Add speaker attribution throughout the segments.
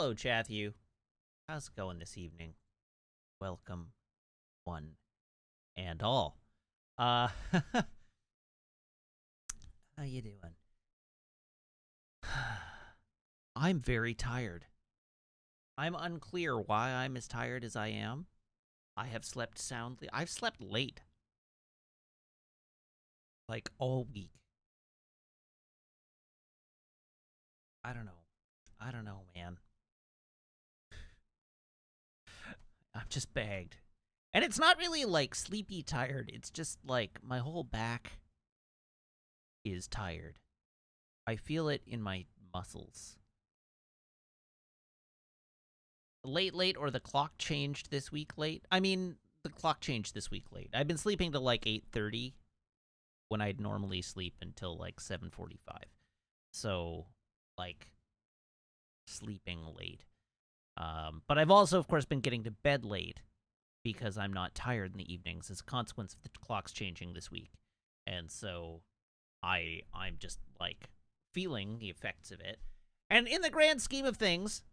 Speaker 1: Hello, Matthew. How's it going this evening? Welcome, one and all. Uh, how you doing? I'm very tired. I'm unclear why I'm as tired as I am. I have slept soundly. I've slept late, like all week. I don't know. I don't know, man. I'm just bagged. And it's not really like sleepy tired. It's just like my whole back is tired. I feel it in my muscles. Late, or the clock changed this week late. I mean, the clock changed this week late. I've been sleeping to like 8:30 when I'd normally sleep until like 7:45. So, like, sleeping late. But I've also, of course, been getting to bed late because I'm not tired in the evenings as a consequence of the clocks changing this week. And so I'm just, like, feeling the effects of it. And in the grand scheme of things,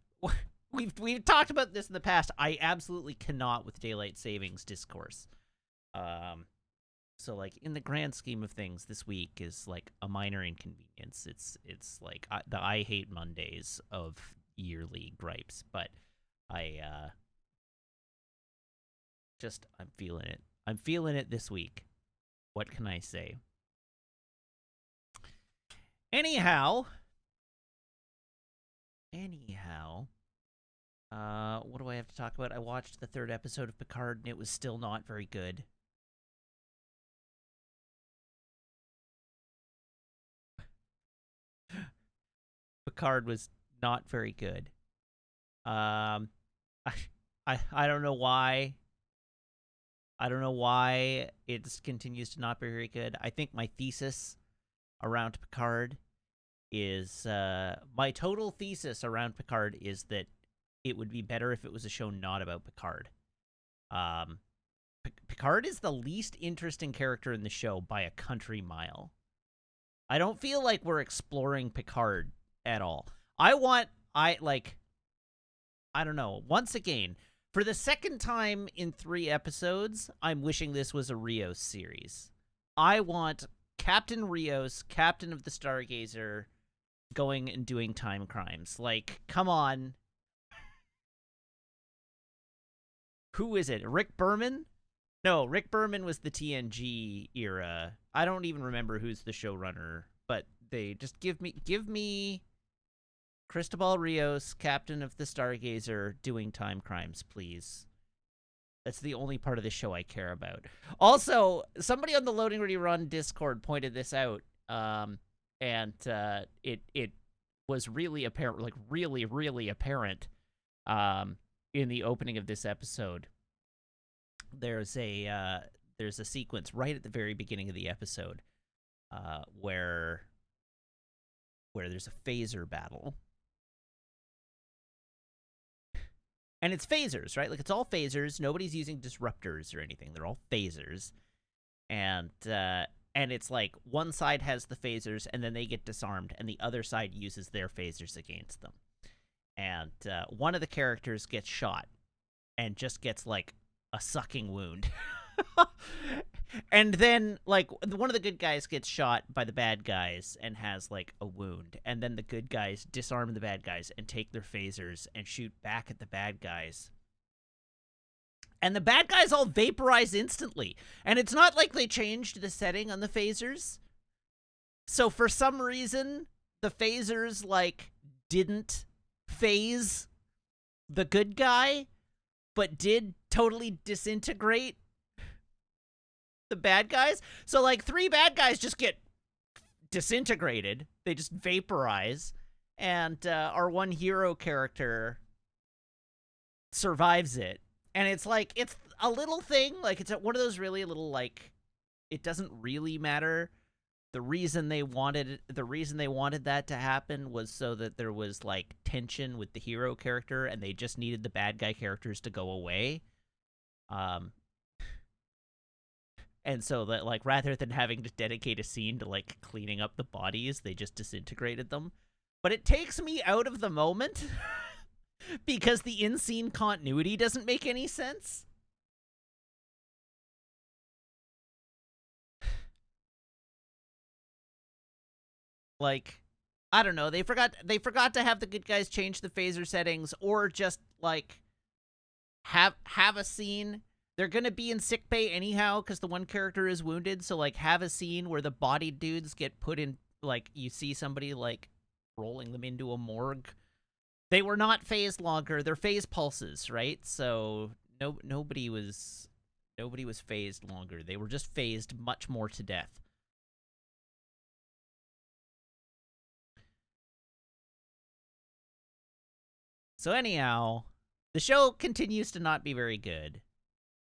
Speaker 1: we've talked about this in the past. I absolutely cannot with daylight savings discourse. So, like, in the grand scheme of things, this week is, like, a minor inconvenience. It's like the I hate Mondays of yearly gripes, but I'm feeling it. I'm feeling it this week. What can I say? Anyhow, what do I have to talk about? I watched the third episode of Picard, and it was still not very good. Picard was not very good. Um, I don't know why. I don't know why it continues to not be very good. I think my thesis around Picard is my total thesis around Picard is that it would be better if it was a show not about Picard. Picard is the least interesting character in the show by a country mile. I don't feel like we're exploring Picard at all. I don't know. Once again, for the second time in 3 episodes, I'm wishing this was a Rios series. I want Captain Rios, Captain of the Stargazer, going and doing time crimes. Like, come on. Who is it? Rick Berman? No, Rick Berman was the TNG era. I don't even remember who's the showrunner, but they just give me Cristobal Rios, Captain of the Stargazer, doing time crimes, please. That's the only part of the show I care about. Also, somebody on the Loading Ready Run Discord pointed this out, and it was really apparent, like really apparent, in the opening of this episode. There's a sequence right at the very beginning of the episode, where there's a phaser battle. And it's phasers, right? Like, it's all phasers. Nobody's using disruptors or anything. They're all phasers. And it's like one side has the phasers, and then they get disarmed, and the other side uses their phasers against them. And one of the characters gets shot and just gets, like, a sucking wound. And then, like, one of the good guys gets shot by the bad guys and has, like, a wound. And then the good guys disarm the bad guys and take their phasers and shoot back at the bad guys. And the bad guys all vaporize instantly. And it's not like they changed the setting on the phasers. So for some reason, the phasers, like, didn't phase the good guy, but did totally disintegrate the bad guys. So, like, 3 bad guys just get disintegrated. They just vaporize. And our one hero character survives it. And it's like, it's a little thing. Like, it's one of those really little, like, it doesn't really matter. The reason they wanted that to happen was so that there was, like, tension with the hero character, and they just needed the bad guy characters to go away. And so that, like, rather than having to dedicate a scene to, like, cleaning up the bodies, they just disintegrated them. But it takes me out of the moment. Because the in-scene continuity doesn't make any sense? Like, I don't know. They forgot to have the good guys change the phaser settings, or just like have a scene. They're gonna be in sickbay anyhow because the one character is wounded. So like, have a scene where the bodied dudes get put in. Like, you see somebody like rolling them into a morgue. They were not phased longer. They're phase pulses, right? So nobody was phased longer. They were just phased much more to death. So anyhow, the show continues to not be very good.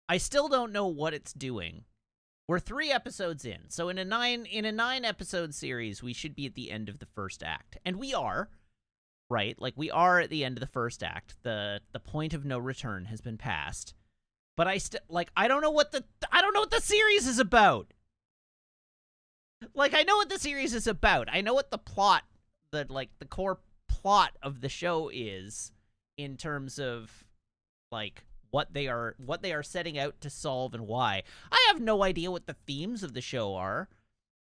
Speaker 1: I still don't know what it's doing. We're 3 episodes in. So in a 9 episode series, we should be at the end of the first act. And we are, right? Like, we are at the end of the first act. The point of no return has been passed. But I don't know what the series is about. Like, I know what the series is about. I know what the plot, the core plot of the show is, in terms of like what they are setting out to solve and why. I have no idea what the themes of the show are.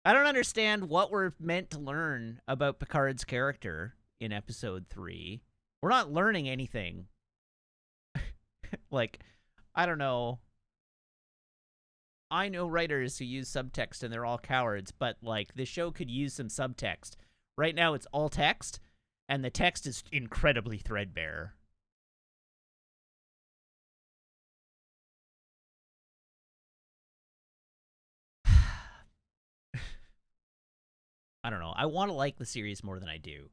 Speaker 1: I don't understand what we're meant to learn about Picard's character in episode 3. We're not learning anything. Like, I don't know. I know writers who use subtext and they're all cowards, but like, the show could use some subtext. Right now it's all text, and the text is incredibly threadbare. I don't know. I want to like the series more than I do.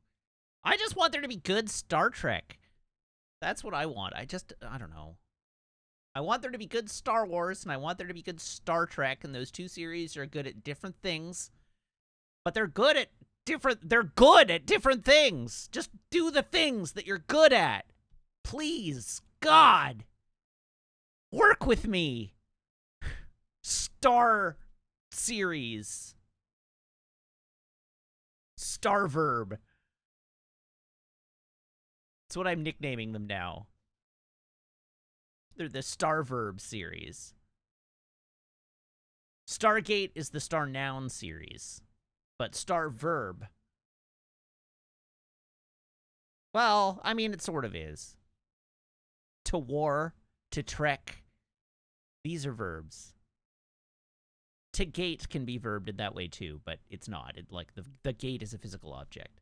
Speaker 1: I just want there to be good Star Trek. That's what I want. I don't know. I want there to be good Star Wars, and I want there to be good Star Trek, and those 2 series are good at different things. But they're good at different things. Just do the things that you're good at. Please, God. Work with me. Star series. Star verb. That's what I'm nicknaming them now. They're the Star verb series. Stargate is the Star noun series. But Star verb, well, I mean, it sort of is. To war, to trek, these are verbs. To gate can be verbed in that way too, but it's not. Like, the gate is a physical object.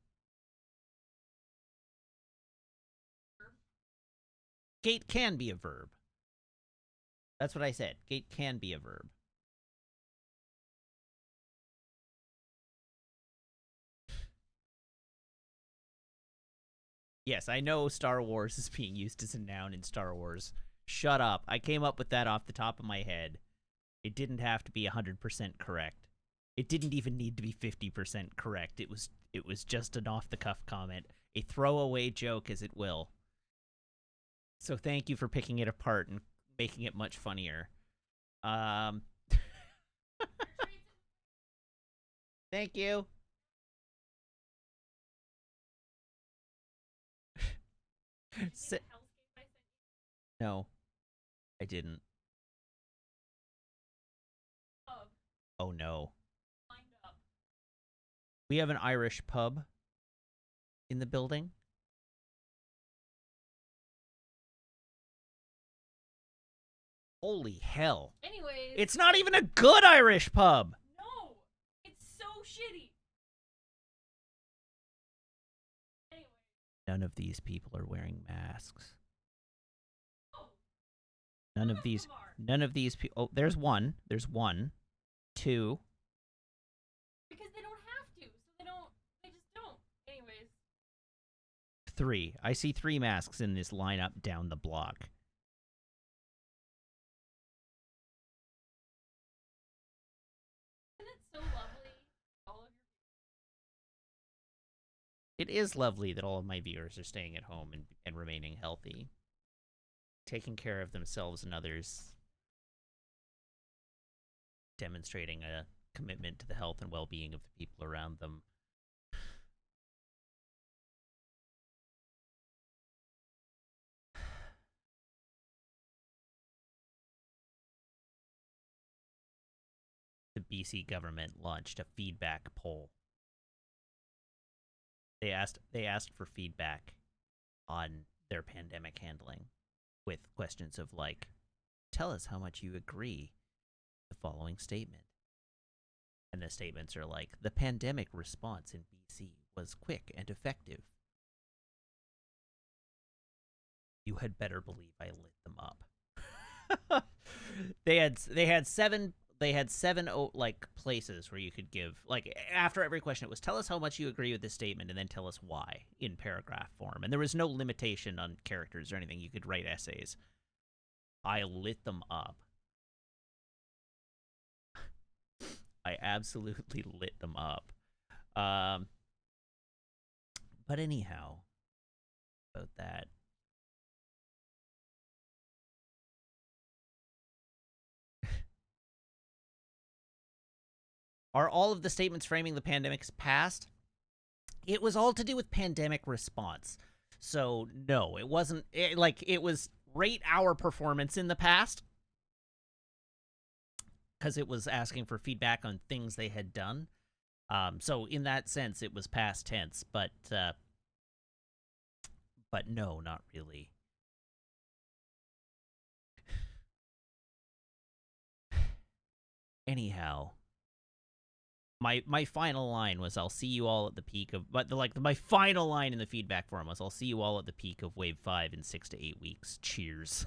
Speaker 1: Gate can be a verb. That's what I said. Gate can be a verb. Yes, I know Star Wars is being used as a noun in Star Wars. Shut up. I came up with that off the top of my head. It didn't have to be 100% correct. It didn't even need to be 50% correct. It was just an off-the-cuff comment. A throwaway joke, as it will. So thank you for picking it apart and making it much funnier. Thank you. No, I didn't. Oh no. We have an Irish pub in the building. Holy hell.
Speaker 2: Anyways.
Speaker 1: It's not even a good Irish pub.
Speaker 2: No. It's so shitty. Anyway.
Speaker 1: None of these people are wearing masks.
Speaker 2: Oh.
Speaker 1: None of these people. Oh, there's one. There's 1, 2.
Speaker 2: Because they don't have to. So they just don't. Anyways.
Speaker 1: 3. I see 3 masks in this lineup down the block.
Speaker 2: Isn't it so lovely?
Speaker 1: It is lovely that all of my viewers are staying at home and remaining healthy, taking care of themselves and others, demonstrating a commitment to the health and well-being of the people around them. BC government launched a feedback poll. They asked for feedback on their pandemic handling with questions of like, tell us how much you agree with the following statement. And the statements are like, the pandemic response in BC was quick and effective. You had better believe I lit them up. they had seven like places where you could give, like, after every question it was, tell us how much you agree with this statement and then tell us why in paragraph form. And there was no limitation on characters or anything. You could write essays. I lit them up. I absolutely lit them up. But anyhow, about that. Are all of the statements framing the pandemic's past? It was all to do with pandemic response. So, no, it wasn't. It was rate our performance in the past, because it was asking for feedback on things they had done. So, in that sense, it was past tense, but no, not really. Anyhow. My final line was, I'll see you all at the peak of, but my final line in the feedback forum was, I'll see you all at the peak of wave 5 in 6 to 8 weeks. Cheers.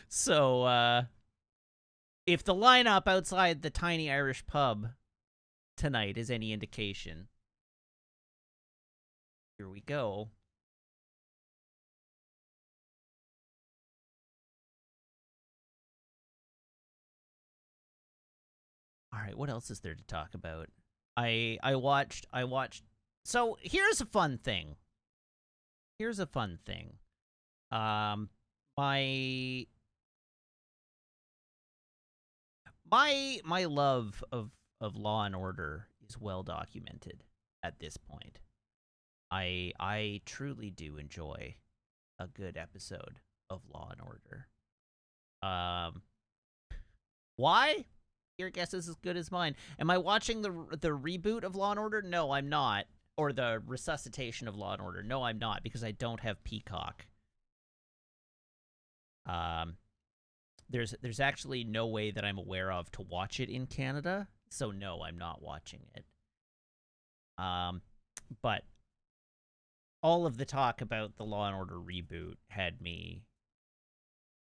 Speaker 1: So, if the lineup outside the tiny Irish pub tonight is any indication, here we go. All right, what else is there to talk about? I watched. So here's a fun thing. My love of Law and Order is well documented at this point. I truly do enjoy a good episode of Law and Order. Why? Your guess is as good as mine. Am I watching the reboot of Law and Order? No, I'm not. Or the resuscitation of Law and Order? No, I'm not, because I don't have Peacock. There's actually no way that I'm aware of to watch it in Canada, so no, I'm not watching it. But all of the talk about the Law and Order reboot had me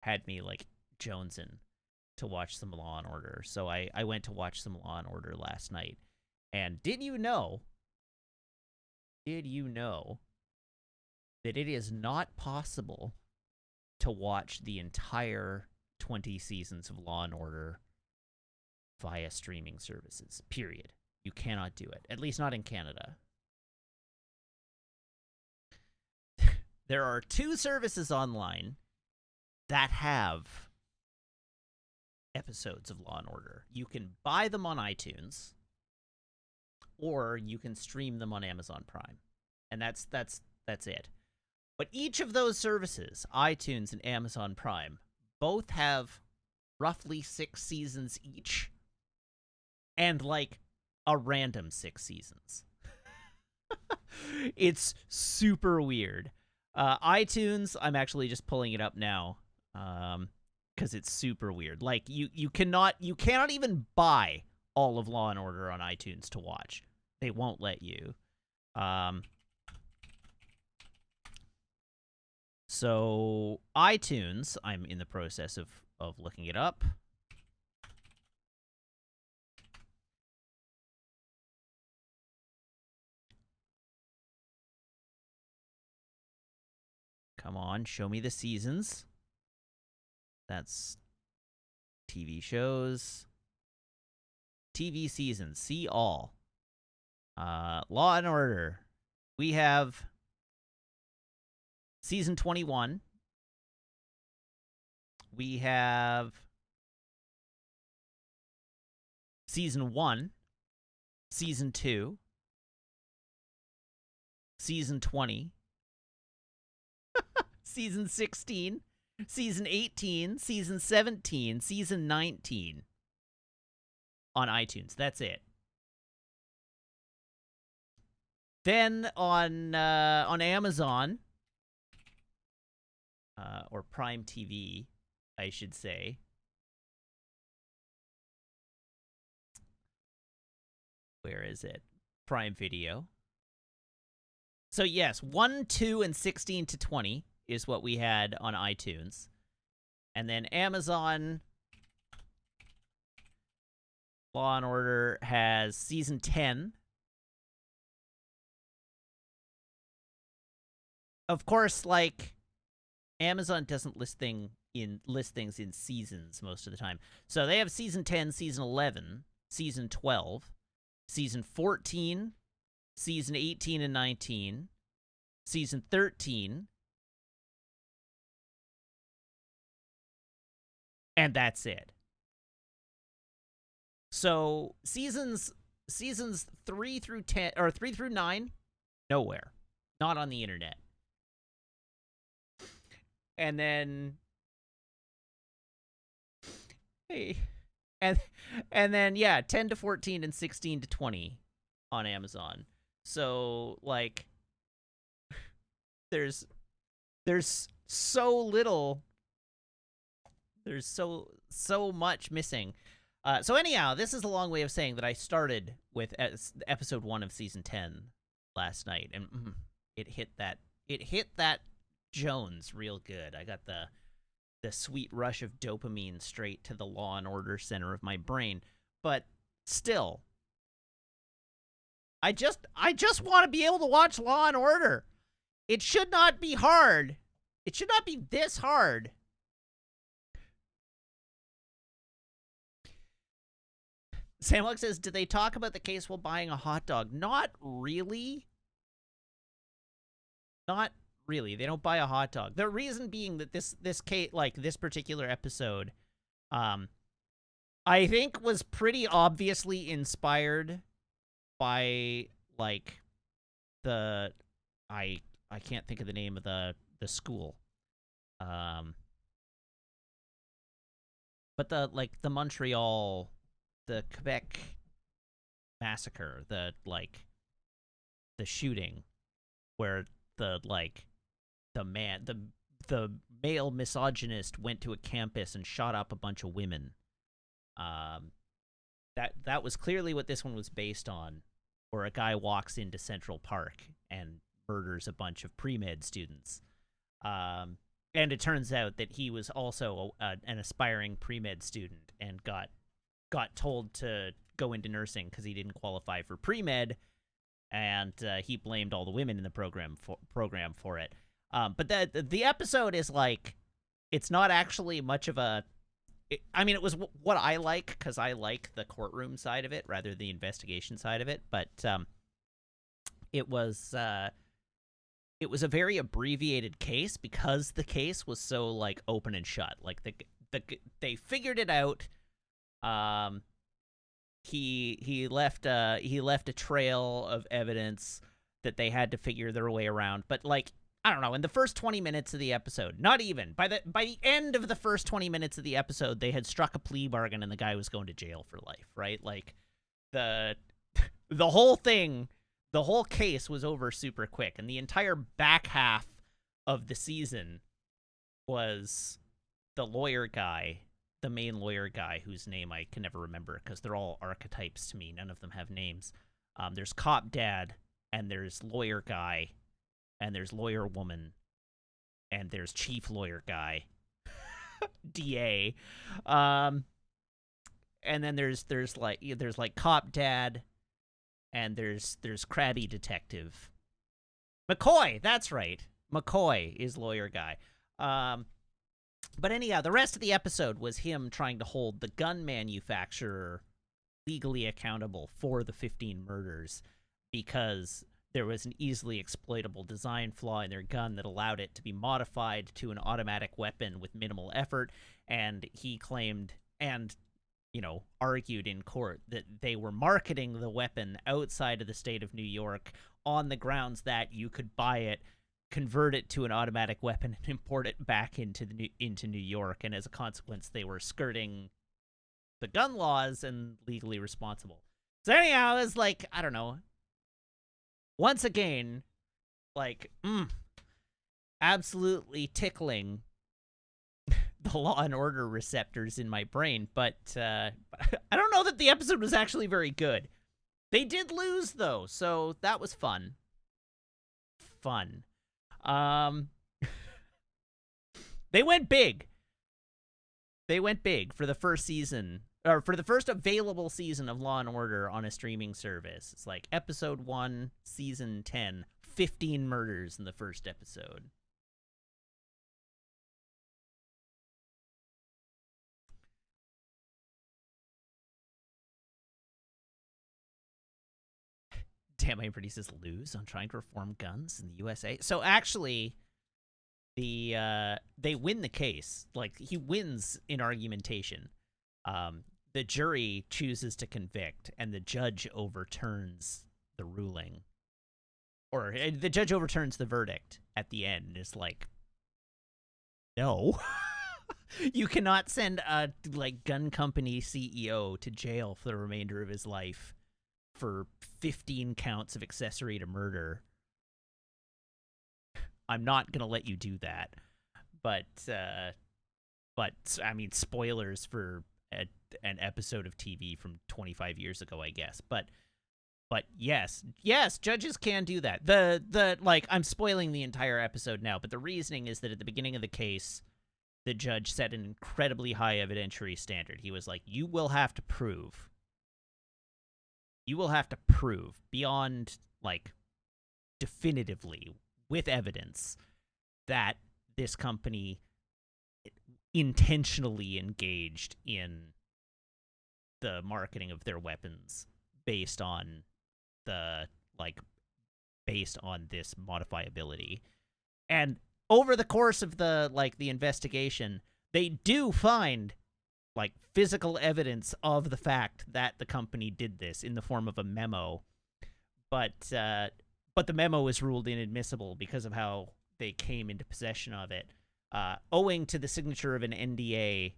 Speaker 1: like jonesing to watch some Law and Order. So I went to watch some Law and Order last night. And did you know that it is not possible to watch the entire 20 seasons of Law and Order via streaming services? Period. You cannot do it. At least not in Canada. There are 2 services online that have episodes of Law and Order. You can buy them on iTunes, or you can stream them on Amazon Prime, and that's it. But each of those services, iTunes and Amazon Prime, both have roughly 6 seasons each, and like a random 6 seasons. It's super weird. iTunes, I'm actually just pulling it up now. Because it's super weird. Like, you cannot even buy all of Law and Order on iTunes to watch. They won't let you. So iTunes, I'm in the process of looking it up. Come on, show me the seasons. That's TV shows. TV seasons. See all. Law and Order. We have season 21. We have season 1, season 2, season 20, season 16, season 18, season 17, season 19. on iTunes. That's it. Then on Amazon, or Prime TV, I should say. Where is it? Prime Video. So yes, 1, 2, and 16 to 20 is what we had on iTunes. And then Amazon Law & Order has season 10. Of course, like, Amazon doesn't list things in seasons most of the time. So they have season 10, season 11, season 12, season 14, season 18 and 19, season 13, and that's it. So seasons 3 through 10 or 3 through 9, nowhere. Not on the internet. And then and then yeah, 10 to 14 and 16 to 20 on Amazon. So like there's so little, there's so much missing. So anyhow, this is a long way of saying that I started with episode 1 of season 10 last night, and it hit that Jones real good. I got the sweet rush of dopamine straight to the Law and Order center of my brain. But still, I just want to be able to watch Law and Order. It should not be hard. It should not be this hard. Samlock says, did they talk about the case while buying a hot dog? Not really. Not really. They don't buy a hot dog. The reason being that this case, like this particular episode, I think was pretty obviously inspired by like the I can't think of the name of the school. But the Montreal, the Quebec massacre, the shooting where the male misogynist went to a campus and shot up a bunch of women. That was clearly what this one was based on, where a guy walks into Central Park and murders a bunch of pre-med students. And it turns out that he was also an aspiring pre-med student and got told to go into nursing because he didn't qualify for pre-med, and he blamed all the women in the program for it. But the episode is like, it's not actually much of a... I mean, it was what I like, because I like the courtroom side of it rather than the investigation side of it, but it was a very abbreviated case because the case was so, like, open and shut. Like, they figured it out. He left a trail of evidence that they had to figure their way around, but, like, I don't know, in the first 20 minutes of the episode, not even, by the end of the first 20 minutes of the episode, they had struck a plea bargain and the guy was going to jail for life, right? Like, the whole thing, the whole case was over super quick, and the entire back half of the season was the lawyer guy, the main lawyer guy, whose name I can never remember because they're all archetypes to me. None of them have names. There's cop dad, and there's lawyer guy, and there's lawyer woman, and there's chief lawyer guy, DA, and then there's cop dad, and there's crabby detective, McCoy. That's right, McCoy is lawyer guy. But anyhow, the rest of the episode was him trying to hold the gun manufacturer legally accountable for the 15 murders because there was an easily exploitable design flaw in their gun that allowed it to be modified to an automatic weapon with minimal effort, and he claimed and, argued in court that they were marketing the weapon outside of the state of New York on the grounds that you could buy it, convert it to an automatic weapon, and import it back into New York, and as a consequence, they were skirting the gun laws and legally responsible. So anyhow, it's like, I don't know. Once again, like, absolutely tickling the Law and Order receptors in my brain, but I don't know that the episode was actually very good. They did lose, though, so that was fun. They went big. They went big for the first season, or for the first available season of Law and Order on a streaming service. It's like episode 1, season 10, 15 murders in the first episode. Damn, everybody says lose on trying to reform guns in the USA. So actually, they win the case. Like, he wins in argumentation. The jury chooses to convict, and the judge overturns the ruling. Or the judge overturns the verdict at the end. And is like, no. You cannot send a gun company CEO to jail for the remainder of his life for 15 counts of accessory to murder. I'm not gonna let you do that. But I mean, spoilers for an episode of TV from 25 years ago, I guess. But yes, judges can do that. I'm spoiling the entire episode now, but the reasoning is that at the beginning of the case, the judge set an incredibly high evidentiary standard. He was like, you will have to prove beyond, definitively, with evidence, that this company intentionally engaged in the marketing of their weapons based on this modifiability. And over the course of the investigation, they do find physical evidence of the fact that the company did this in the form of a memo, but the memo was ruled inadmissible because of how they came into possession of it, owing to the signature of an NDA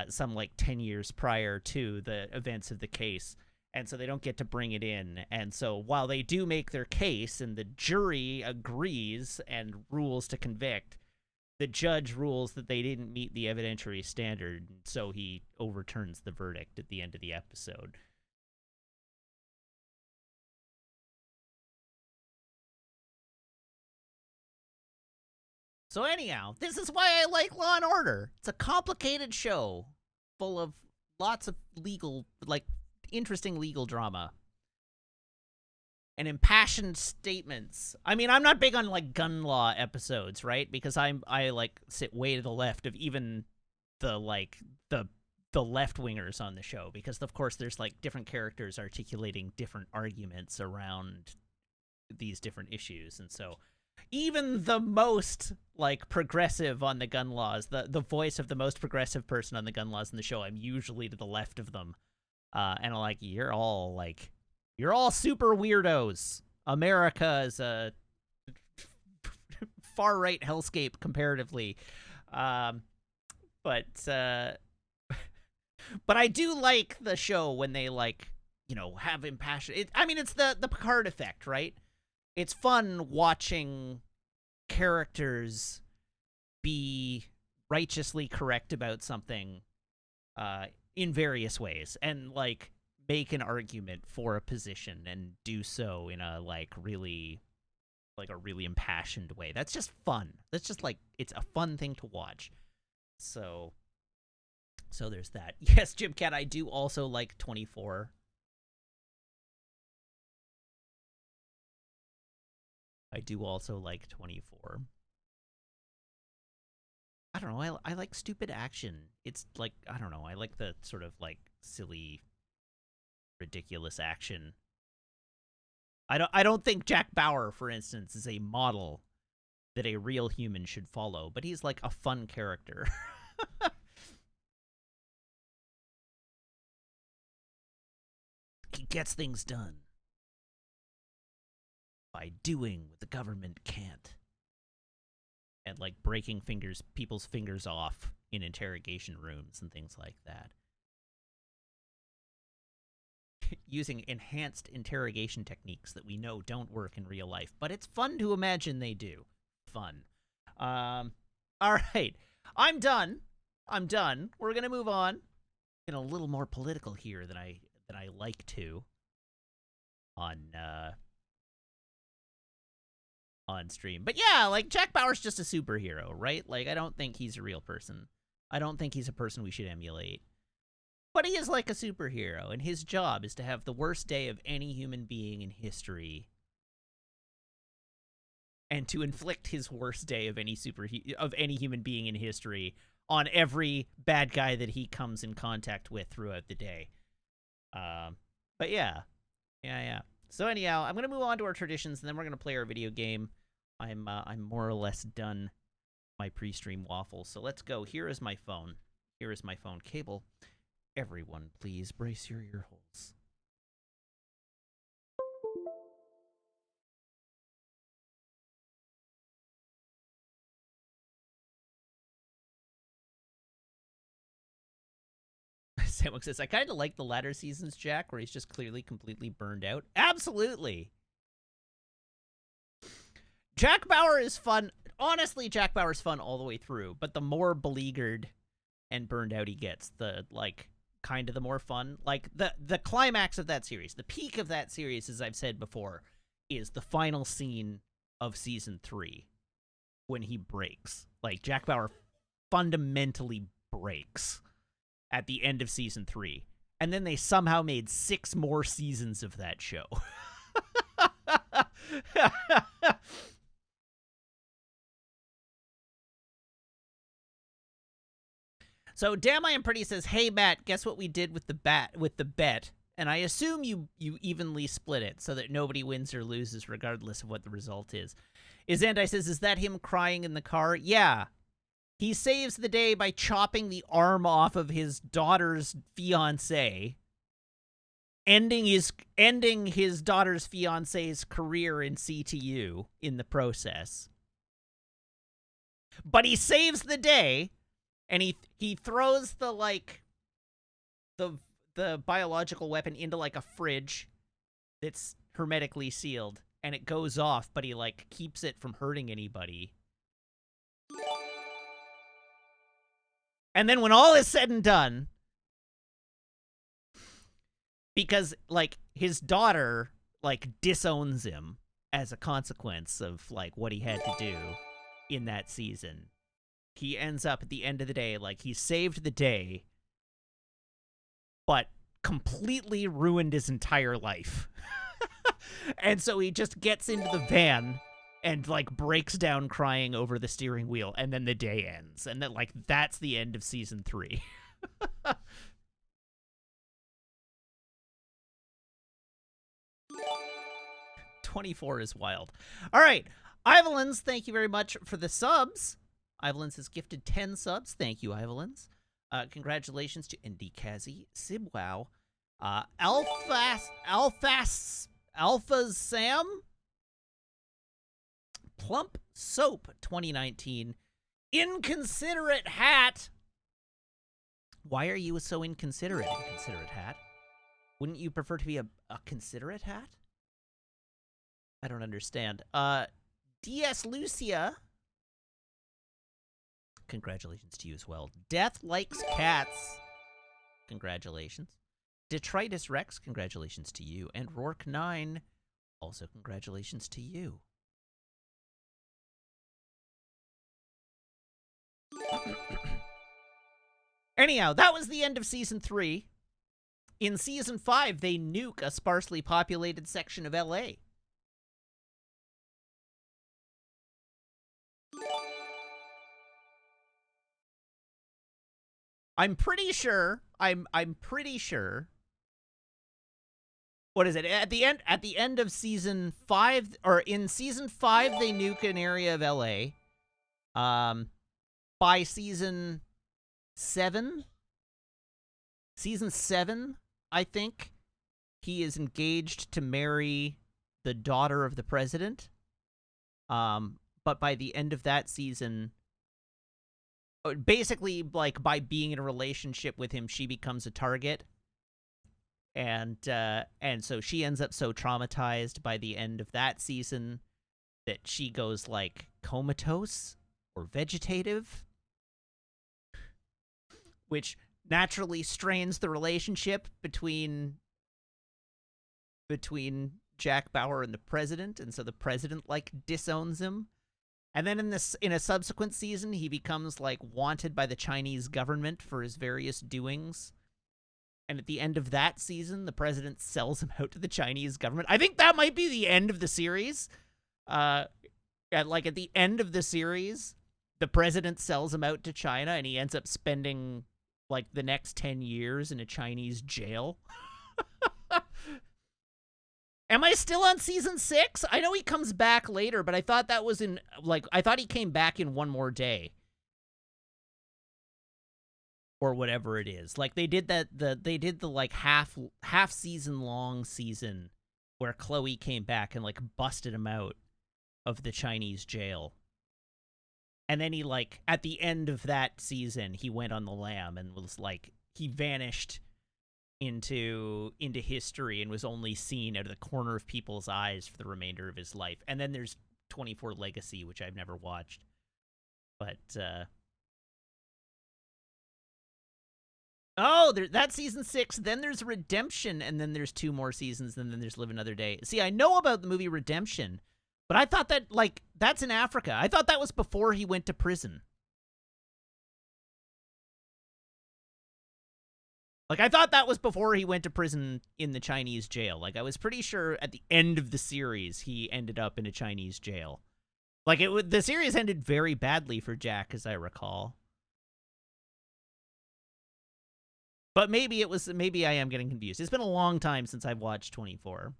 Speaker 1: some 10 years prior to the events of the case. And so they don't get to bring it in. And so while they do make their case and the jury agrees and rules to convict, the judge rules that they didn't meet the evidentiary standard, so he overturns the verdict at the end of the episode. So anyhow, this is why I like Law and Order. It's a complicated show full of lots of legal, interesting legal drama and impassioned statements. I mean, I'm not big on gun law episodes, right? Because I sit way to the left of even the left wingers on the show, because of course there's different characters articulating different arguments around these different issues. And so even the most progressive on the gun laws, the voice of the most progressive person on the gun laws in the show, I'm usually to the left of them. And I'm you're all super weirdos. America is a far-right hellscape comparatively. But I do like the show when they have impassioned. It's the Picard effect, right? It's fun watching characters be righteously correct about something in various ways, and make an argument for a position and do so in a really impassioned way. That's just fun. That's just it's a fun thing to watch. So there's that. Yes, Jim Cat, I do also like 24. I do also like 24. I don't know. I like stupid action. It's I don't know. I like the sort of silly, ridiculous action. I don't think Jack Bauer, for instance, is a model that a real human should follow, but he's a fun character. He gets things done by doing what the government can't. And breaking people's fingers off in interrogation rooms and things like that. using enhanced interrogation techniques that we know don't work in real life, but it's fun to imagine they do. Fun. All right. I'm done. We're gonna move on. Getting a little more political here than I like to on stream. But yeah, like Jack Bauer's just a superhero, right? Like I don't think he's a real person. I don't think he's a person we should emulate. But he is like a superhero, and his job is to have the worst day of any human being in history, and to inflict his worst day of any human being in history on every bad guy that he comes in contact with throughout the day. But yeah. So anyhow, I'm gonna move on to our traditions, and then we're gonna play our video game. I'm more or less done my pre-stream waffle, so let's go. Here is my phone. Here is my phone cable. Everyone, please brace your ear holes. Sandwich says, I kind of like the latter seasons, Jack, where he's just clearly completely burned out. Absolutely. Jack Bauer is fun. Honestly, Jack Bauer's fun all the way through, but the more beleaguered and burned out he gets, the, like, kind of the more fun. Like, the climax of that series, the peak of that series, as I've said before, is the final scene of season 3 when he breaks. Like, Jack Bauer fundamentally breaks at the end of season 3. And then they somehow made 6 more seasons of that show. So Damn I Am Pretty says, "Hey Matt, guess what we did with the bet? And I assume you evenly split it so that nobody wins or loses regardless of what the result is." Izandai says, "Is that him crying in the car?" Yeah. He saves the day by chopping the arm off of his daughter's fiancé, ending his daughter's fiancé's career in CTU in the process. But he saves the day, and he throws the, like, the biological weapon into, like, a fridge that's hermetically sealed, and it goes off, but he, like, keeps it from hurting anybody. And then when all is said and done, because, like, his daughter, like, disowns him as a consequence of, like, what he had to do in that season, he ends up at the end of the day, like, he saved the day, but completely ruined his entire life. And so he just gets into the van and, like, breaks down crying over the steering wheel, and then the day ends. And then, like, that's the end of season 3. 24 is wild. All right. Ivelins, thank you very much for the subs. Ivelins has gifted 10 subs. Thank you, Ivelins. Congratulations to Indikazi, Sibwow, Alphas Sam, Plump Soap 2019, Inconsiderate Hat. Why are you so inconsiderate, Inconsiderate Hat? Wouldn't you prefer to be a considerate hat? I don't understand. DS Lucia. Congratulations to you as well. Death Likes Cats. Congratulations. Detritus Rex, congratulations to you. And Rourke9, also congratulations to you. Anyhow, that was the end of Season 3. In Season 5, they nuke a sparsely populated section of LA. I'm pretty sure. What is it? At the end of season 5, or in season 5, they nuke an area of LA. By season 7, I think, he is engaged to marry the daughter of the president. But by the end of that season, basically, like, by being in a relationship with him, she becomes a target. And so she ends up so traumatized by the end of that season that she goes like comatose or vegetative, which naturally strains the relationship between Jack Bauer and the president, and so the president like disowns him. And then in a subsequent season, he becomes like wanted by the Chinese government for his various doings. And at the end of that season, the president sells him out to the Chinese government. I think that might be the end of the series. At the end of the series, the president sells him out to China, and he ends up spending like the next 10 years in a Chinese jail. Am I still on season 6? I know he comes back later, but I thought that was I thought he came back in One More Day. Or whatever it is. Like they did the like half season long season where Chloe came back and like busted him out of the Chinese jail. And then he like at the end of that season he went on the lam and was like he vanished into history and was only seen out of the corner of people's eyes for the remainder of his life. And then there's 24 Legacy, which I've never watched. But that's season 6. Then there's Redemption, and then there's 2 more seasons, and then there's Live Another Day. See, I know about the movie Redemption, but I thought that, like, that's in Africa. I thought that was before he went to prison. Like, I thought that was before he went to prison in the Chinese jail. Like, I was pretty sure at the end of the series, he ended up in a Chinese jail. Like, the series ended very badly for Jack, as I recall. But maybe I am getting confused. It's been a long time since I've watched 24.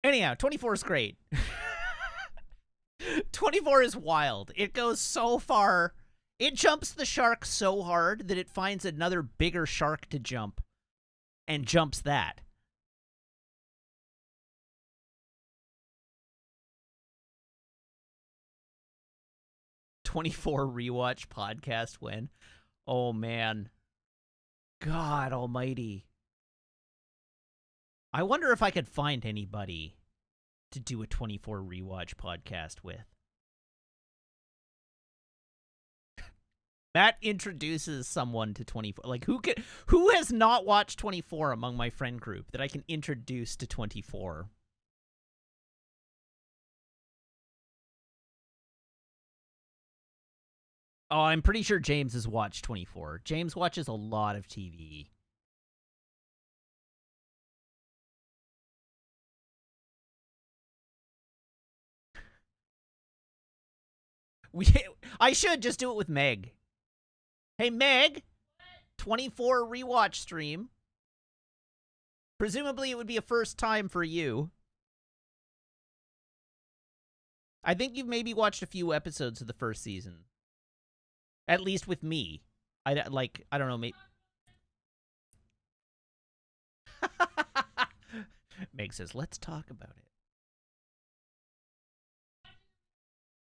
Speaker 1: Anyhow, 24 is great. 24 is wild. It goes so far. It jumps the shark so hard that it finds another bigger shark to jump and jumps that. '24 rewatch podcast when? Oh, man. God almighty. I wonder if I could find anybody to do a 24 rewatch podcast with. Matt introduces someone to 24. Like, who has not watched 24 among my friend group that I can introduce to 24? Oh, I'm pretty sure James has watched 24. James watches a lot of TV. I should just do it with Meg. Hey, Meg, 24 rewatch stream. Presumably it would be a first time for you. I think you've maybe watched a few episodes of the first season. At least with me. I don't know, maybe... Meg says, let's talk about it.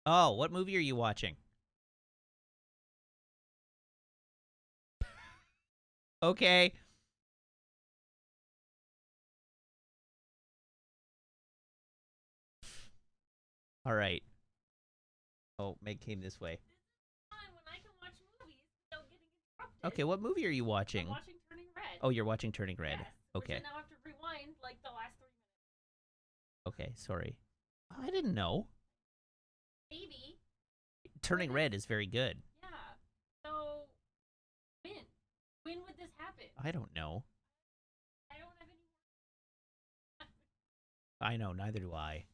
Speaker 1: Oh, what movie are you watching? Okay. All right. Oh, Meg came this way.
Speaker 2: When I can watch movies without getting interrupted.
Speaker 1: Okay, what movie are you watching?
Speaker 2: I'm watching Turning Red.
Speaker 1: Oh, you're watching Turning Red.
Speaker 2: Yes,
Speaker 1: okay.
Speaker 2: Which I now have to rewind like the last 3 minutes.
Speaker 1: Okay, sorry. Oh, I didn't know.
Speaker 2: Maybe.
Speaker 1: Turning Red is very good.
Speaker 2: Yeah. So, when would this happen?
Speaker 1: I don't know.
Speaker 2: I don't have any more.
Speaker 1: I know, neither do I.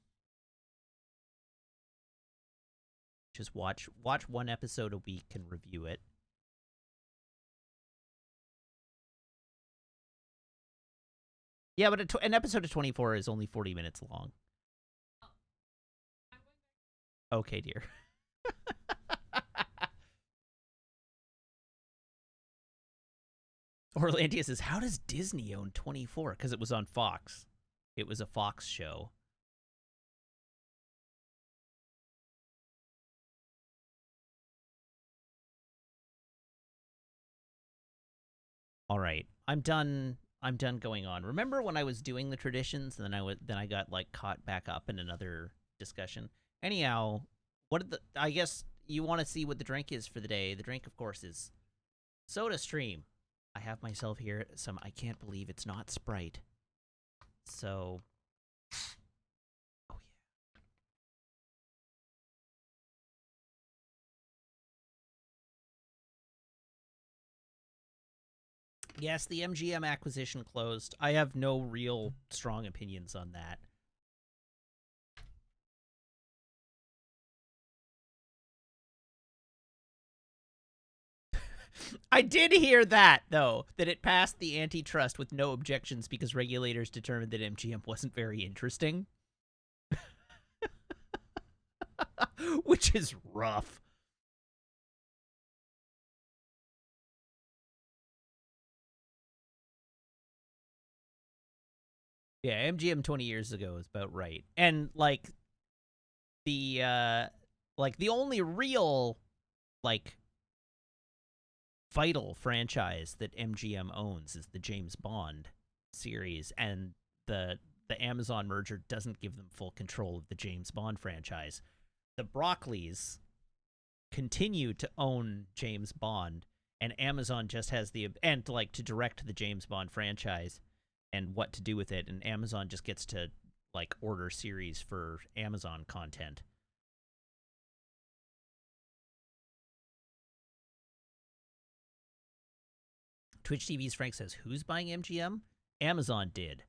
Speaker 1: Just watch one episode a week and review it. Yeah, but an episode of 24 is only 40 minutes long. Okay, dear. Orlandia says, how does Disney own 24? Because it was on Fox. It was a Fox show. All right, I'm done. I'm done going on. Remember when I was doing the traditions, and then I got like caught back up in another discussion. Anyhow, what did the? I guess you want to see what the drink is for the day. The drink, of course, is Soda Stream. I have myself here some. I can't believe it's not Sprite. So, oh yeah. Yes, the MGM acquisition closed. I have no real strong opinions on that. I did hear that, though, that it passed the antitrust with no objections because regulators determined that MGM wasn't very interesting, which is rough. Yeah, MGM 20 years ago is about right. And the the only real like vital franchise that MGM owns is the James Bond series, and the Amazon merger doesn't give them full control of the James Bond franchise. The Broccoli's continue to own James Bond, and Amazon just has the and like to direct the James Bond franchise and what to do with it, and Amazon just gets to like order series for Amazon content. Twitch TV's Frank says, "Who's buying MGM? Amazon did.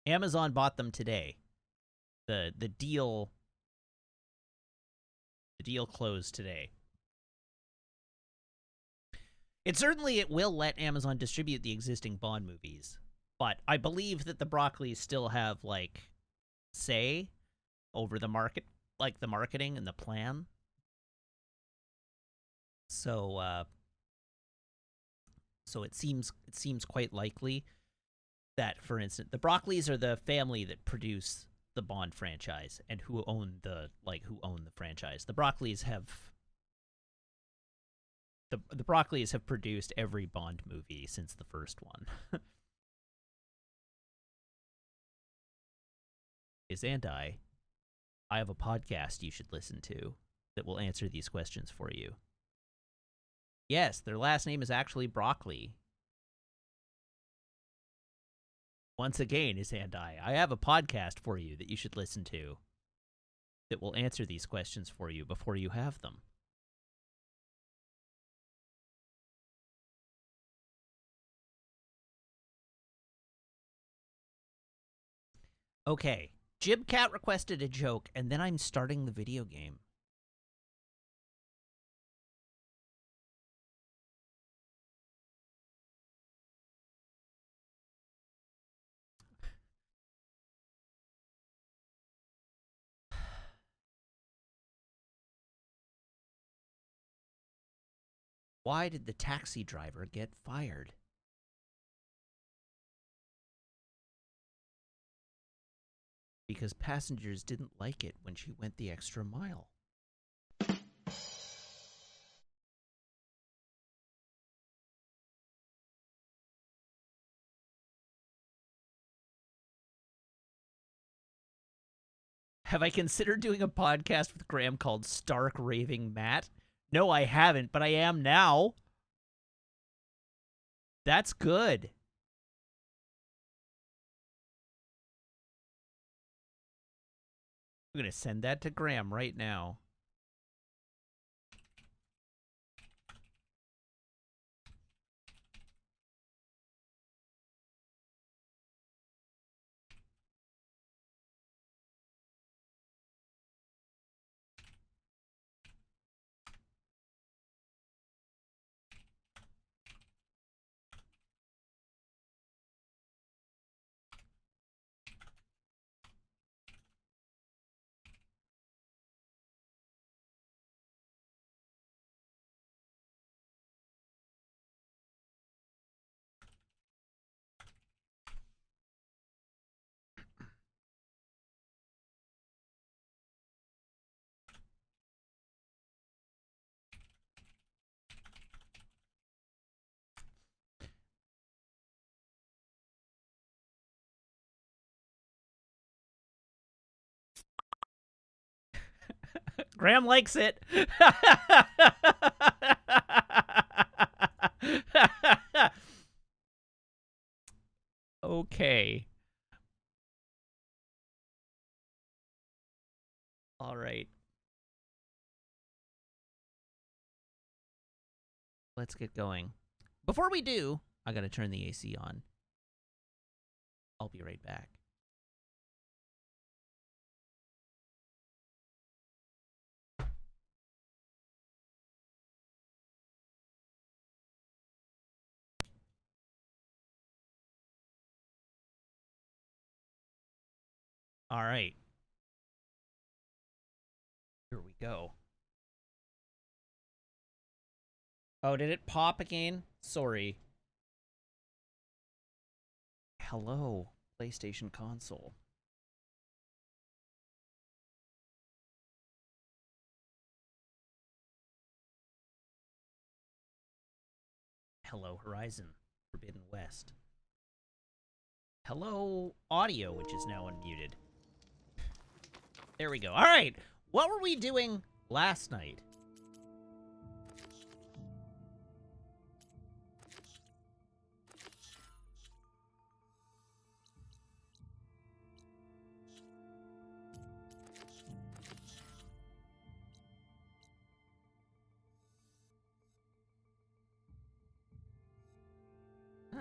Speaker 1: Amazon bought them today. The deal closed today. It will let Amazon distribute the existing Bond movies, but I believe that the Broccoli still have like say over the market, like the marketing and the plan. So so it seems quite likely that, for instance, the Broccoli's are the family that produce the Bond franchise and who own the franchise. The Broccoli's have produced every Bond movie since the first one. Is and I have a podcast you should listen to that will answer these questions for you. Yes, their last name is actually Broccoli. Once again, is and I have a podcast for you that you should listen to that will answer these questions for you before you have them. Okay, Jibcat requested a joke, and then I'm starting the video game. Why did the taxi driver get fired? Because passengers didn't like it when she went the extra mile. Have I considered doing a podcast with Graham called Stark Raving Matt? No, I haven't, but I am now. That's good. I'm going to send that to Graham right now. Graham likes it. Okay. All right. Let's get going. Before we do, I gotta turn the AC on. I'll be right back. All right. Here we go. Oh, did it pop again? Sorry. Hello, PlayStation console. Hello, Horizon Forbidden West. Hello, audio, which is now unmuted. There we go. All right. What were we doing last night?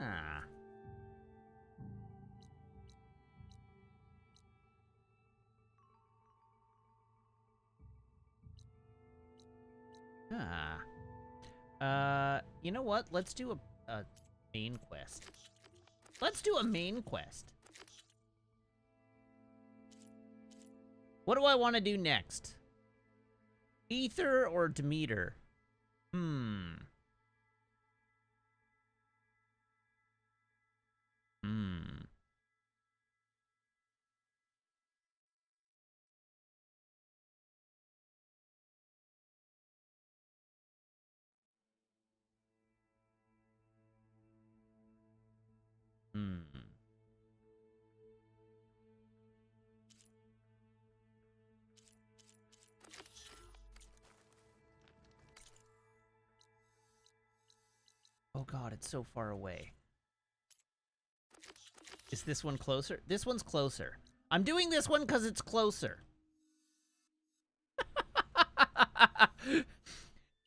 Speaker 1: Ah. You know what? Let's do a main quest. Let's do a main quest. What do I want to do next? Ether or Demeter? Oh god, it's so far away. Is this one closer? This one's closer. I'm doing this one because it's closer.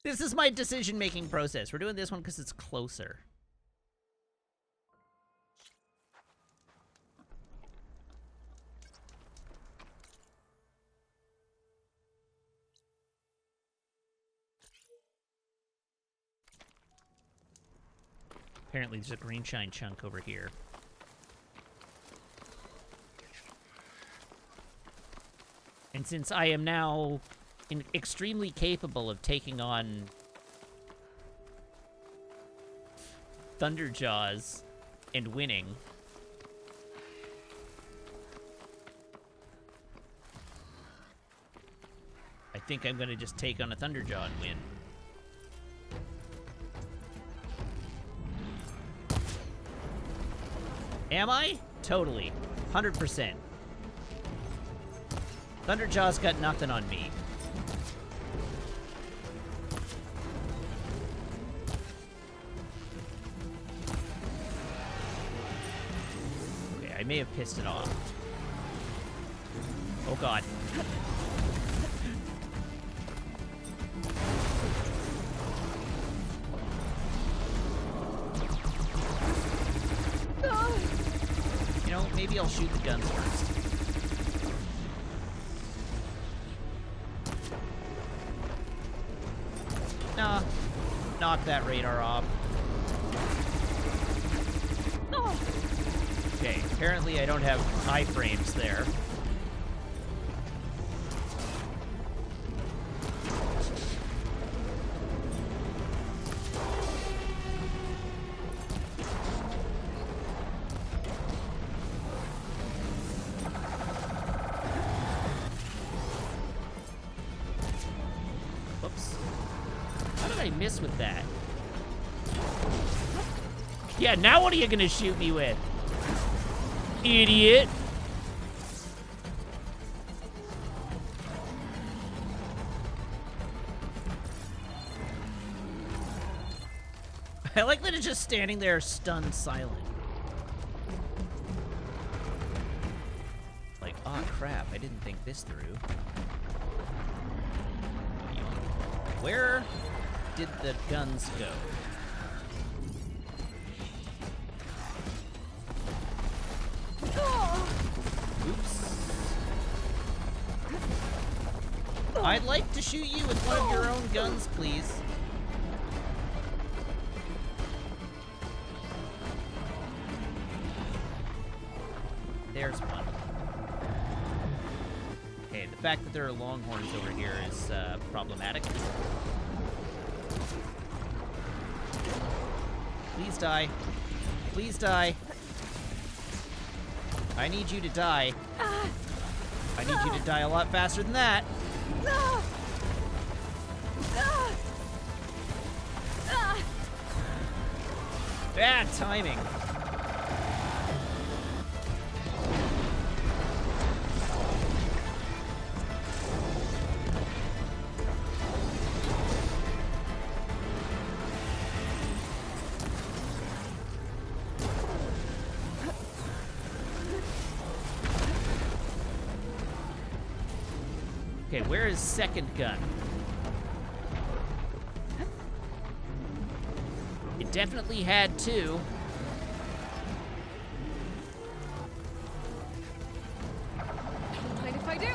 Speaker 1: This is my decision-making process. We're doing this one because it's closer. Apparently there's a green shine chunk over here. And since I am now extremely capable of taking on Thunderjaws and winning, I think I'm gonna just take on a Thunderjaw and win. Am I? Totally. 100%. Thunderjaw's got nothing on me. Okay, I may have pissed it off. Oh god. You know, maybe I'll shoot the guns first. Nah. Knock that radar off. Okay, apparently I don't have iframes there. Whoops. How did I miss with that? Yeah, now what are you gonna shoot me with? Idiot. I like that it's just standing there stunned silent. Like, oh crap, I didn't think this through. Where did the guns go? Oops. I'd like to shoot you with one of your own guns, please. There's one. Okay, the fact that there are longhorns over here is problematic. Please die. Please die. I need you to die. I need you to die a lot faster than that. Bad timing. Okay, where is second gun? It definitely had two.
Speaker 3: Mind if I do?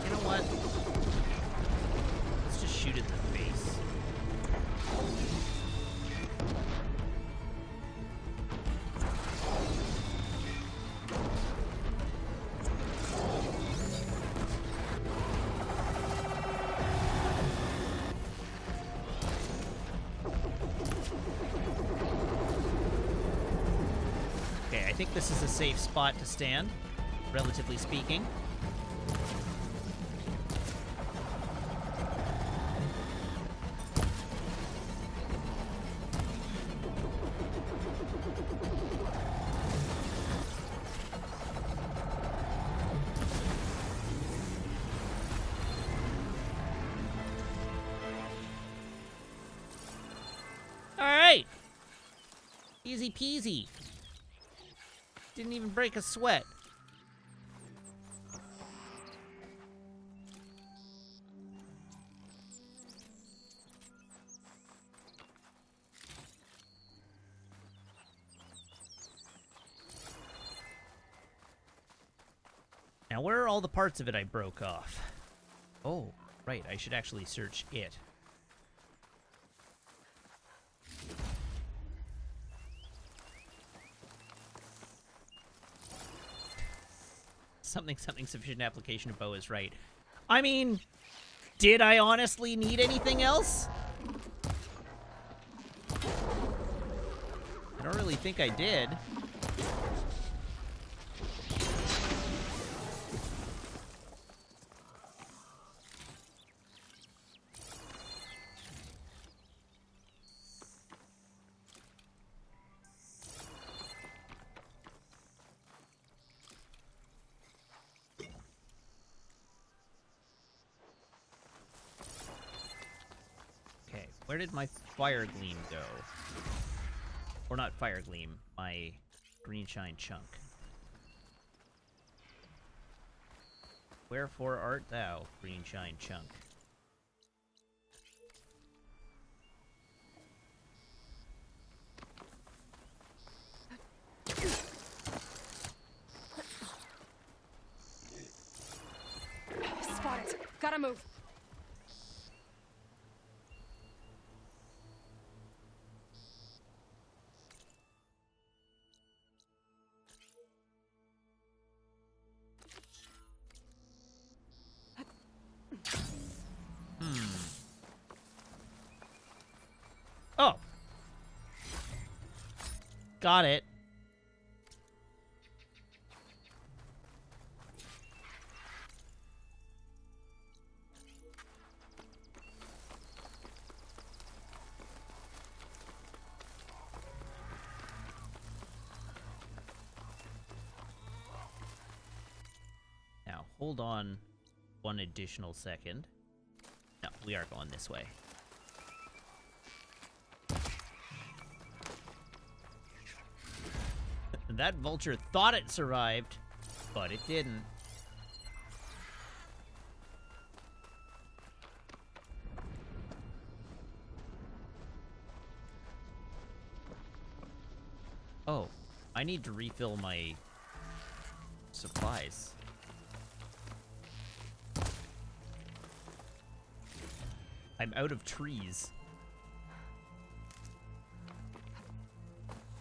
Speaker 1: You know what? Let's just shoot it in the face. Okay, I think this is a safe spot to stand, relatively speaking. Alright! Easy peasy. Didn't even break a sweat. Now, where are all the parts of it I broke off? Oh, right, I should actually search it. Something sufficient application of bow is right. I mean, did I honestly need anything else? I don't really think I did. Where did my fire gleam go? Or not fire gleam, my green shine chunk. Wherefore art thou, green shine chunk?
Speaker 3: Spotted. Gotta move.
Speaker 1: Oh! Got it. hold on one additional second. No, we are going this way. That vulture thought it survived, but it didn't. Oh, I need to refill my supplies. I'm out of trees.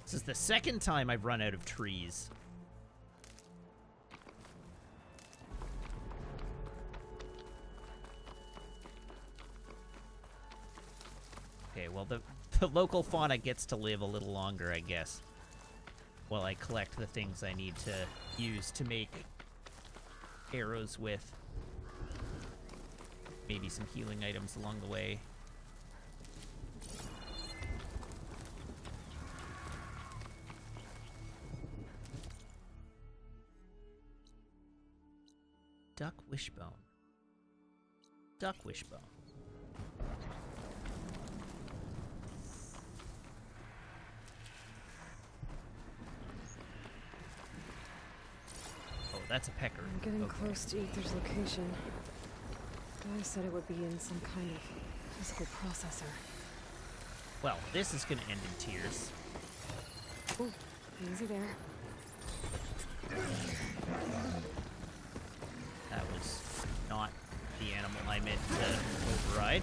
Speaker 1: This is the second time I've run out of trees. Okay, well, the local fauna gets to live a little longer, I guess. While I collect the things I need to use to make arrows with. Maybe some healing items along the way. Duck wishbone. Duck wishbone. Oh, that's a pecker.
Speaker 3: I'm getting
Speaker 1: Okay.
Speaker 3: close to Ether's location. Guy said it would be in some kind of physical processor.
Speaker 1: Well, this is gonna end in tears.
Speaker 3: Ooh, easy there.
Speaker 1: That was not the animal I meant to override.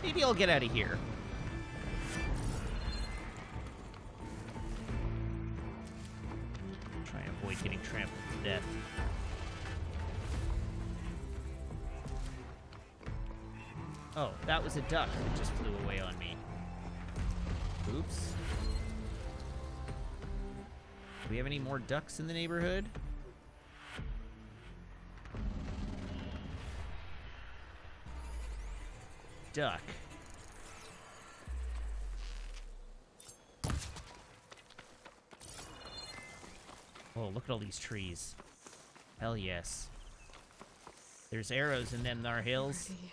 Speaker 1: Maybe I'll get out of here. Try and avoid getting trampled to death. Oh, that was a duck that just flew away on me. Oops. Do we have any more ducks in the neighborhood? Duck. Oh, look at all these trees. Hell yes. There's arrows in them thar hills.
Speaker 3: Ready.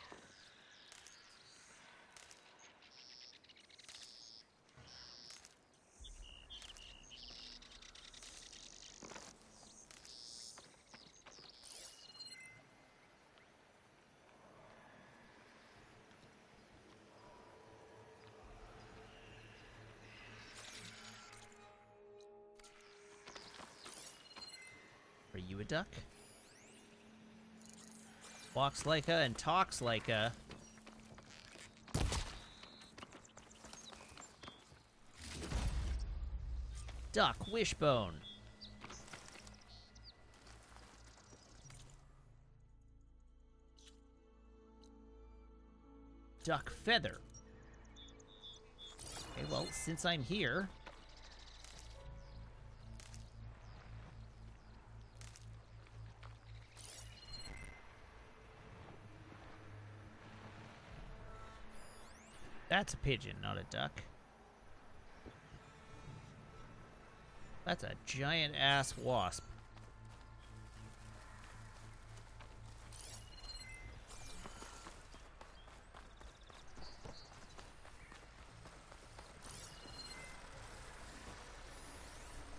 Speaker 1: Are you a duck? Walks like a and talks like a. Duck wishbone. Duck feather. Okay, well, since I'm here. That's a pigeon, not a duck. That's a giant ass wasp.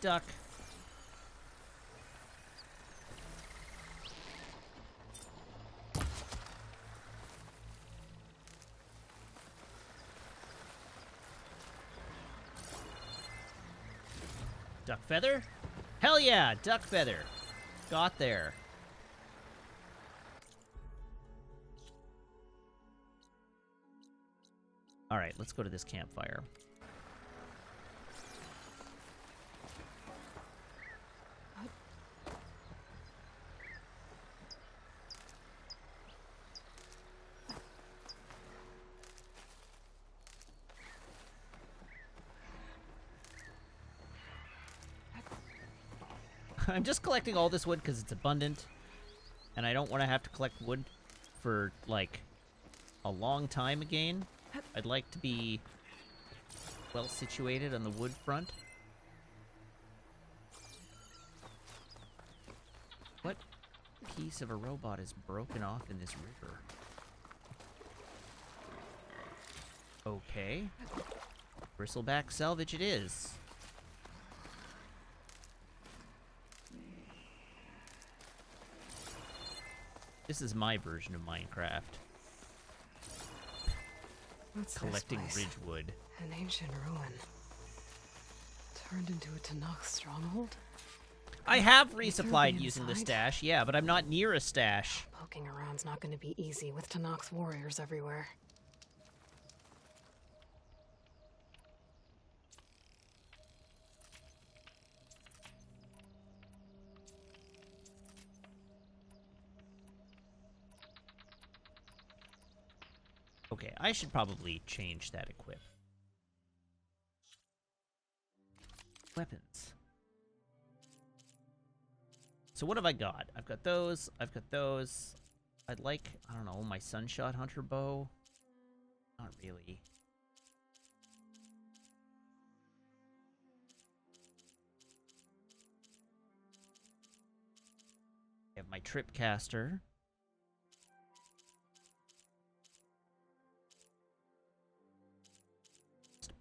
Speaker 1: Duck. Duck feather? Hell yeah, duck feather. Got there. All right, let's go to this campfire. I'm just collecting all this wood because it's abundant, and I don't want to have to collect wood for, like, a long time again. I'd like to be well situated on the wood front. What piece of a robot is broken off in this river? Okay. Bristleback salvage it is. This is my version of Minecraft.
Speaker 3: What's
Speaker 1: Collecting
Speaker 3: this place?
Speaker 1: ridgewood.
Speaker 3: An ancient ruin. Turned into a Tanakh stronghold?
Speaker 1: I have
Speaker 3: there
Speaker 1: resupplied
Speaker 3: be
Speaker 1: using the
Speaker 3: inside?
Speaker 1: stash, yeah, but I'm not near a stash.
Speaker 3: Poking around's not gonna be easy with Tanakh's warriors everywhere.
Speaker 1: Okay, I should probably change that equip. Weapons. So what have I got? I've got those, I've got those. I'd like, I don't know, my Sunshot Hunter bow. Not really. I have my Tripcaster.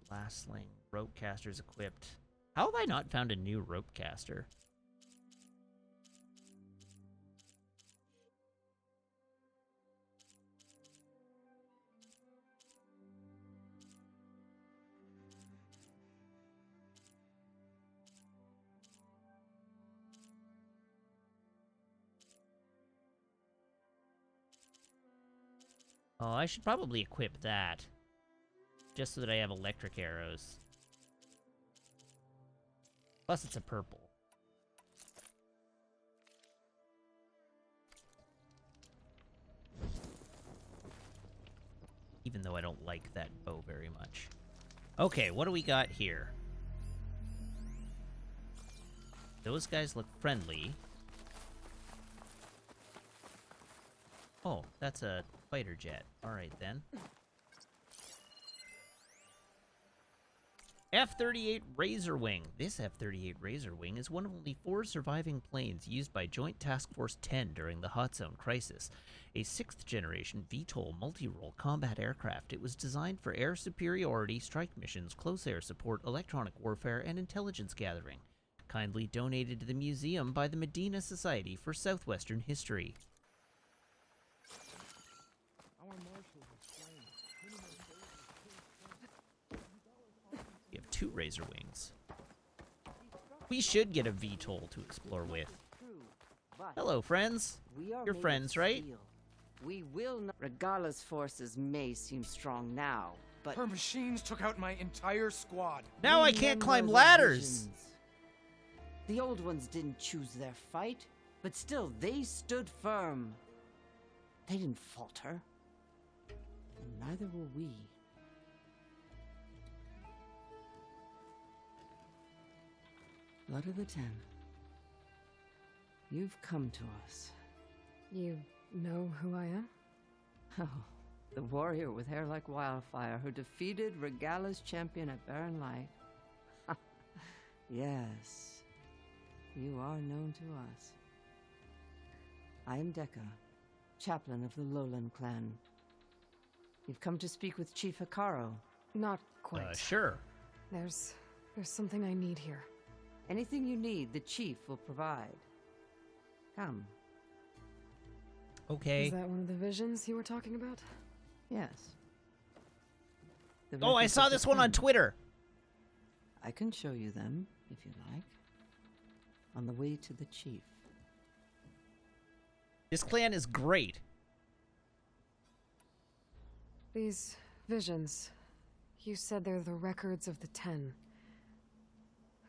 Speaker 1: Blast sling, rope caster's equipped. How have I not found a new rope caster? Oh, I should probably equip that. Just so that I have electric arrows. Plus it's a purple. Even though I don't like that bow very much. Okay, what do we got here? Those guys look friendly. Oh, that's a fighter jet. Alright then. F-38 Razorwing. This F-38 Razorwing is one of only 4 surviving planes used by Joint Task Force 10 during the Hot Zone Crisis. A 6th-generation VTOL multi-role combat aircraft, it was designed for air superiority, strike missions, close air support, electronic warfare, and intelligence gathering. Kindly donated to the museum by the Medina Society for Southwestern History. We have 2 Razorwings. We should get a VTOL to explore with. Hello, friends. You're friends, right?
Speaker 4: We will not. Regala's forces may seem strong now, but
Speaker 5: Her machines took out my entire squad.
Speaker 1: Now I can't
Speaker 4: remember
Speaker 1: climb
Speaker 4: the
Speaker 1: ladders!
Speaker 4: visions. The old ones didn't choose their fight, but still they stood firm. They didn't falter. And neither will we. Blood of the Ten. You've come to us.
Speaker 3: You know who I am?
Speaker 4: Oh, the warrior with hair like wildfire who defeated Regala's champion at Barren Light. Yes, you are known to us. I am Dekka, chaplain of the Lowland clan. You've come to speak with Chief Hikaru.
Speaker 3: Not quite.
Speaker 1: Sure.
Speaker 3: There's something I need here.
Speaker 4: Anything you need, the chief will provide. Come.
Speaker 1: Okay.
Speaker 3: Is that one of the visions you were talking about?
Speaker 4: Yes. The
Speaker 1: Oh, I
Speaker 4: records
Speaker 1: saw
Speaker 4: of the
Speaker 1: this one on
Speaker 4: clan.
Speaker 1: Twitter.
Speaker 4: I can show you them, if you like. On the way to the chief.
Speaker 1: This clan is great.
Speaker 3: These visions. You said they're the records of the 10.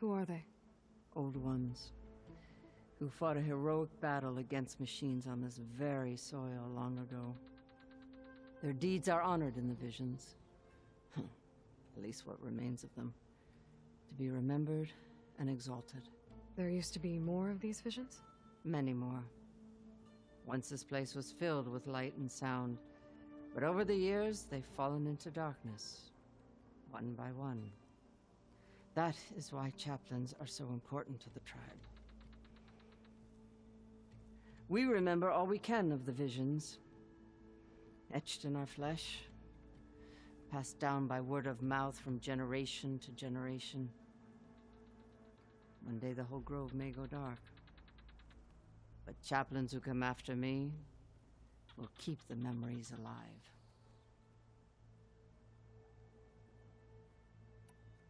Speaker 3: Who are they?
Speaker 4: Old ones. Who fought a heroic battle against machines on this very soil long ago. Their deeds are honored in the visions. At least what remains of them. To be remembered and exalted.
Speaker 3: There used to be more of these visions?
Speaker 4: Many more. Once this place was filled with light and sound, but over the years they've fallen into darkness, one by one. That is why chaplains are so important to the tribe. We remember all we can of the visions, etched in our flesh, passed down by word of mouth from generation to generation. One day the whole grove may go dark. But chaplains who come after me will keep the memories alive.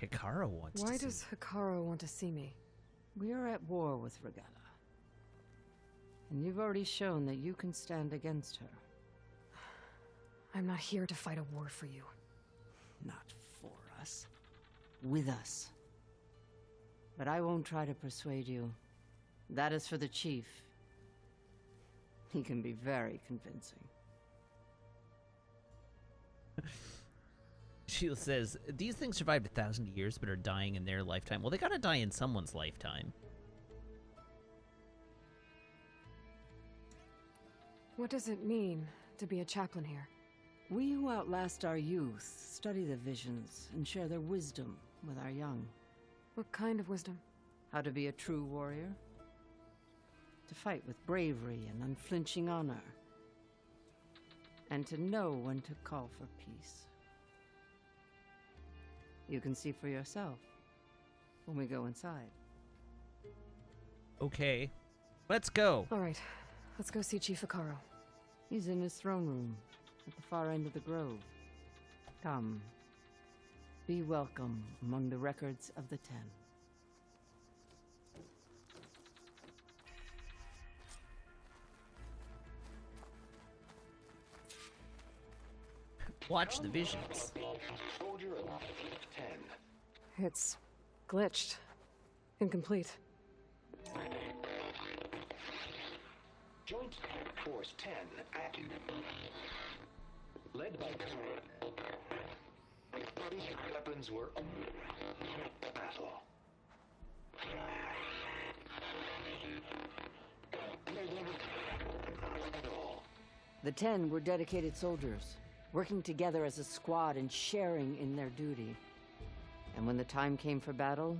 Speaker 1: Hikaru wants
Speaker 3: Why
Speaker 1: to see
Speaker 3: does Hikaru want to see me?
Speaker 4: We are at war with Regala. And you've already shown that you can stand against her.
Speaker 3: I'm not here to fight a war for you.
Speaker 4: Not for us. With us. But I won't try to persuade you. That is for the chief. He can be very convincing.
Speaker 1: Sheila says, these things survived 1,000 years but are dying in their lifetime. Well, they gotta die in someone's lifetime.
Speaker 3: What does it mean to be a chaplain here?
Speaker 4: We who outlast our youth study the visions and share their wisdom with our young.
Speaker 3: What kind of wisdom?
Speaker 4: How to be a true warrior. To fight with bravery and unflinching honor. And to know when to call for peace. You can see for yourself when we go inside.
Speaker 1: Okay, let's go.
Speaker 3: All right, let's go see Chief Hikaru.
Speaker 4: He's in his throne room at the far end of the grove. Come. Be welcome among the records of the 10.
Speaker 1: Watch the visions.
Speaker 3: It's glitched. Incomplete.
Speaker 6: Joint Force 10 active. Led by weapons were battle.
Speaker 4: The 10 were dedicated soldiers, working together as a squad and sharing in their duty. And when the time came for battle,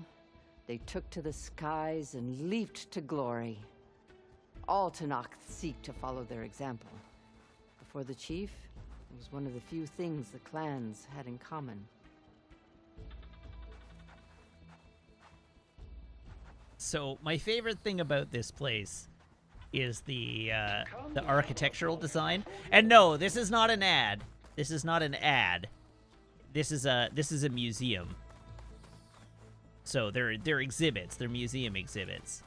Speaker 4: they took to the skies and leaped to glory. All Tanakh seek to follow their example. Before the chief, it was one of the few things the clans had in common.
Speaker 1: So my favorite thing about this place is the architectural design. And no, this is not an ad. This is not an ad. This is a museum. So they're exhibits. They're museum exhibits.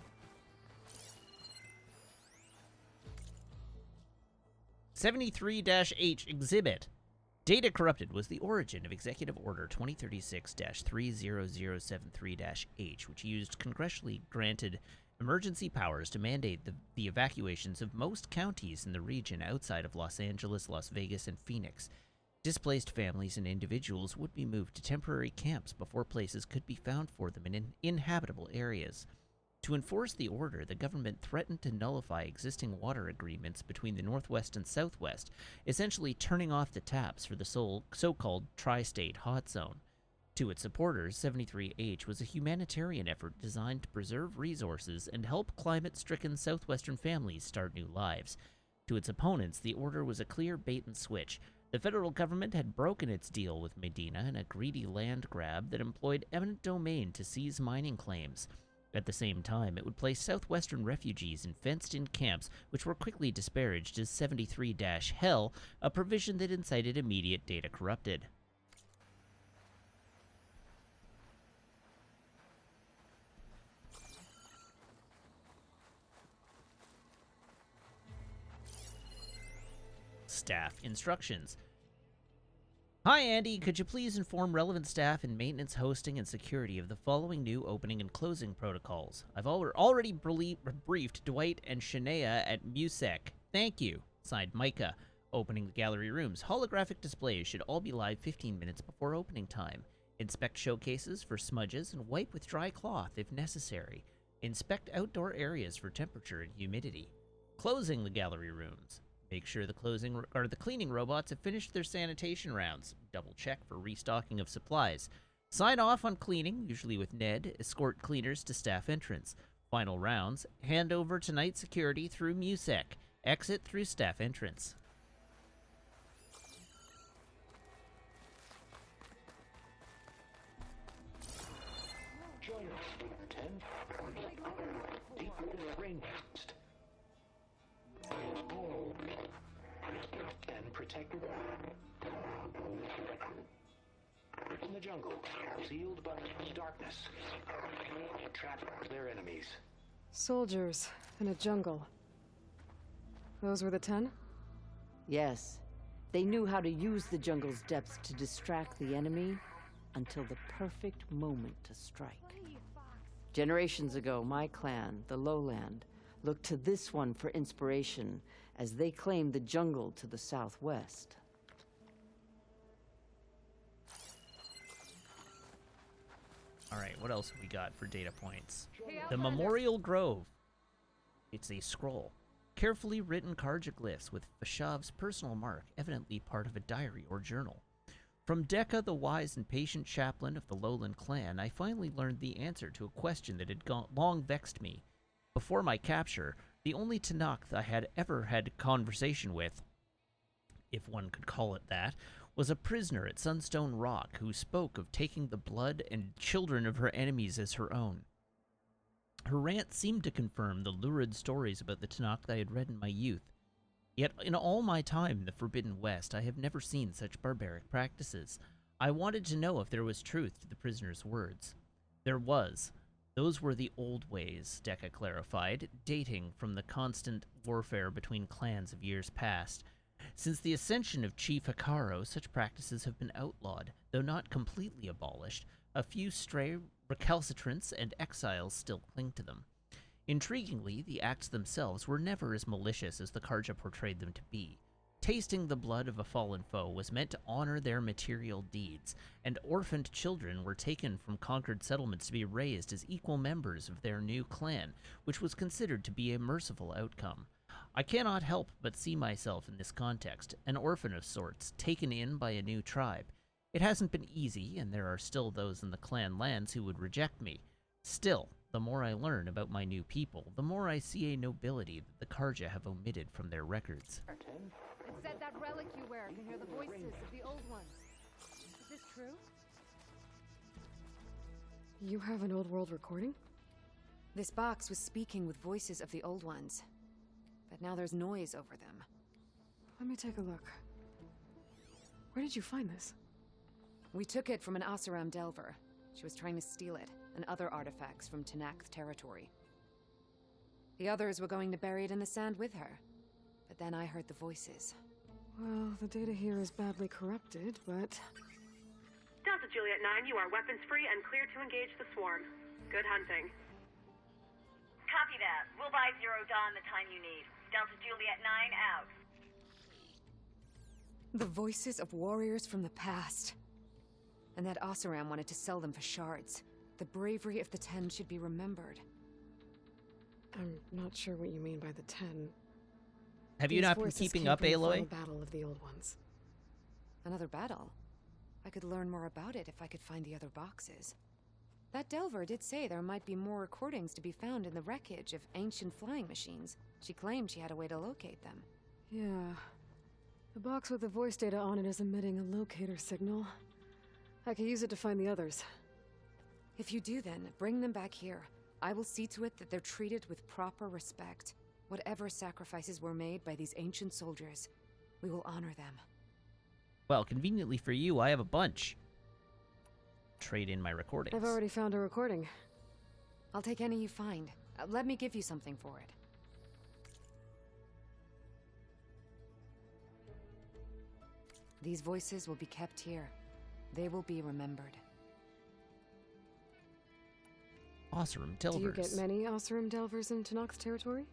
Speaker 1: 73-H exhibit. Data corrupted was the origin of Executive Order 2036-30073-H, which used congressionally granted emergency powers to mandate the evacuations of most counties in the region outside of Los Angeles, Las Vegas, and Phoenix. Displaced families and individuals would be moved to temporary camps before places could be found for them in inhabitable areas. To enforce the order, the government threatened to nullify existing water agreements between the Northwest and Southwest, essentially turning off the taps for the so-called tri-state hot zone. To its supporters, 73H was a humanitarian effort designed to preserve resources and help climate-stricken Southwestern families start new lives. To its opponents, the order was a clear bait-and-switch. The federal government had broken its deal with Medina in a greedy land grab that employed eminent domain to seize mining claims. At the same time, it would place Southwestern refugees in fenced-in camps, which were quickly disparaged as 73-Hell, a provision that incited immediate data corrupted. Staff instructions. Hi, Andy. Could you please inform relevant staff in maintenance, hosting, and security of the following new opening and closing protocols? I've already briefed Dwight and Shania at MUSEC. Thank you. Signed, Micah. Opening the gallery rooms. Holographic displays should all be live 15 minutes before opening time. Inspect showcases for smudges and wipe with dry cloth if necessary. Inspect outdoor areas for temperature and humidity. Closing the gallery rooms. Make sure the cleaning robots have finished their sanitation rounds. Double check for restocking of supplies. Sign off on cleaning, usually with Ned, escort cleaners to staff entrance. Final rounds, hand over to night security through Musec, exit through staff entrance.
Speaker 6: Join us, 10. Deep within the rainforest. And protected in the jungle, sealed by darkness. Trap their enemies.
Speaker 3: Soldiers in a jungle. Those were the 10?
Speaker 4: Yes. They knew how to use the jungle's depths to distract the enemy until the perfect moment to strike. Generations ago, my clan, the Lowland, looked to this one for inspiration as they claimed the jungle to the southwest.
Speaker 1: All right, what else have we got for data points? The Memorial Grove. It's a scroll. Carefully written cargoglyphs with Vashav's personal mark, evidently part of a diary or journal. From Dekka, the wise and patient chaplain of the Lowland clan, I finally learned the answer to a question that had long vexed me. Before my capture, the only Tanakh I had ever had conversation with, if one could call it that, was a prisoner at Sunstone Rock who spoke of taking the blood and children of her enemies as her own. Her rant seemed to confirm the lurid stories about the Tanakh I had read in my youth. Yet in all my time in the Forbidden West, I have never seen such barbaric practices. I wanted to know if there was truth to the prisoner's words. There was. Those were the old ways, Dekka clarified, dating from the constant warfare between clans of years past. Since the ascension of Chief Hikaru, such practices have been outlawed, though not completely abolished. A few stray recalcitrants and exiles still cling to them. Intriguingly, the acts themselves were never as malicious as the Karja portrayed them to be. Tasting the blood of a fallen foe was meant to honor their material deeds, and orphaned children were taken from conquered settlements to be raised as equal members of their new clan, which was considered to be a merciful outcome. I cannot help but see myself in this context, an orphan of sorts, taken in by a new tribe. It hasn't been easy, and there are still those in the clan lands who would reject me. Still, the more I learn about my new people, the more I see a nobility that the Karja have omitted from their records.
Speaker 3: It said that relic you wear can hear the voices of the old ones. Is this true? You have an old world recording?
Speaker 7: This box was speaking with voices of the old ones. But now there's noise over them.
Speaker 3: Let me take a look. Where did you find this?
Speaker 7: We took it from an Oseram Delver. She was trying to steal it, and other artifacts from Tanakh territory. The others were going to bury it in the sand with her. But then I heard the voices.
Speaker 3: Well, the data here is badly corrupted, but...
Speaker 8: Delta Juliet 9, you are weapons-free and clear to engage the swarm. Good hunting.
Speaker 9: Copy that. We'll buy Zero Dawn the time you need. Delta Juliet 9 out.
Speaker 7: The voices of warriors from the past. And that Oseram wanted to sell them for shards. The bravery of the 10 should be remembered.
Speaker 3: I'm not sure what you mean by the 10.
Speaker 1: Have you
Speaker 3: These
Speaker 1: not been
Speaker 3: forces
Speaker 1: keeping
Speaker 3: came
Speaker 1: up,
Speaker 3: from the
Speaker 1: Aloy?
Speaker 3: final battle of the old ones.
Speaker 7: Another battle? I could learn more about it if I could find the other boxes. That Delver did say there might be more recordings to be found in the wreckage of ancient flying machines. She claimed she had a way to locate them.
Speaker 3: Yeah. The box with the voice data on it is emitting a locator signal. I could use it to find the others.
Speaker 7: If you do then, bring them back here. I will see to it that they're treated with proper respect. Whatever sacrifices were made by these ancient soldiers, we will honor them.
Speaker 1: Well, conveniently for you, I have a bunch. Trade in my recordings.
Speaker 3: I've already found a recording.
Speaker 7: I'll take any you find. Let me give you something for it. These voices will be kept here. They will be remembered.
Speaker 1: Oseram Delvers.
Speaker 3: Do you get many Oseram Delvers in Tanakh territory?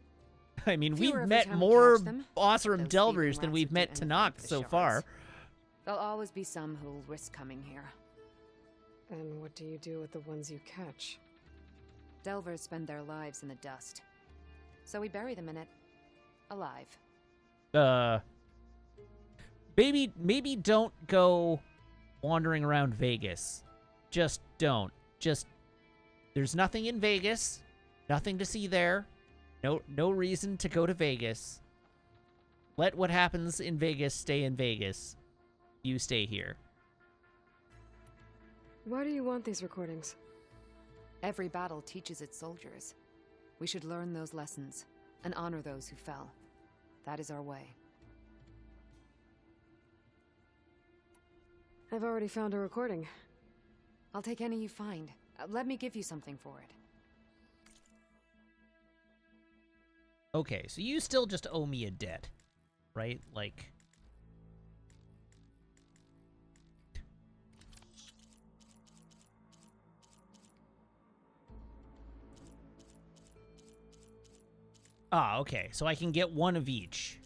Speaker 1: I mean,
Speaker 7: Fewer
Speaker 1: we've
Speaker 7: every
Speaker 1: met
Speaker 7: time we
Speaker 1: more
Speaker 7: catch them.
Speaker 1: Oseram
Speaker 7: Those
Speaker 1: Delvers
Speaker 7: thieving
Speaker 1: than
Speaker 7: rats
Speaker 1: we've
Speaker 7: would do
Speaker 1: met
Speaker 7: anything
Speaker 1: Tanakh
Speaker 7: for the
Speaker 1: so
Speaker 7: shards.
Speaker 1: far.
Speaker 7: There'll always be some who'll risk coming here.
Speaker 3: And what do you do with the ones you catch?
Speaker 7: Delvers spend their lives in the dust. So we bury them in it. Alive.
Speaker 1: Maybe don't go wandering around Vegas Just don't. Just, there's nothing in Vegas. Nothing to see there. No reason to go to Vegas. Let what happens in Vegas stay in Vegas. You stay here.
Speaker 3: Why do you want these recordings?
Speaker 7: Every battle teaches its soldiers. We should learn those lessons and honor those who fell. That is our way.
Speaker 3: I've already found a recording.
Speaker 7: I'll take any you find. Let me give you something for it.
Speaker 1: Okay, so you still just owe me a debt, right? Like... Ah, okay. So I can get one of each.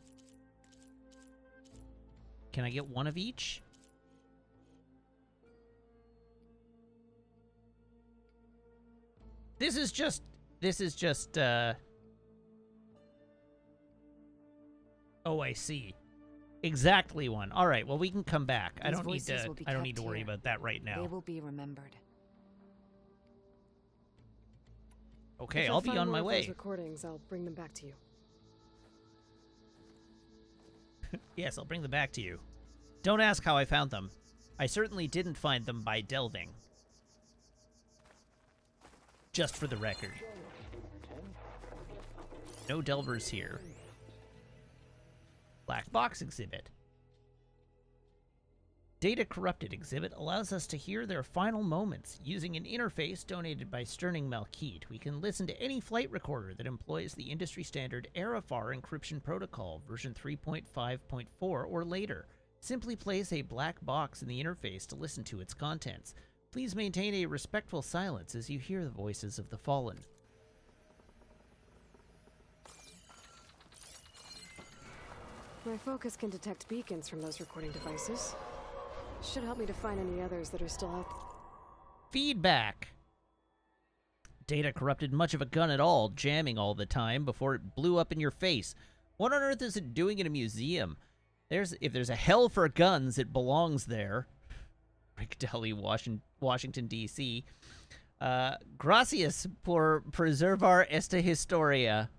Speaker 1: Can I get one of each? This is just, oh, I see. Exactly one. All right, well, we can come back. I don't need to worry about that right now.
Speaker 7: They will be remembered.
Speaker 1: Okay,
Speaker 3: If I
Speaker 1: I'll be
Speaker 3: find
Speaker 1: on
Speaker 3: more
Speaker 1: my
Speaker 3: of
Speaker 1: way.
Speaker 3: those recordings, I'll bring them back to you.
Speaker 1: Yes, I'll bring them back to you. Don't ask how I found them. I certainly didn't find them by delving. Just for the record. No delvers here. Black box exhibit. Data corrupted exhibit allows us to hear their final moments. Using an interface donated by Sterling Malkeet, we can listen to any flight recorder that employs the industry standard Arafar encryption protocol, version 3.5.4 or later. Simply place a black box in the interface to listen to its contents. Please maintain a respectful silence as you hear the voices of the fallen.
Speaker 3: My focus can detect beacons from those recording devices. Should help me to find any others that are still out there.
Speaker 1: Feedback. Data corrupted much of a gun at all, jamming all the time before it blew up in your face. What on earth is it doing in a museum? If there's a hell for guns, it belongs there. Rick Deli, Washington, D.C. Gracias por preservar esta historia.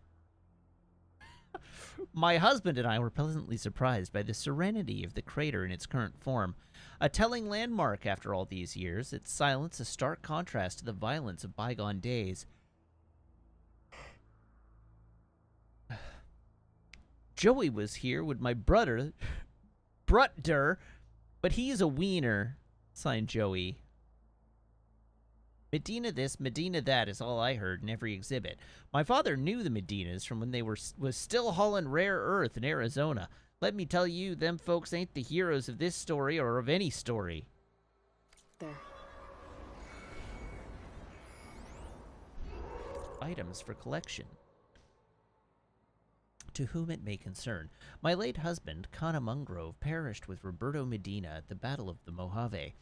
Speaker 1: My husband and I were pleasantly surprised by the serenity of the crater in its current form. A telling landmark after all these years, its silence a stark contrast to the violence of bygone days. Joey was here with my brother, Brutder, but he's a wiener. Signed, Joey. Medina this, Medina that is all I heard in every exhibit. My father knew the Medinas from when they was still hauling rare earth in Arizona. Let me tell you, them folks ain't the heroes of this story or of any story.
Speaker 3: There.
Speaker 1: Items for collection. To whom it may concern, my late husband, Kana Mungrove, perished with Roberto Medina at the Battle of the Mojave.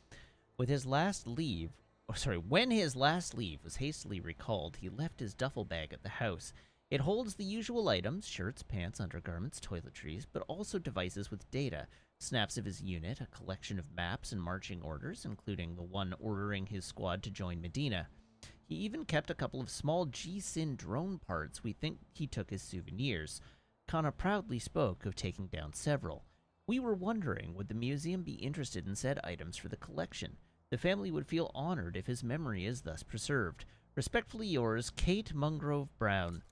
Speaker 1: When his last leave was hastily recalled, he left his duffel bag at the house. It holds the usual items, shirts, pants, undergarments, toiletries, but also devices with data, snaps of his unit, a collection of maps and marching orders, including the one ordering his squad to join Medina. He even kept a couple of small G-Sin drone parts we think he took as souvenirs. Kana proudly spoke of taking down several. We were wondering, would the museum be interested in said items for the collection? The family would feel honored if his memory is thus preserved. Respectfully yours, Kate Mungrove Brown.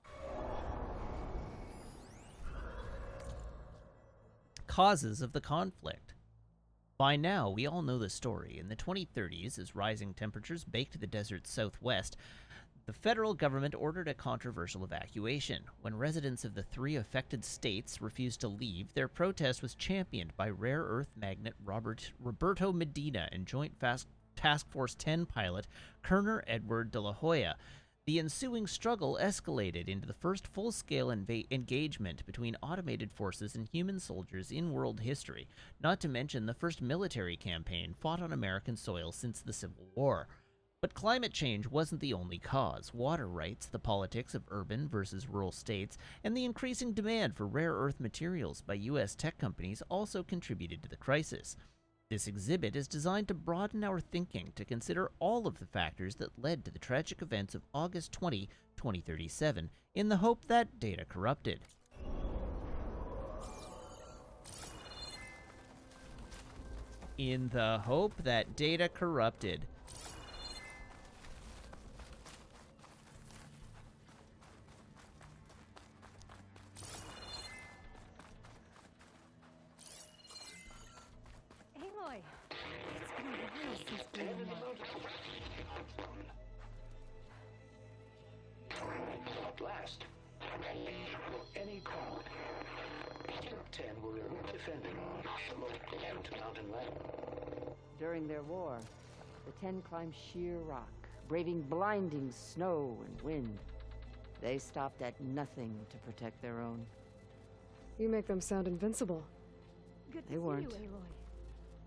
Speaker 1: Causes of the conflict. By now, we all know the story. In the 2030s, as rising temperatures baked the desert's southwest, the federal government ordered a controversial evacuation. When residents of the 3 affected states refused to leave, their protest was championed by rare earth magnate Roberto Medina and Joint Task Force 10 pilot Colonel Edward de la Hoya. The ensuing struggle escalated into the first full-scale engagement between automated forces and human soldiers in world history, not to mention the first military campaign fought on American soil since the Civil War. But climate change wasn't the only cause. Water rights, the politics of urban versus rural states, and the increasing demand for rare earth materials by U.S. tech companies also contributed to the crisis. This exhibit is designed to broaden our thinking to consider all of the factors that led to the tragic events of August 20, 2037, in the hope that data corrupted. In the hope that data corrupted.
Speaker 2: Aloy, it's been a while since bleeding Mark.
Speaker 6: At last, any crowd. 10 were defending the local mountain land.
Speaker 4: During their war, the 10 climbed sheer rock, braving blinding snow and wind. They stopped at nothing to protect their own.
Speaker 3: You make them sound invincible.
Speaker 2: Good to
Speaker 4: They
Speaker 2: see
Speaker 4: weren't.
Speaker 2: you, Aloy.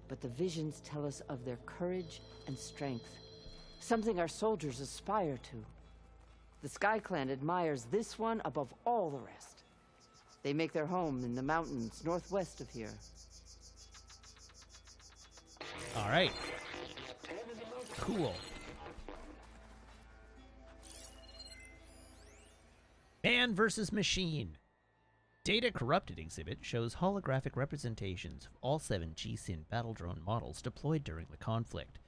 Speaker 4: But the visions tell us of their courage and strength, something our soldiers aspire to. The Sky Clan admires this one above all the rest. They make their home in the mountains northwest of here.
Speaker 1: All right. Cool. Man versus Machine. Data Corrupted exhibit shows holographic representations of all 7 G-Sin battle drone models deployed during the conflict.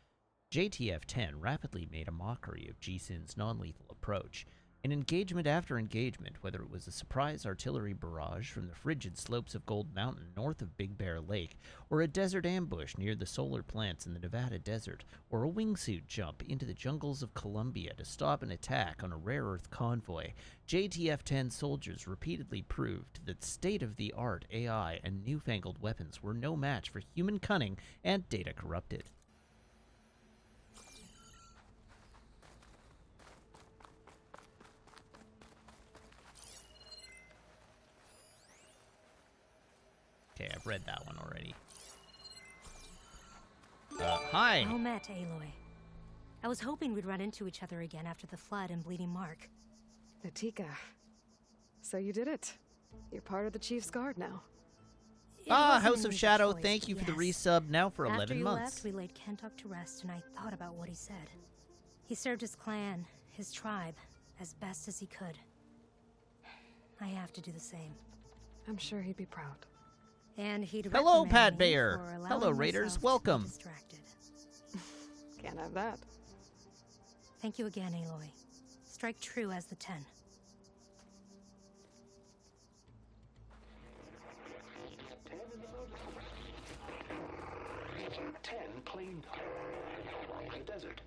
Speaker 1: JTF-10 rapidly made a mockery of G-Sin's non-lethal approach. In engagement after engagement, whether it was a surprise artillery barrage from the frigid slopes of Gold Mountain north of Big Bear Lake, or a desert ambush near the solar plants in the Nevada desert, or a wingsuit jump into the jungles of Colombia to stop an attack on a rare earth convoy, JTF-10 soldiers repeatedly proved that state-of-the-art AI and newfangled weapons were no match for human cunning and data corrupted. Okay, I've read that one already. Hi!
Speaker 10: Well met, Aloy. I was hoping we'd run into each other again after the flood and Bleeding Mark.
Speaker 3: Natika. So you did it. You're part of the Chief's Guard now.
Speaker 10: It
Speaker 1: Ah,
Speaker 10: wasn't
Speaker 1: House
Speaker 10: an
Speaker 1: of
Speaker 10: easy
Speaker 1: Shadow,
Speaker 10: choice,
Speaker 1: thank you
Speaker 10: but
Speaker 1: for the
Speaker 10: yes.
Speaker 1: resub now for
Speaker 10: After
Speaker 1: 11
Speaker 10: you
Speaker 1: months.
Speaker 10: left, we laid Kentuck to rest, and I thought about what he said. He served his clan, his tribe, as best as he could. I have to do the same.
Speaker 3: I'm sure he'd be proud.
Speaker 10: And he'd
Speaker 1: Hello,
Speaker 10: reprimand
Speaker 1: Pat
Speaker 10: me
Speaker 1: Bayer.
Speaker 10: for allowing
Speaker 1: Hello, Raiders.
Speaker 10: myself to be
Speaker 1: Welcome.
Speaker 10: distracted.
Speaker 3: Can't have that.
Speaker 10: Thank you again, Aloy. Strike true as the 10.
Speaker 6: Claimed the desert.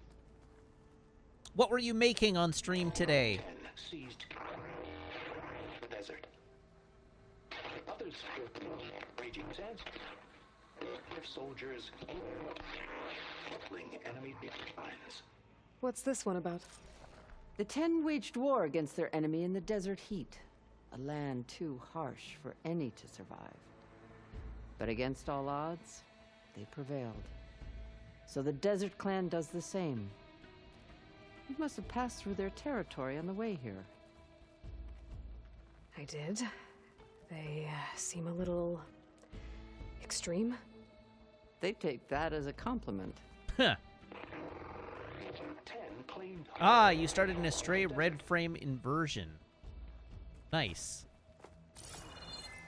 Speaker 1: What were you making on stream today?
Speaker 6: 10 seized the desert. Others raging sands. Their soldiers killing enemy lines.
Speaker 3: What's this one about?
Speaker 4: The 10 waged war against their enemy in the desert heat, a land too harsh for any to survive. But against all odds, they prevailed. So the Desert Clan does the same. You must have passed through their territory on the way here.
Speaker 3: I did. They seem a little extreme.
Speaker 4: They take that as a compliment.
Speaker 1: Huh.
Speaker 6: 10 claimed.
Speaker 1: Ah, you started an Astray red frame inversion. Nice.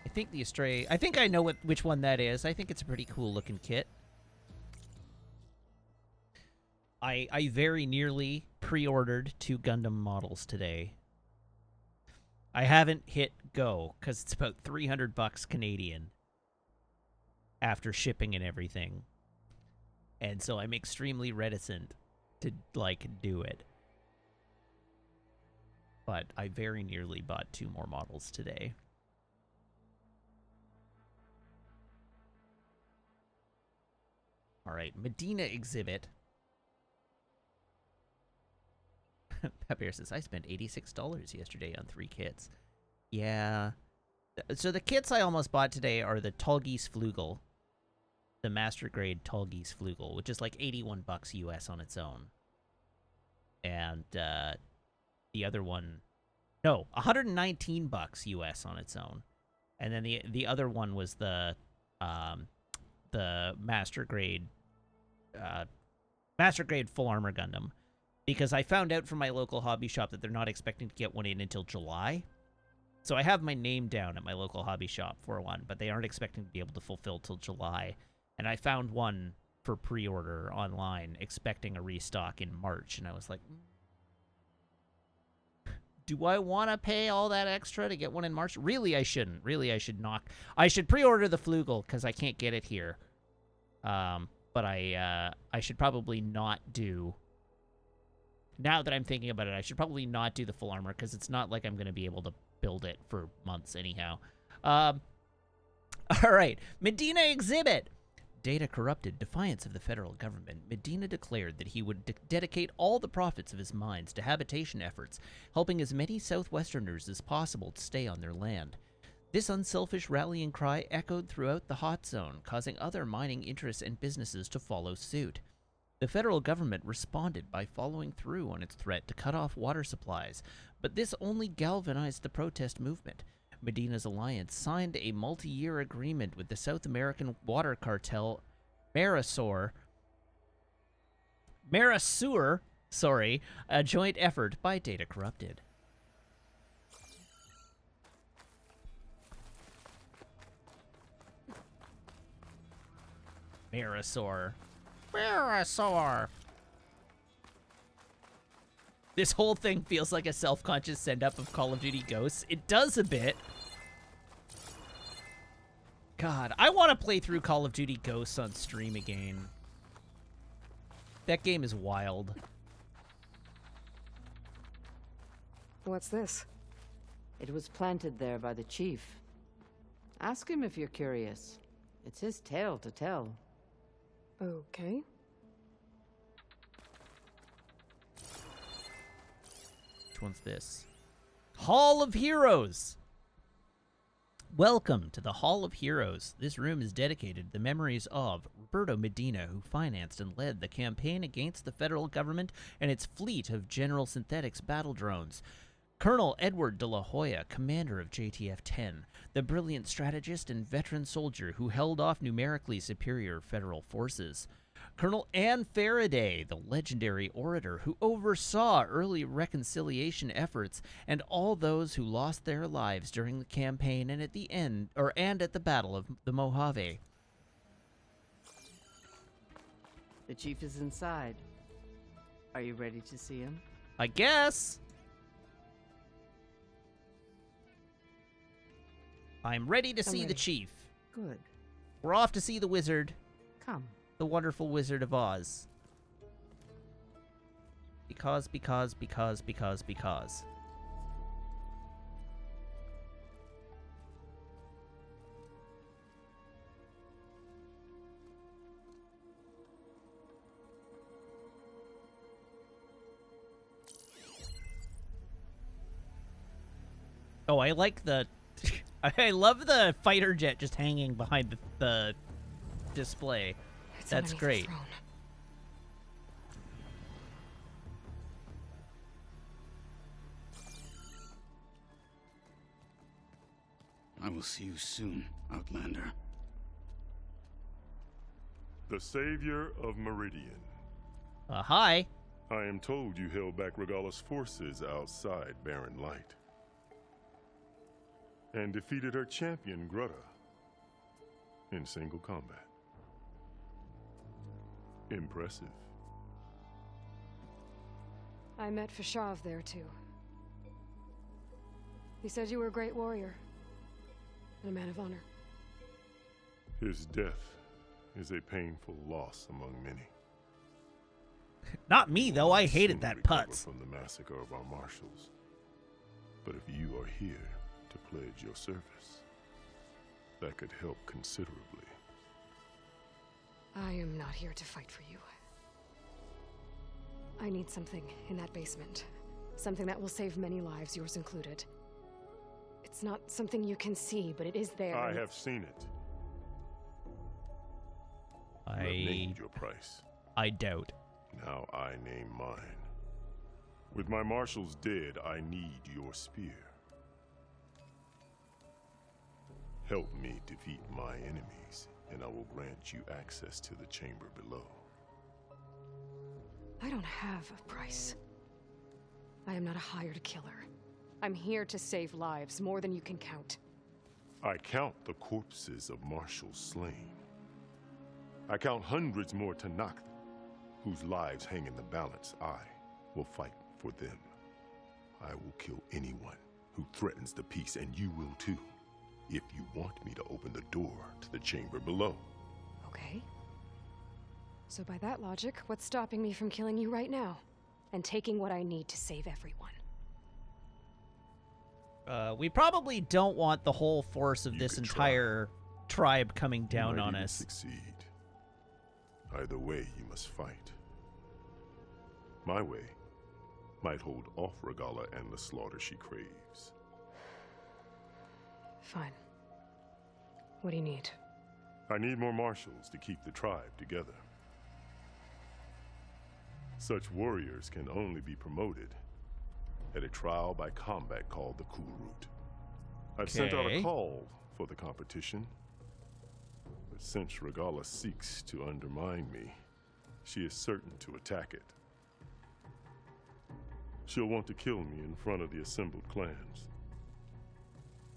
Speaker 1: I think the Astray... I think I know which one that is. I think it's a pretty cool looking kit. I very nearly pre-ordered 2 Gundam models today. I haven't hit go, because it's about 300 bucks Canadian after shipping and everything. And so I'm extremely reticent to, like, do it. But I very nearly bought 2 more models today. Alright, Medina exhibit. Pepper says, I spent $86 yesterday on 3 kits. Yeah. So the kits I almost bought today are the Tallgeese Flugel. The Master Grade Tallgeese Flugel, which is like 81 bucks US on its own. And the other one... No, 119 bucks US on its own. And then the other one was the the master grade full armor Gundam, because I found out from my local hobby shop that they're not expecting to get one in until July. So I have my name down at my local hobby shop for one, but they aren't expecting to be able to fulfill till July. And I found one for pre-order online, expecting a restock in March, and I was like, do I want to pay all that extra to get one in March? Really, I shouldn't. Really, I should not. I should pre-order the Flugel because I can't get it here. But I should probably not do... Now that I'm thinking about it, I should probably not do the full armor because it's not like I'm going to be able to build it for months anyhow. All right. Medina exhibit. Data corrupted defiance of the federal government. Medina declared that he would dedicate all the profits of his mines to habitation efforts, helping as many Southwesterners as possible to stay on their land. This unselfish rallying cry echoed throughout the hot zone, causing other mining interests and businesses to follow suit. The federal government responded by following through on its threat to cut off water supplies, but this only galvanized the protest movement. Medina's alliance signed a multi-year agreement with the South American water cartel Mercosur, a joint effort by Data Corrupted. Mercosur. This whole thing feels like a self-conscious send-up of Call of Duty Ghosts. It does a bit. God, I want to play through Call of Duty Ghosts on stream again. That game is wild.
Speaker 3: What's this?
Speaker 4: It was planted there by the chief. Ask him if you're curious. It's his tale to tell.
Speaker 3: Okay.
Speaker 1: Which one's this? Hall of Heroes! Welcome to the Hall of Heroes. This room is dedicated to the memories of Roberto Medina, who financed and led the campaign against the federal government and its fleet of General Synthetics battle drones. Colonel Edward de la Hoya, commander of JTF-10, the brilliant strategist and veteran soldier who held off numerically superior federal forces. Colonel Ann Faraday, the legendary orator who oversaw early reconciliation efforts and all those who lost their lives during the campaign and at the end, and at the Battle of the Mojave.
Speaker 4: The chief is inside. Are you ready to see him?
Speaker 1: I guess. I'm ready to see the chief.
Speaker 4: Good.
Speaker 1: We're off to see the wizard.
Speaker 4: Come.
Speaker 1: The wonderful Wizard of Oz. Because. Oh, I like the... I love the fighter jet just hanging behind the display. That's great.
Speaker 11: I will see you soon, Outlander.
Speaker 12: The savior of Meridian.
Speaker 1: Hi.
Speaker 12: I am told you held back Regala's forces outside Barren Light. And defeated her champion, Grutta, in single combat. Impressive.
Speaker 3: I met Fashav there, too. He said you were a great warrior. And a man of honor.
Speaker 12: His death is a painful loss among many.
Speaker 1: Not me, though. I hated that putz.
Speaker 12: From the massacre of our marshals. But if you are here to pledge your service, that could help considerably.
Speaker 3: I am not here to fight for you. I need something in that basement. Something that will save many lives, yours included. It's not something you can see, but it is there.
Speaker 12: I have seen it. You have named your price.
Speaker 1: I doubt.
Speaker 12: Now I name mine. With my marshals dead, I need your spear. Help me defeat my enemies, and I will grant you access to the chamber below.
Speaker 3: I don't have a price. I am not a hired killer. I'm here to save lives, more than you can count.
Speaker 12: I count the corpses of marshals slain. I count hundreds more Tanakh, whose lives hang in the balance. I will fight for them. I will kill anyone who threatens the peace, and you will too, if you want me to open the door to the chamber below.
Speaker 3: Okay. So by that logic, what's stopping me from killing you right now? And taking what I need to save everyone?
Speaker 1: We probably don't want the whole force of this entire tribe coming down on us.
Speaker 12: Succeed. Either way, you must fight. My way might hold off Regala and the slaughter she craves.
Speaker 3: Fine. What do you need?
Speaker 12: I need more marshals to keep the tribe together. Such warriors can only be promoted at a trial by combat called the Cool Route. I've sent out a call for the competition, but since Regala seeks to undermine me, she is certain to attack it. She'll want to kill me in front of the assembled clans.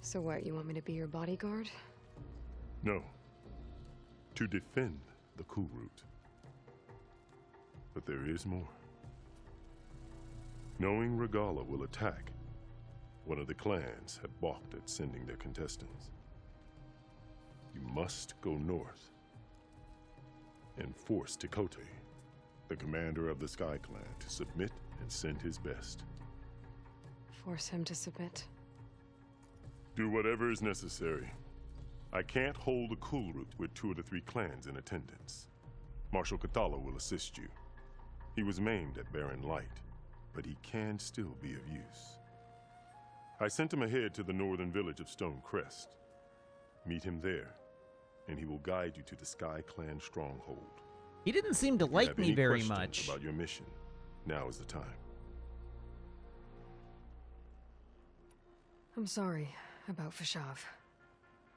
Speaker 3: So what, you want me to be your bodyguard?
Speaker 12: No. To defend the Cool Route. But there is more. Knowing Regala will attack, one of the clans had balked at sending their contestants. You must go north and force Tekote, the commander of the Sky Clan, to submit and send his best.
Speaker 3: Force him to submit?
Speaker 12: Do whatever is necessary. I can't hold the Cool Route with 2 of the 3 clans in attendance. Marshal Kathala will assist you. He was maimed at Barren Light, but he can still be of use. I sent him ahead to the northern village of Stone Crest. Meet him there, and he will guide you to the Sky Clan stronghold.
Speaker 1: He didn't seem to like me very much.
Speaker 12: About your mission, now is the time.
Speaker 3: I'm sorry about Fashav.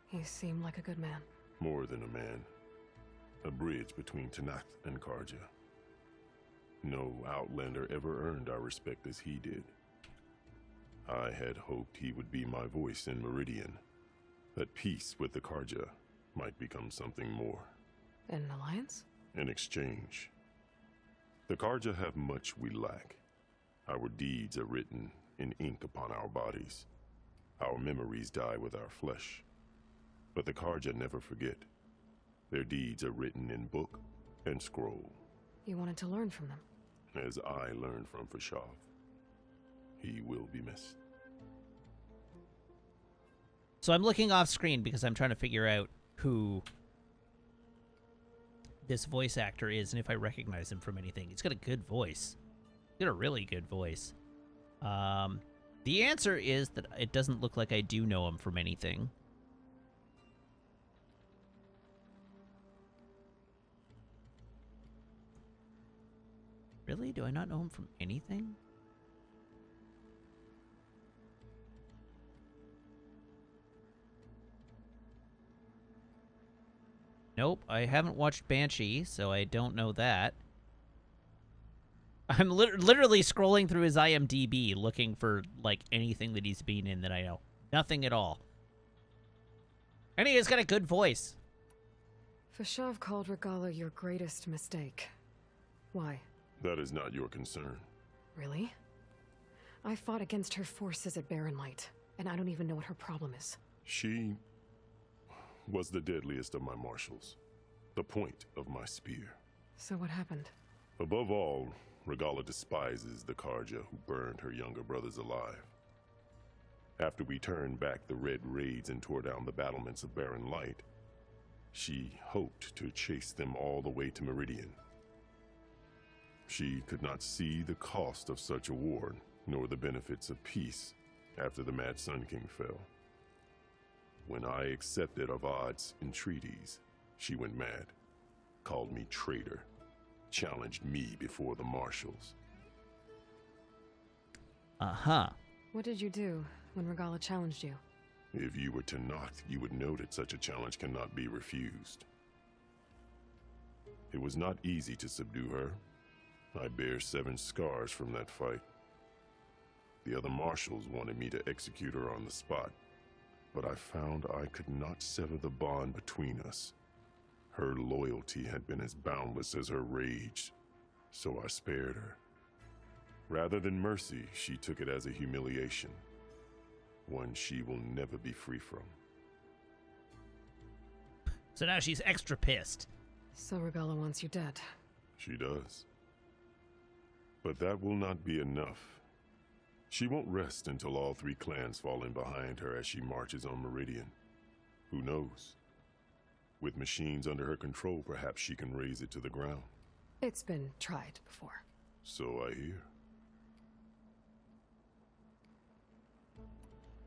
Speaker 3: He seemed like a good man.
Speaker 12: More than a man. A bridge between Tanakh and Karja. No Outlander ever earned our respect as he did. I had hoped he would be my voice in Meridian, that peace with the Karja might become something more.
Speaker 3: An alliance?
Speaker 12: In exchange. The Karja have much we lack. Our deeds are written in ink upon our bodies. Our memories die with our flesh. But the Karja never forget. Their deeds are written in book and scroll.
Speaker 3: You wanted to learn from them?
Speaker 12: As I learned from Fashav. He will be missed.
Speaker 1: So I'm looking off screen because I'm trying to figure out who this voice actor is and if I recognize him from anything. He's got a good voice. He's got a really good voice. The answer is that it doesn't look like I do know him from anything. Really? Do I not know him from anything? Nope, I haven't watched Banshee, so I don't know that. I'm literally scrolling through his IMDb looking for, like, anything that he's been in that I know. Nothing at all. And he has got a good voice.
Speaker 3: Fashav called Regala your greatest mistake. Why?
Speaker 12: That is not your concern.
Speaker 3: Really? I fought against her forces at Barren Light, and I don't even know what her problem is.
Speaker 12: She was the deadliest of my marshals. The point of my spear.
Speaker 3: So what happened?
Speaker 12: Above all, Regala despises the Karja who burned her younger brothers alive. After we turned back the Red Raids and tore down the battlements of Barren Light, she hoped to chase them all the way to Meridian. She could not see the cost of such a war, nor the benefits of peace after the Mad Sun King fell. When I accepted Avad's entreaties, she went mad, called me traitor, challenged me before the marshals.
Speaker 1: Uh-huh.
Speaker 3: What did you do when Regala challenged you?
Speaker 12: If you were to knock, you would know that such a challenge cannot be refused. It was not easy to subdue her. I bear 7 scars from that fight. The other marshals wanted me to execute her on the spot, but I found I could not sever the bond between us. Her loyalty had been as boundless as her rage, so I spared her. Rather than mercy, she took it as a humiliation, one she will never be free from.
Speaker 1: So now she's extra pissed.
Speaker 3: So Regala wants you dead.
Speaker 12: She does. But that will not be enough. She won't rest until all 3 clans fall in behind her as she marches on Meridian. Who knows? With machines under her control, perhaps she can raise it to the ground.
Speaker 3: It's been tried before.
Speaker 12: So I hear.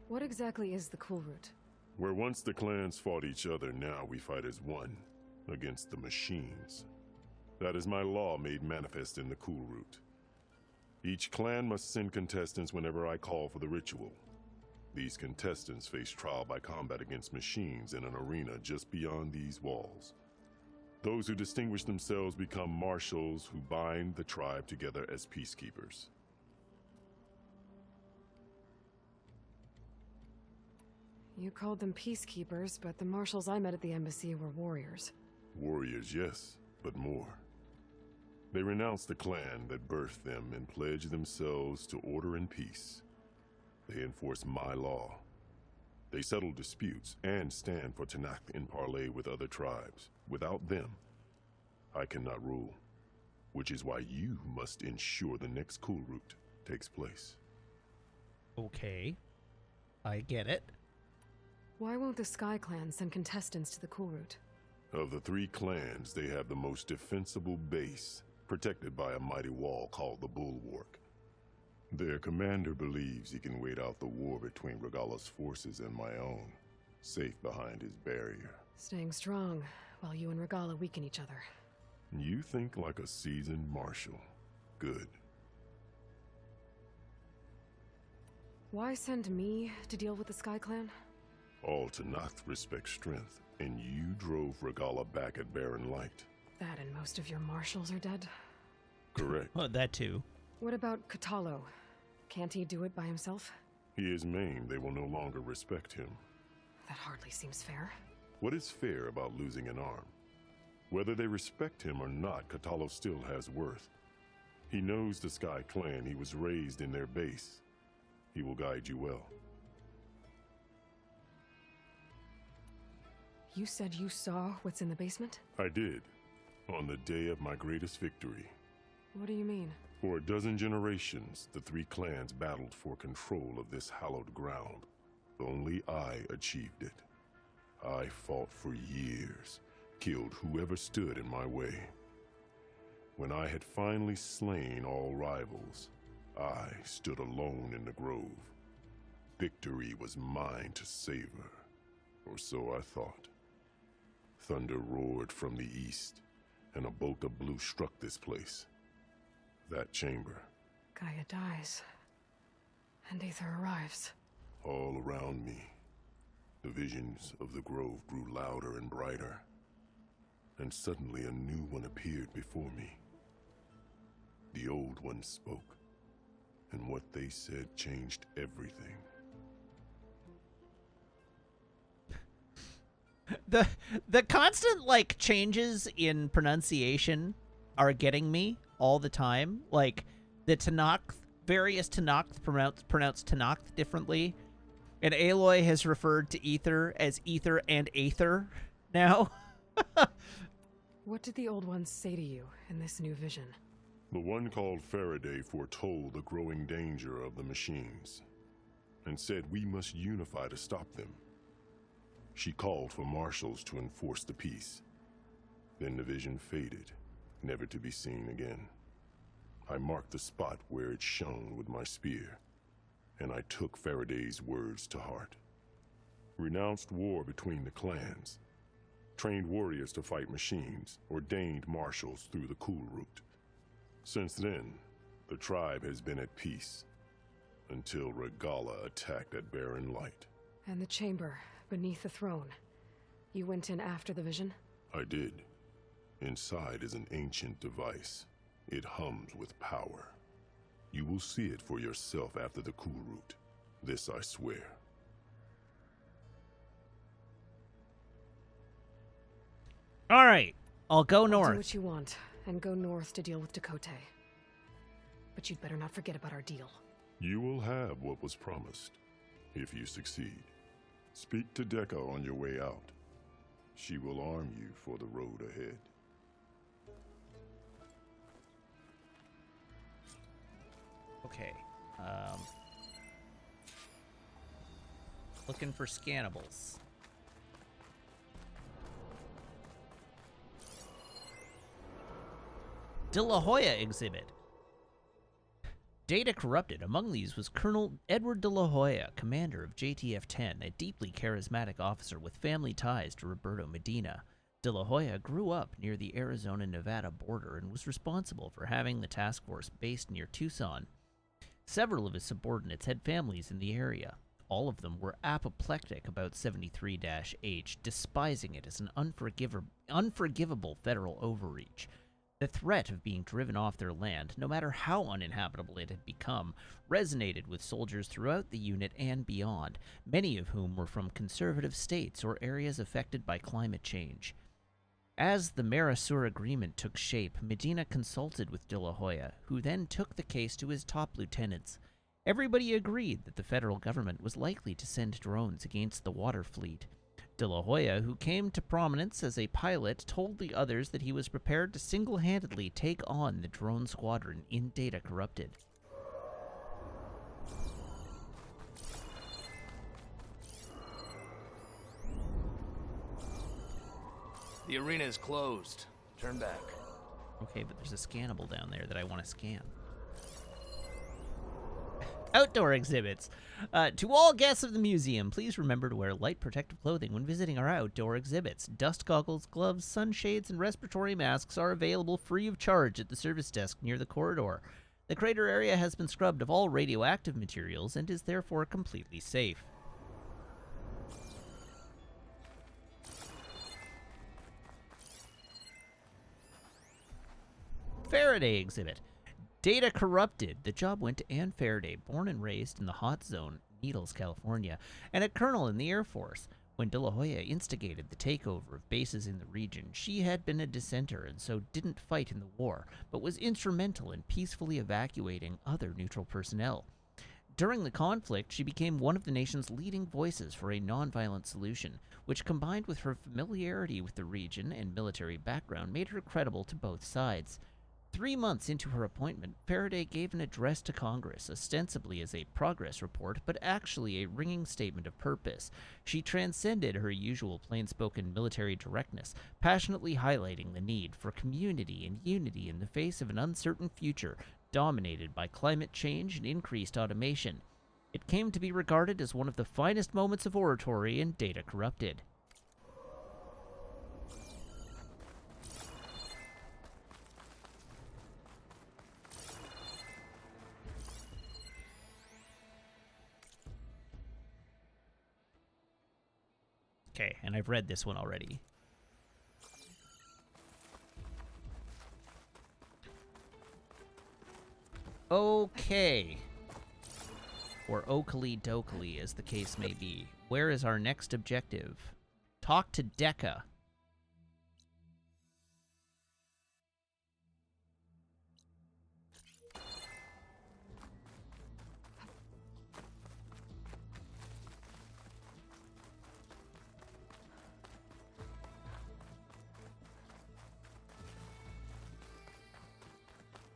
Speaker 3: What exactly is the Cool Route?
Speaker 12: Where once the clans fought each other, now we fight as one, against the machines. That is my law made manifest in the Cool Route. Each clan must send contestants whenever I call for the ritual. These contestants face trial by combat against machines in an arena just beyond these walls. Those who distinguish themselves become marshals who bind the tribe together as peacekeepers.
Speaker 3: You called them peacekeepers, but the marshals I met at the embassy were warriors.
Speaker 12: Warriors, yes, but more. They renounce the clan that birthed them and pledge themselves to order and peace. They enforce my law. They settle disputes and stand for Tanakh in parley with other tribes. Without them, I cannot rule, which is why you must ensure the next Cool Route takes place.
Speaker 1: Okay. I get it.
Speaker 3: Why won't the Sky Clan send contestants to the Cool Route?
Speaker 12: Of the 3 clans, they have the most defensible base, protected by a mighty wall called the Bulwark. Their commander believes he can wait out the war between Regala's forces and my own, safe behind his barrier.
Speaker 3: Staying strong, while you and Regala weaken each other.
Speaker 12: You think like a seasoned marshal. Good.
Speaker 3: Why send me to deal with the Sky Clan?
Speaker 12: All Tanakh respect strength, and you drove Regala back at Barren Light.
Speaker 3: That and most of your marshals are dead?
Speaker 12: Correct.
Speaker 1: Well, that too.
Speaker 3: What about Katalo? Can't he do it by himself?
Speaker 12: He is maimed. They will no longer respect him.
Speaker 3: That hardly seems fair.
Speaker 12: What is fair about losing an arm? Whether they respect him or not, Katalo still has worth. He knows the Sky Clan. He was raised in their base. He will guide you well.
Speaker 3: You said you saw what's in the basement?
Speaker 12: I did, on the day of my greatest victory.
Speaker 3: What do you mean?
Speaker 12: For a dozen generations, the 3 clans battled for control of this hallowed ground. Only I achieved it. I fought for years, killed whoever stood in my way. When I had finally slain all rivals, I stood alone in the grove. Victory was mine to savor, or so I thought. Thunder roared from the east, and a bolt of blue struck this place. That chamber.
Speaker 3: Gaia dies, and Aether arrives.
Speaker 12: All around me, the visions of the grove grew louder and brighter, and suddenly a new one appeared before me. The old one spoke, and what they said changed everything.
Speaker 1: The constant like changes in pronunciation are getting me all the time. Like the Tanakh, various Tanakh pronounce Tanakh differently, and Aloy has referred to Ether as Ether and Aether now.
Speaker 3: What did the old ones say to you in this new vision?
Speaker 12: The one called Faraday foretold the growing danger of the machines, and said we must unify to stop them. She called for marshals to enforce the peace. Then the vision faded, never to be seen again. I marked the spot where it shone with my spear, and I took Faraday's words to heart. Renounced war between the clans, trained warriors to fight machines, ordained marshals through the Cool Route. Since then, the tribe has been at peace, until Regala attacked at Barren Light.
Speaker 3: And the chamber, beneath the throne. You went in after the vision?
Speaker 12: I did. Inside is an ancient device. It hums with power. You will see it for yourself after the cool route. This I swear.
Speaker 1: All right, I'll go
Speaker 3: I'll
Speaker 1: north.
Speaker 3: do what you want, and go north to deal with Dakota. But you'd better not forget about our deal.
Speaker 12: You will have what was promised, if you succeed. Speak to Decca on your way out. She will arm you for the road ahead.
Speaker 1: Okay. Looking for scannables. De La Hoya exhibit. Data corrupted. Among these was Colonel Edward De La Hoya, commander of JTF-10, a deeply charismatic officer with family ties to Roberto Medina. De La Hoya grew up near the Arizona-Nevada border and was responsible for having the task force based near Tucson. Several of his subordinates had families in the area. All of them were apoplectic about 73-H, despising it as an unforgivable federal overreach. The threat of being driven off their land, no matter how uninhabitable it had become, resonated with soldiers throughout the unit and beyond, many of whom were from conservative states or areas affected by climate change. As the Marisur Agreement took shape, Medina consulted with De La Hoya, who then took the case to his top lieutenants. Everybody agreed that the federal government was likely to send drones against the water fleet. De La Hoya, who came to prominence as a pilot, told the others that he was prepared to single-handedly take on the drone squadron in Data Corrupted.
Speaker 13: The arena is closed. Turn back.
Speaker 1: Okay, but there's a scannable down there that I want to scan. Outdoor exhibits. To all guests of the museum, please remember to wear light protective clothing when visiting our outdoor exhibits. Dust goggles, gloves, sunshades, and respiratory masks are available free of charge at the service desk near the corridor. The crater area has been scrubbed of all radioactive materials and is therefore completely safe. Faraday exhibit. Data corrupted. The job went to Ann Faraday, born and raised in the hot zone, Needles, California, and a colonel in the Air Force. When De La Hoya instigated the takeover of bases in the region, she had been a dissenter and so didn't fight in the war, but was instrumental in peacefully evacuating other neutral personnel. During the conflict, she became one of the nation's leading voices for a nonviolent solution, which combined with her familiarity with the region and military background made her credible to both sides. 3 months into her appointment, Faraday gave an address to Congress, ostensibly as a progress report, but actually a ringing statement of purpose. She transcended her usual plain-spoken military directness, passionately highlighting the need for community and unity in the face of an uncertain future dominated by climate change and increased automation. It came to be regarded as one of the finest moments of oratory in Data Corrupted. Okay, and I've read this one already. Okay. Or Oakley Dokley, as the case may be. Where is our next objective? Talk to Decca.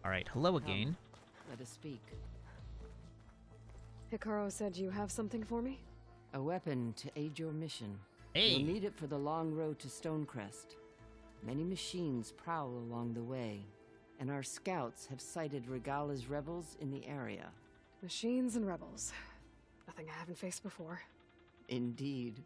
Speaker 1: All right, hello again.
Speaker 4: Let us speak.
Speaker 3: Hikaru said you have something for me?
Speaker 4: A weapon to aid your mission.
Speaker 1: Hey.
Speaker 4: You'll need it for the long road to Stonecrest. Many machines prowl along the way, and our scouts have sighted Regala's rebels in the area.
Speaker 3: Machines and rebels. Nothing I haven't faced before.
Speaker 4: Indeed.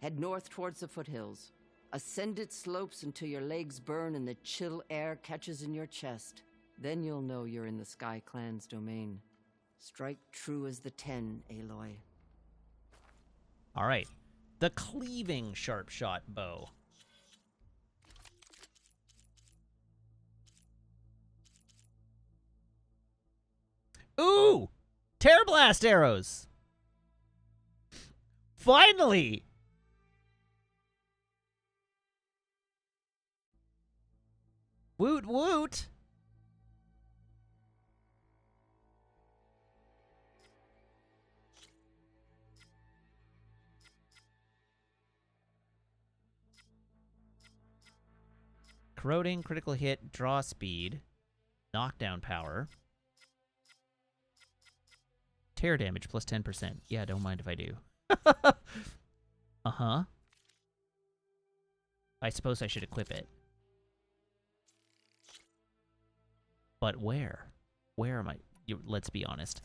Speaker 4: Head north towards the foothills. Ascend its slopes until your legs burn and the chill air catches in your chest. Then you'll know you're in the Sky Clan's domain. Strike true as the 10, Aloy.
Speaker 1: All right. The cleaving sharp shot bow. Ooh! Tear blast arrows! Finally! Woot woot! Corroding, critical hit, draw speed, knockdown power, tear damage plus 10%. Yeah, don't mind if I do. Uh-huh. I suppose I should equip it. But where? Where am I? Let's be honest.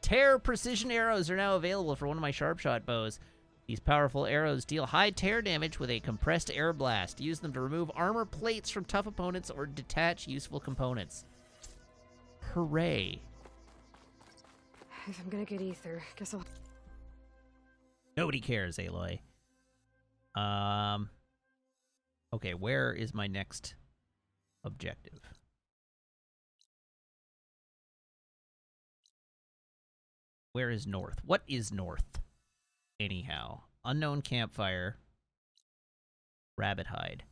Speaker 1: Tear precision arrows are now available for one of my sharp shot bows. These powerful arrows deal high tear damage with a compressed air blast. Use them to remove armor plates from tough opponents or detach useful components. Hooray.
Speaker 3: If I'm gonna get ether, guess I'll...
Speaker 1: Nobody cares, Aloy. Okay, where is my next objective? Where is north? What is north? Anyhow. Unknown campfire. Rabbit hide.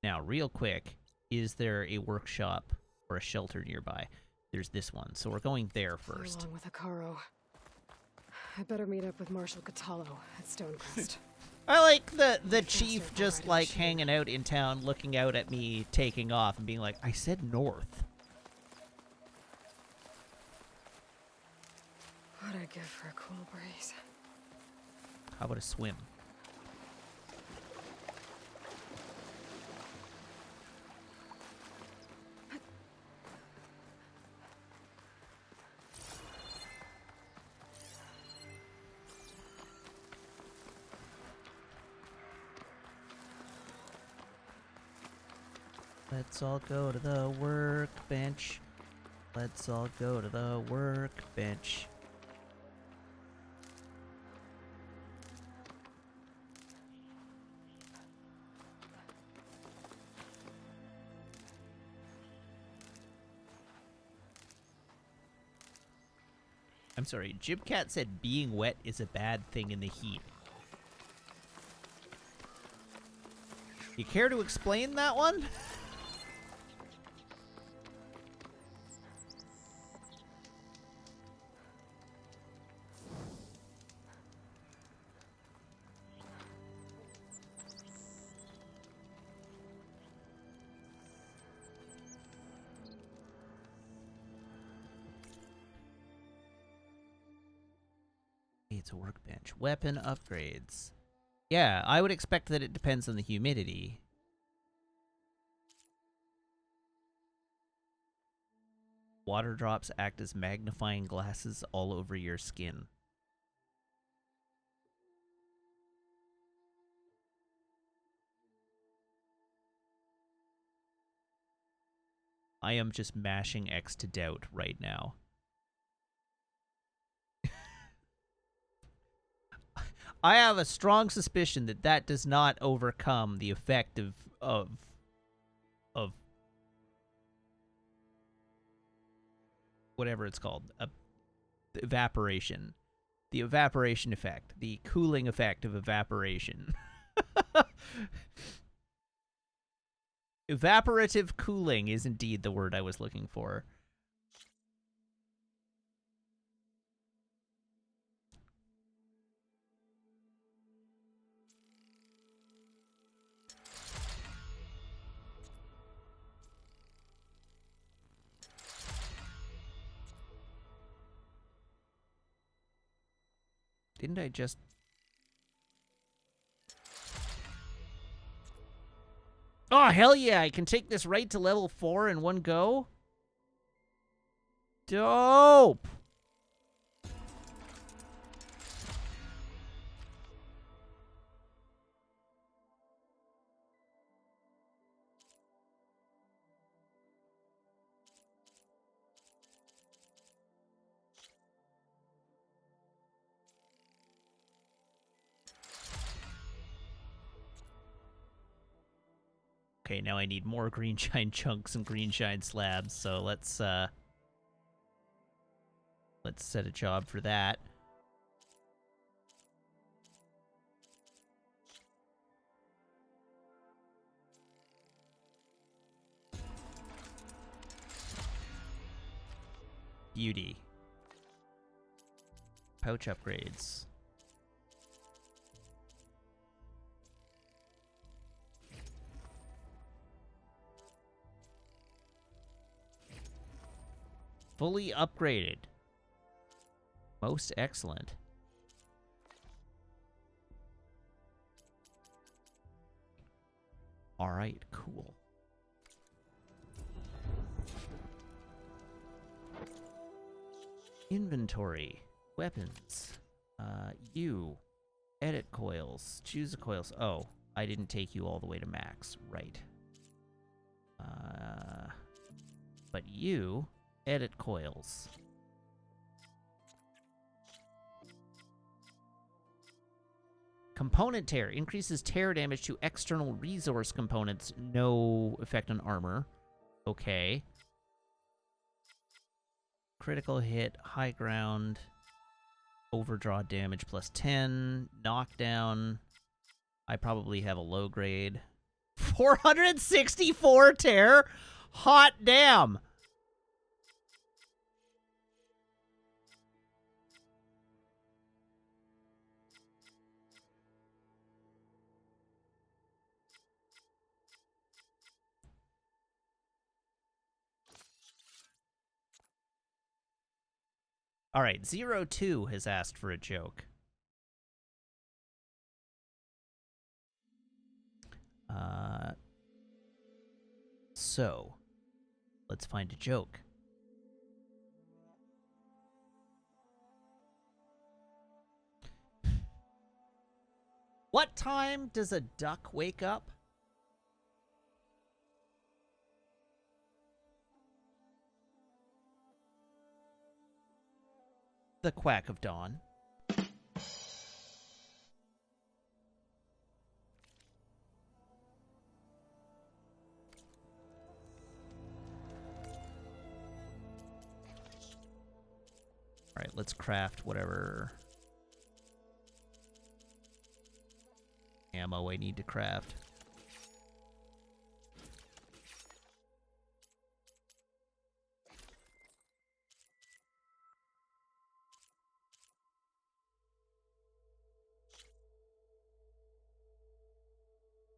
Speaker 1: Now, real quick, is there a workshop or a shelter nearby? There's this one, so we're going there first.
Speaker 3: Along with Akaro. I better meet up with Marshal Catallo at Stonecrest.
Speaker 1: I like the chief just like hanging out in town, looking out at me taking off and being like, I said north.
Speaker 3: What'd I give for a cool breeze?
Speaker 1: How about a swim? Let's all go to the workbench. Let's all go to the workbench. I'm sorry, Jibcat said being wet is a bad thing in the heat. You care to explain that one? It's a workbench. Weapon upgrades. Yeah, I would expect that it depends on the humidity. Water drops act as magnifying glasses all over your skin. I am just mashing X to doubt right now. I have a strong suspicion that that does not overcome the effect of whatever it's called, evaporation. The evaporation effect, the cooling effect of evaporation. Evaporative cooling is indeed the word I was looking for. Didn't I just... Oh, hell yeah, I can take this right to level 4 in one go? Dope! Okay, now I need more green shine chunks and green shine slabs, so let's set a job for that. Beauty. Pouch upgrades. Fully upgraded. Most excellent. All right, cool. Inventory. Weapons. You. Edit coils. Choose the coils. Oh, I didn't take you all the way to max. Right. But you. Edit coils. Component tear. Increases tear damage to external resource components. No effect on armor. Okay. Critical hit. High ground. Overdraw damage plus 10. Knockdown. I probably have a low grade. 464 tear? Hot damn! All right, 02 has asked for a joke. So, let's find a joke. What time does a duck wake up? The quack of dawn. All right, let's craft whatever ammo I need to craft.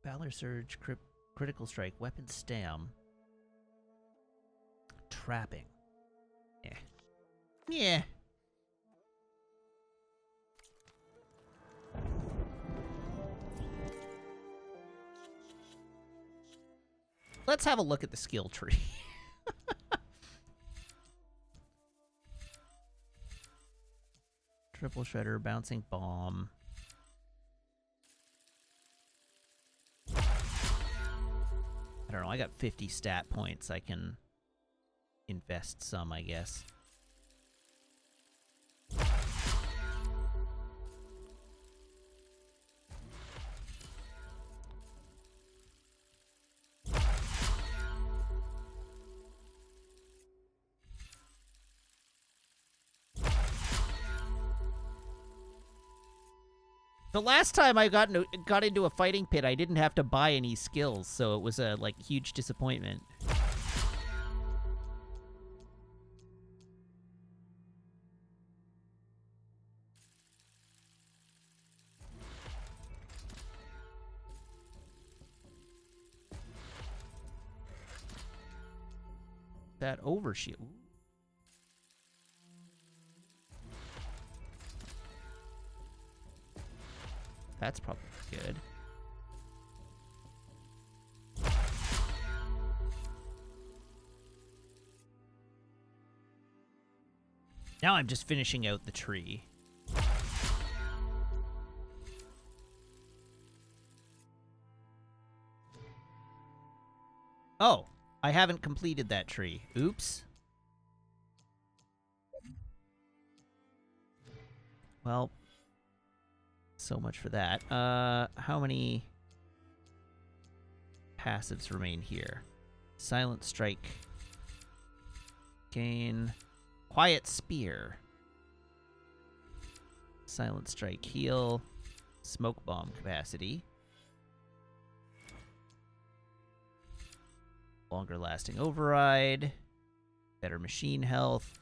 Speaker 1: Valor Surge, Critical Strike, Weapon Stam. Trapping. Yeah. Yeah. Let's have a look at the skill tree. Triple Shredder, Bouncing Bomb. I don't know, I got 50 stat points. I can invest some, I guess. The last time I got into a fighting pit, I didn't have to buy any skills, so it was a like huge disappointment. That overshield. That's probably good. Now I'm just finishing out the tree. Oh, I haven't completed that tree. Oops. Well, so much for that. How passives remain here. Silent Strike. Gain Quiet Spear. Silent Strike heal. Smoke Bomb capacity. Longer lasting override. Better machine health.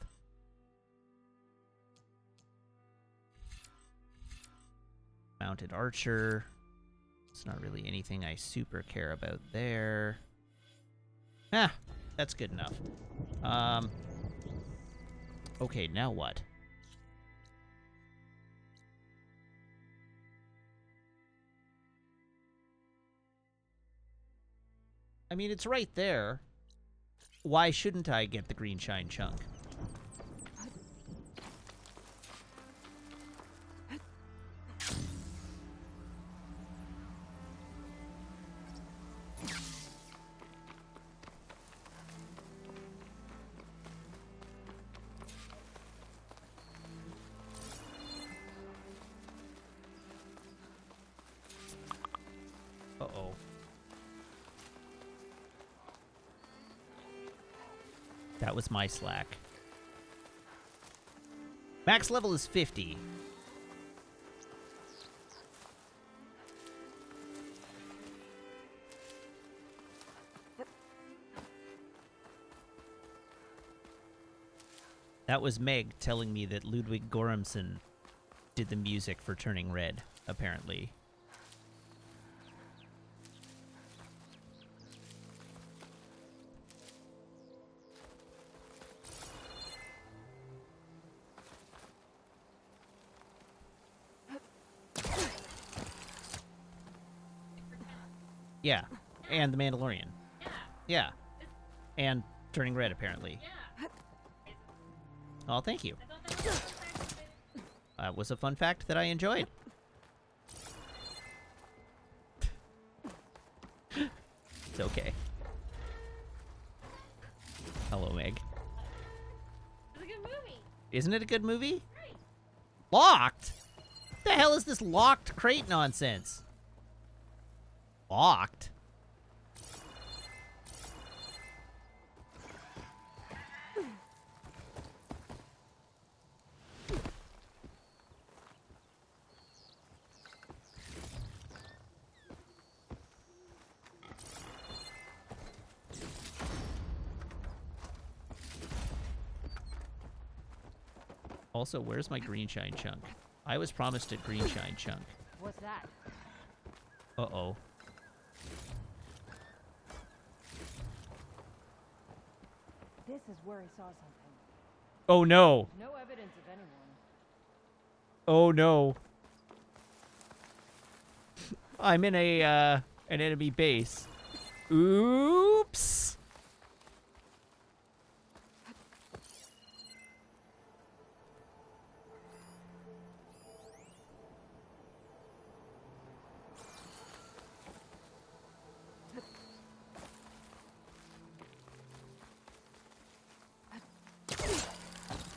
Speaker 1: Mounted Archer. It's not really anything I super care about there. Ah, that's good enough. Okay, now what? I mean, it's right there. Why shouldn't I get the green shine chunk? Uh-oh. That was my slack. Max level is 50. That was Meg telling me that Ludwig Göransson did the music for Turning Red, apparently. Yeah, and The Mandalorian. Yeah. And Turning Red, apparently. Oh, thank you. That was a fun fact that I enjoyed. It's okay. Hello, Meg.
Speaker 2: It's a good movie.
Speaker 1: Isn't it a good movie? Right. Locked? What the hell is this locked crate nonsense? Locked? Also, where's my green shine chunk? I was promised a green shine chunk.
Speaker 2: What's that?
Speaker 1: Uh-oh.
Speaker 2: This is where he saw something.
Speaker 1: Oh no.
Speaker 2: No evidence of anyone.
Speaker 1: Oh no. I'm in a an enemy base. Oops.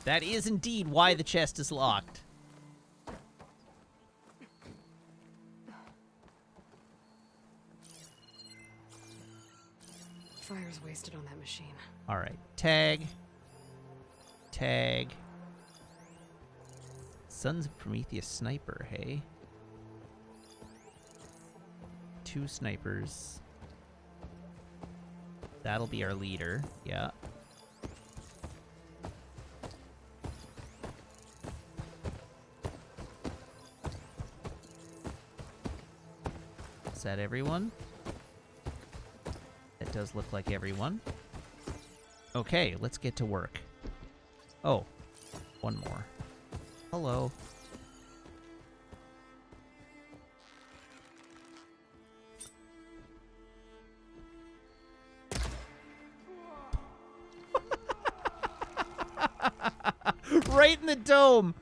Speaker 1: That is indeed why the chest is locked.
Speaker 3: Fire's wasted on that machine.
Speaker 1: All right. Tag. Tag. Sons of Prometheus sniper, hey? 2 snipers. That'll be our leader. Yeah. Is that everyone? That does look like everyone. Okay, let's get to work. Oh, one more. Hello. Right in the dome.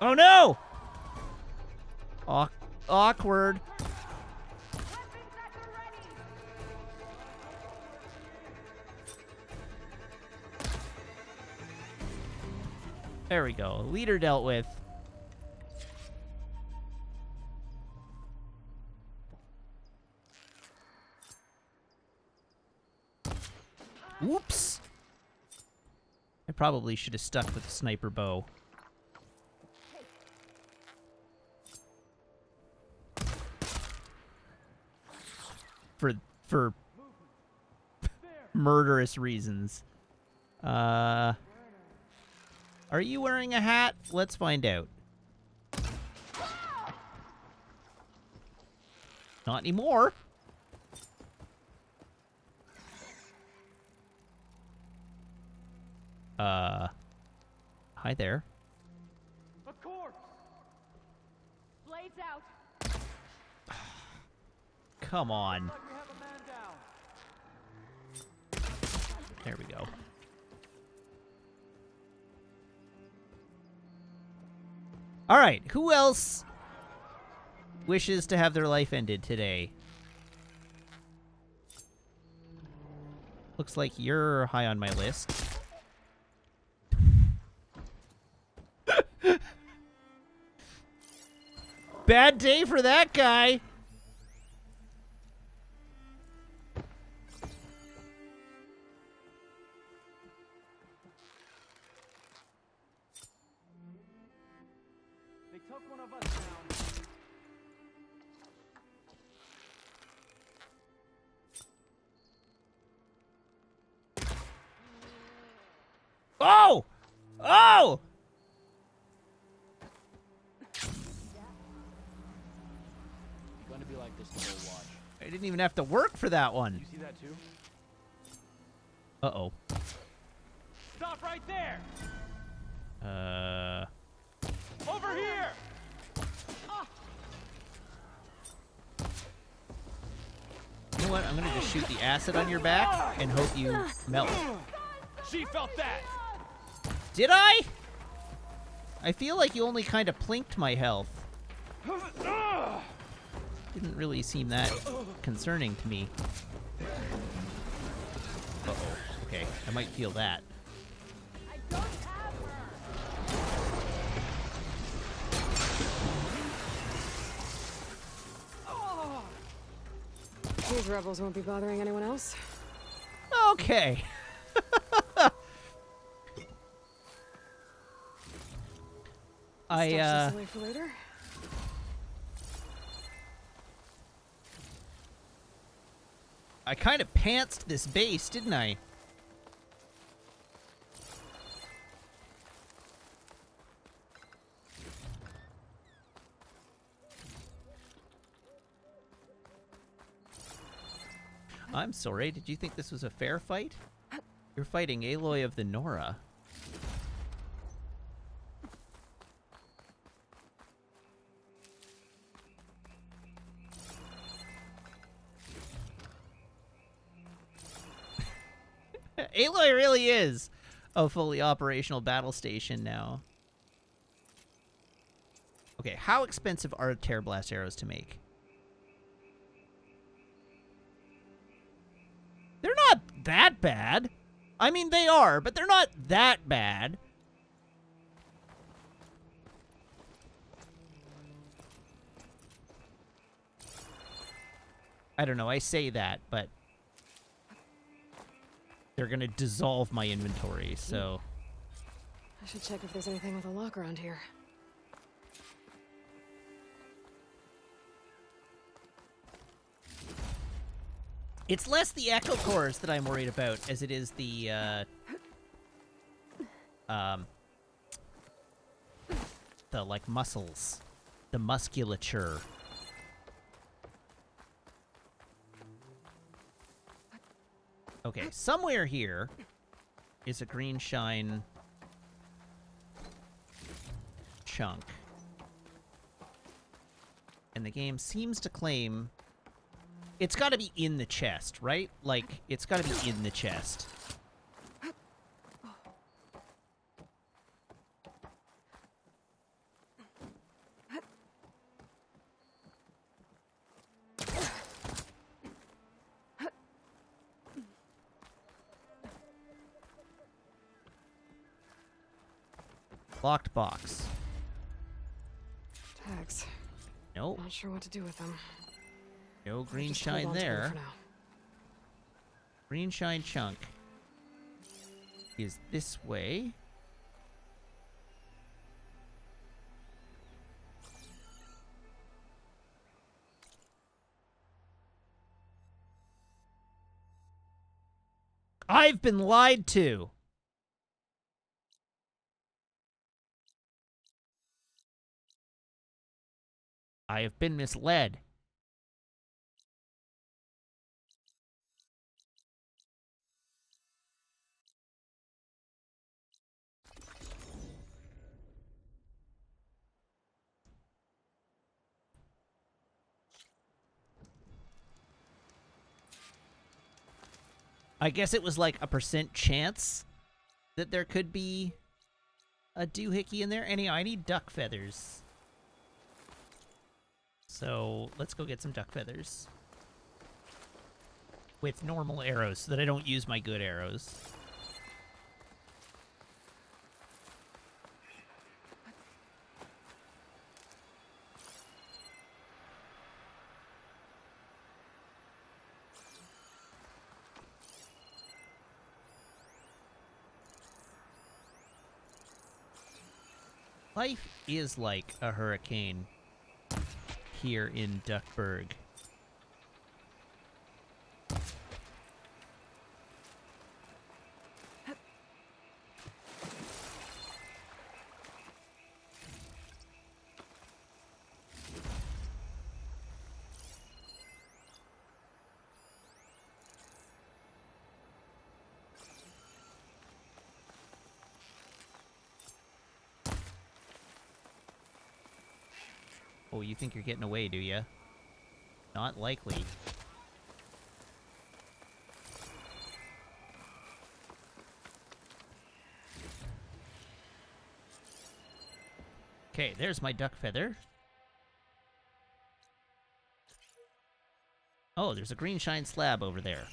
Speaker 1: Oh no! Awkward. There we go. Leader dealt with. Oops! I probably should have stuck with the sniper bow. For murderous reasons. Are you wearing a hat? Let's find out. Not anymore. Hi there.
Speaker 5: A corpse!
Speaker 2: Blades out.
Speaker 1: Come on.
Speaker 5: We have a man down.
Speaker 1: There we go. All right, who else wishes to have their life ended today? Looks like you're high on my list. Bad day for that guy.
Speaker 5: They took one of us down.
Speaker 1: Oh! Oh!
Speaker 13: Gonna be like this the whole watch.
Speaker 1: I didn't even have to work for that one.
Speaker 5: You see that too?
Speaker 1: Uh-oh.
Speaker 5: Stop right there! Over here!
Speaker 1: You know what? I'm gonna just shoot the acid on your back and hope you melt.
Speaker 5: She felt that!
Speaker 1: Did I? I feel like you only kind of plinked my health. Didn't really seem that concerning to me. Uh-oh. Okay, I might feel that.
Speaker 2: I don't have her.
Speaker 3: These rebels won't be bothering anyone else.
Speaker 1: Okay.
Speaker 3: Stash this away for later.
Speaker 1: I kind of pantsed this base, didn't I? I'm sorry, did you think this was a fair fight? You're fighting Aloy of the Nora. Aloy really is a fully operational battle station now. Okay, how expensive are Tear Blast arrows to make? They're not that bad. I mean, they are, but they're not that bad. I don't know, I say that, but they're gonna dissolve my inventory, so...
Speaker 3: I should check if there's anything with a lock around here.
Speaker 1: It's less the echo cores that I'm worried about as it is the like muscles, the musculature. Okay, somewhere here is a green shine chunk. And the game seems to claim it's got to be in the chest, right? Like, it's got to be in the chest. Locked box.
Speaker 3: Tags.
Speaker 1: Nope.
Speaker 3: Not sure what to do with them.
Speaker 1: No green
Speaker 3: Just hold
Speaker 1: shine
Speaker 3: on to them
Speaker 1: there.
Speaker 3: for now.
Speaker 1: Green shine chunk. is this way. I've been lied to. I have been misled. I guess it was like a % chance that there could be a doohickey in there. Anyhow, I need duck feathers. So let's go get some duck feathers. With normal arrows, so that I don't use my good arrows. Life is like a hurricane here in Duckburg. Oh, you think you're getting away, do ya? Not likely. Okay, there's my duck feather. Oh, there's a green shine slab over there.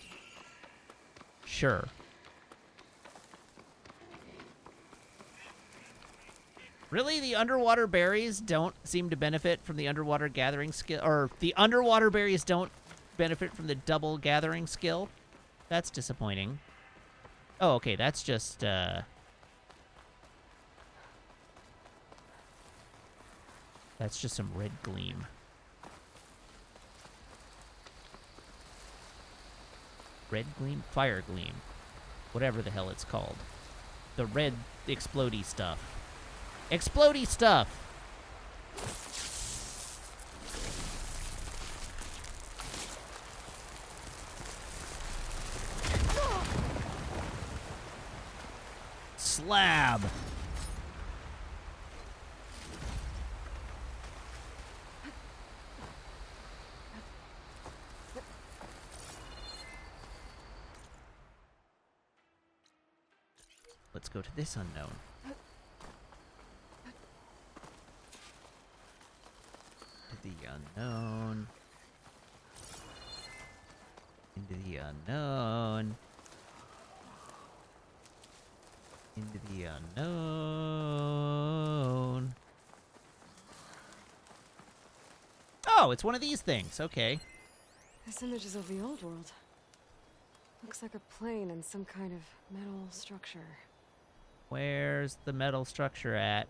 Speaker 1: Sure. Really? The underwater berries don't seem to benefit from the underwater gathering skill? Or the underwater berries don't benefit from the double gathering skill? That's disappointing. Oh, okay, that's just, that's just some red gleam. Red gleam? Fire gleam. Whatever the hell it's called. The red explodey stuff. Explodey stuff! Slab! Let's go to this unknown. The unknown. Into the unknown. Into the unknown. Oh, it's one of these things. Okay.
Speaker 3: This image is of the old world. Looks like a plane and some kind of metal structure.
Speaker 1: Where's the metal structure at?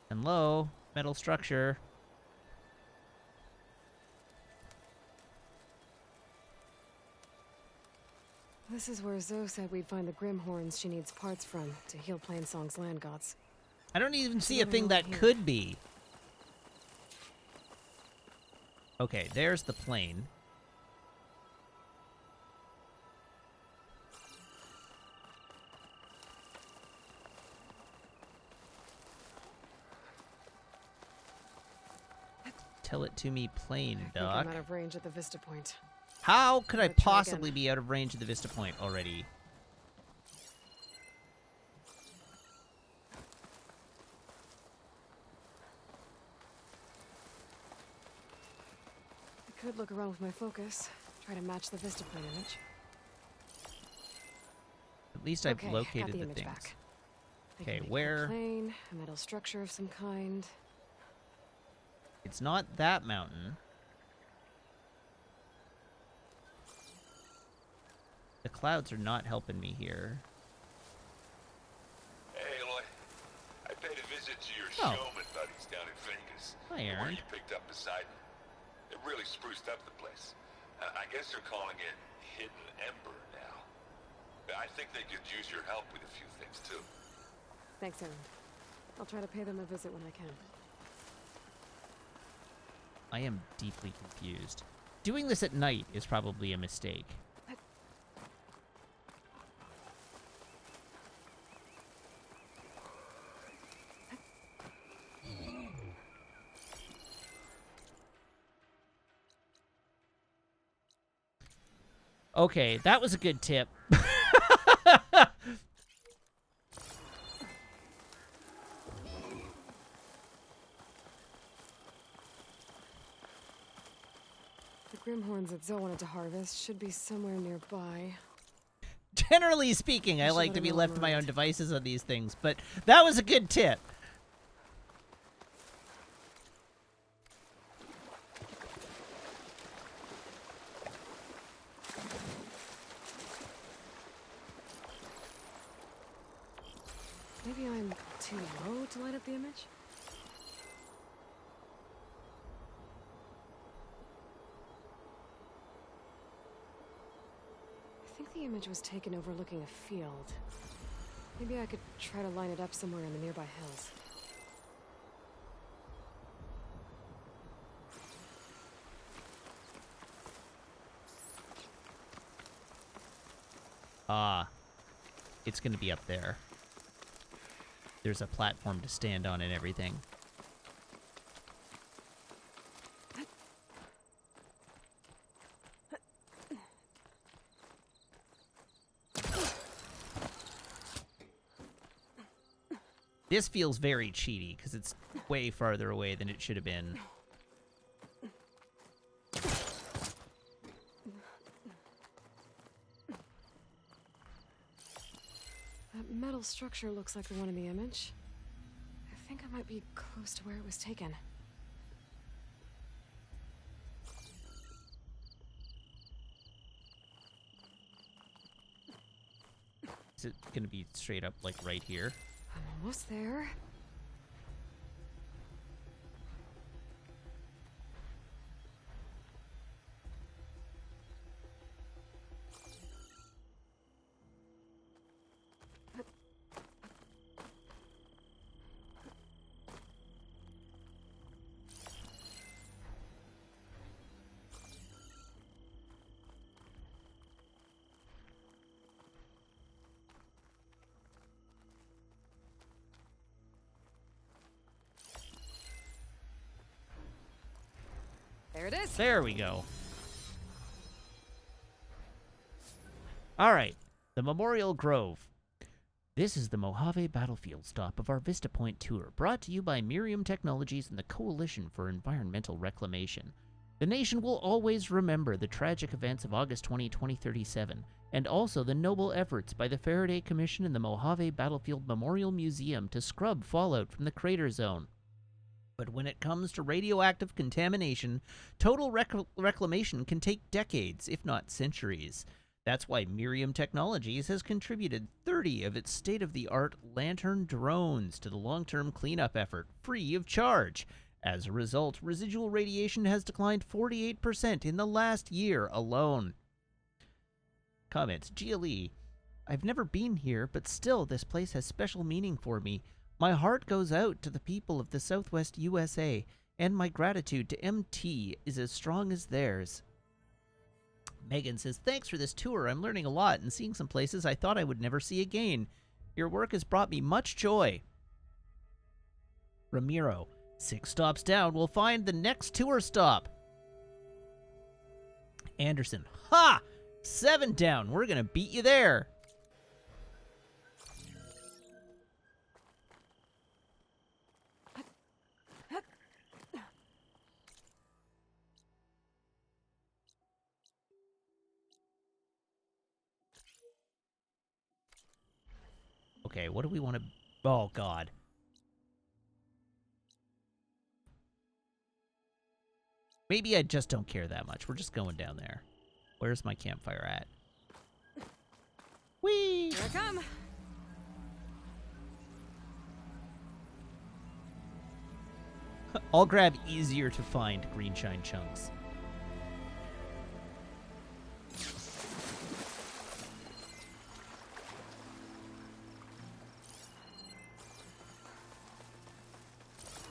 Speaker 1: And low, metal structure.
Speaker 3: This is where Zoe said we'd find the Grimhorns she needs parts from to heal Plainsong's land gods.
Speaker 1: I don't even see a thing that could be. Okay, there's the plane. Tell it to me plain,
Speaker 3: I think
Speaker 1: Doc.
Speaker 3: I'm out of range at the Vista Point.
Speaker 1: How could I
Speaker 3: Let's try
Speaker 1: possibly
Speaker 3: again.
Speaker 1: be out of range of the Vista Point already?
Speaker 3: I could look around with my focus, try to match the Vista Point image.
Speaker 1: At least I've
Speaker 3: Okay,
Speaker 1: located
Speaker 3: got the
Speaker 1: the
Speaker 3: image
Speaker 1: things.
Speaker 3: back. I
Speaker 1: Okay,
Speaker 3: can make
Speaker 1: where?
Speaker 3: A plane, a metal structure of some kind.
Speaker 1: It's not that mountain. The clouds are not helping me here.
Speaker 14: Hey, Aloy. I paid a visit to your
Speaker 1: Oh.
Speaker 14: showman buddies down in Vegas.
Speaker 1: Hi,
Speaker 14: The one
Speaker 1: Aaron.
Speaker 14: you picked up beside me. It really spruced up the place. I guess they're calling it Hidden Ember now. I think they could use your help with a few things, too.
Speaker 3: Thanks, Aaron. I'll try to pay them a visit when I can.
Speaker 1: I am deeply confused. Doing this at night is probably a mistake. Okay, that was a good tip.
Speaker 3: The Grimhorns that Zoe wanted to harvest should be somewhere nearby.
Speaker 1: Generally speaking, I
Speaker 3: should
Speaker 1: like
Speaker 3: let
Speaker 1: to
Speaker 3: him
Speaker 1: be
Speaker 3: know
Speaker 1: left
Speaker 3: I'm
Speaker 1: to my own
Speaker 3: around.
Speaker 1: devices on these things, but that was a good tip.
Speaker 3: Maybe I'm too low to light up the image? I think the image was taken overlooking a field. Maybe I could try to line it up somewhere in the nearby hills.
Speaker 1: Ah, it's gonna be up there. There's a platform to stand on and everything. This feels very cheaty because it's way farther away than it should have been.
Speaker 3: That metal structure looks like the one in the image. I think I might be close to where it was taken.
Speaker 1: Is it gonna be straight up like right here?
Speaker 3: I'm almost there. There it is.
Speaker 1: There we go. All right, the Memorial Grove. This is the Mojave Battlefield stop of our Vista Point tour, brought to you by Miriam Technologies and the Coalition for Environmental Reclamation. The nation will always remember the tragic events of August 20, 2037, and also the noble efforts by the Faraday Commission and the Mojave Battlefield Memorial Museum to scrub fallout from the crater zone. But when it comes to radioactive contamination, total reclamation can take decades, if not centuries. That's why Miriam Technologies has contributed 30 of its state-of-the-art Lantern drones to the long-term cleanup effort, free of charge. As a result, residual radiation has declined 48% in the last year alone. Comments. GLE. I've never been here, but still, this place has special meaning for me. My heart goes out to the people of the Southwest USA, and my gratitude to MT is as strong as theirs. Megan says, thanks for this tour. I'm learning a lot and seeing some places I thought I would never see again. Your work has brought me much joy. Ramiro, 6 stops down, we'll find the next tour stop. Anderson, ha! 7 down, we're gonna beat you there. Okay, what do we want to... Oh, God. Maybe I just don't care that much. We're just going down there. Where's my campfire at?
Speaker 3: I come.
Speaker 1: I'll grab easier to find green shine chunks.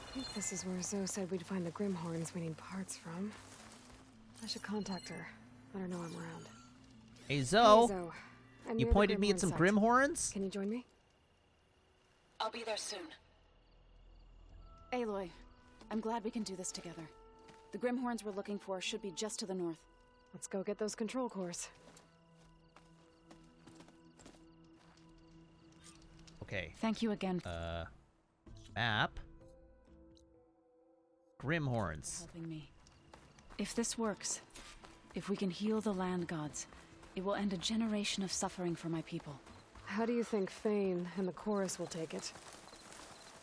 Speaker 3: I think this is where Zoe said we'd find the Grimhorns we need parts from. I should contact her. Let her know I'm around.
Speaker 1: Hey, Zoe.
Speaker 3: Hey, Zoe. I'm
Speaker 1: You
Speaker 3: near the
Speaker 1: pointed me at
Speaker 3: Grimhorn
Speaker 1: some
Speaker 3: site.
Speaker 1: Grimhorns?
Speaker 3: Can you join me?
Speaker 15: I'll be there soon. Aloy, I'm glad we can do this together. The Grimhorns we're looking for should be just to the north.
Speaker 3: Let's go get those control cores.
Speaker 1: Okay.
Speaker 15: Thank you again.
Speaker 1: Map. Grimhorns.
Speaker 15: Helping me. If this works, if we can heal the land gods, it will end a generation of suffering for my people.
Speaker 3: How do you think Thane and the chorus will take it?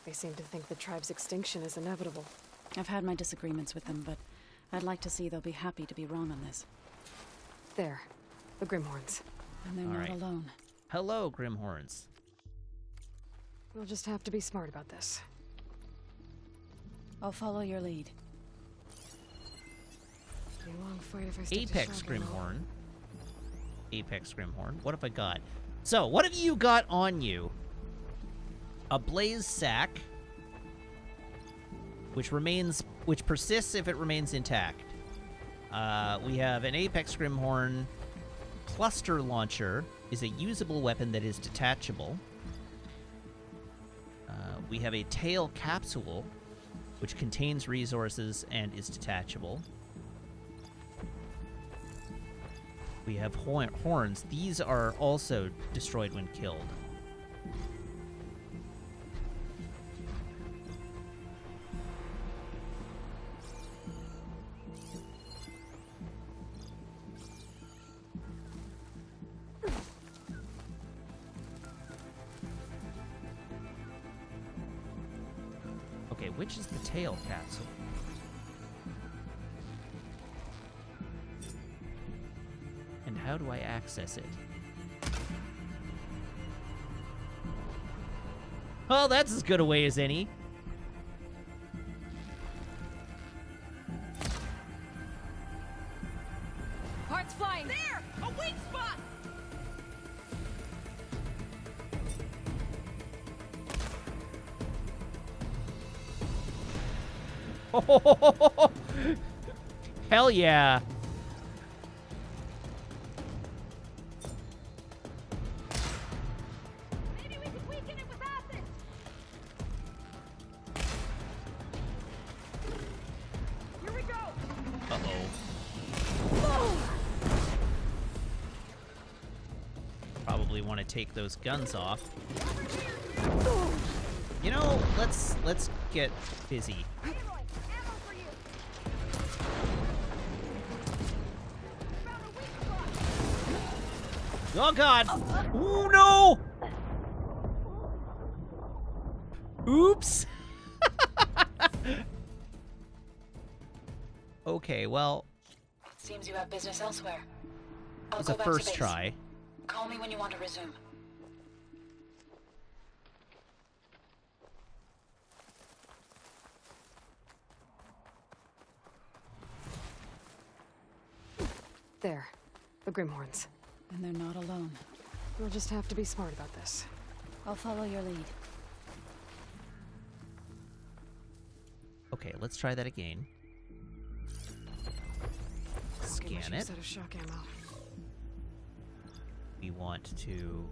Speaker 3: They seem to think the tribe's extinction is inevitable.
Speaker 15: I've had my disagreements with them, but I'd like to see they'll be happy to be wrong on this.
Speaker 3: There. The Grimhorns.
Speaker 15: And they're not alone.
Speaker 1: Hello, Grimhorns.
Speaker 3: We'll just have to be smart about this.
Speaker 15: I'll follow your lead.
Speaker 3: Be a long fight if I stick to
Speaker 1: Apex
Speaker 3: shotgun mode.
Speaker 1: Grimhorn. Apex Grimhorn. What have I got? So, what have you got on you? A blaze sack, which persists if it remains intact. We have an Apex Grimhorn cluster launcher, is a usable weapon that is detachable. We have a tail capsule, which contains resources and is detachable. We have horns. These are also destroyed when killed. Okay, which is the tail capsule? And how do I access it? Oh, that's as good a way as any.
Speaker 2: Parts flying. There! A weak spot!
Speaker 1: Hell yeah.
Speaker 2: Maybe we can weaken it with acid. Here we go.
Speaker 1: Uh-oh. Probably want to take those guns off. You know, let's get busy. Oh god! Ooh, no! Oops! Okay, well,
Speaker 15: Seems you have business elsewhere.
Speaker 1: it
Speaker 15: I'll
Speaker 1: was
Speaker 15: go
Speaker 1: a
Speaker 15: back to
Speaker 1: first
Speaker 15: base.
Speaker 1: try.
Speaker 15: Call me when you want to resume.
Speaker 3: There. The Grimhorns.
Speaker 15: And they're not alone.
Speaker 3: We'll just have to be smart about this.
Speaker 15: I'll follow your lead.
Speaker 1: Okay, let's try that again. Scan it.
Speaker 3: Set of shock ammo.
Speaker 1: We want to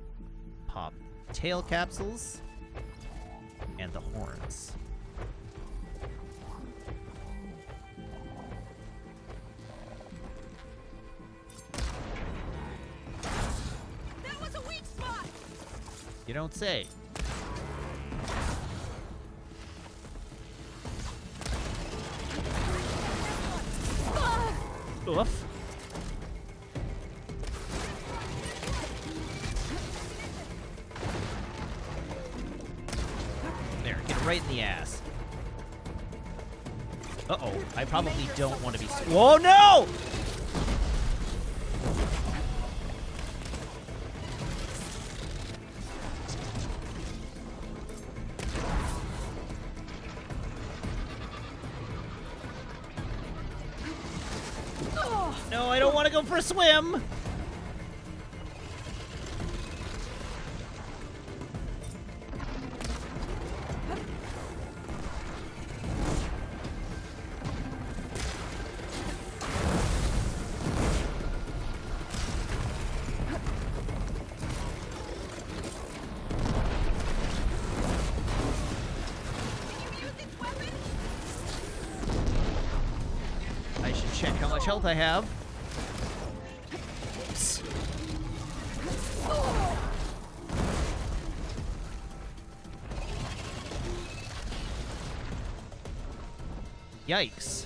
Speaker 1: pop tail capsules and the horns.
Speaker 2: That was a weak spot.
Speaker 1: You don't say. Oof. There, get it right in the ass. Uh-oh, I probably don't want to be... Whoa, no! No, I don't want to go for a swim. I should check how much health I have. Whoops. Yikes.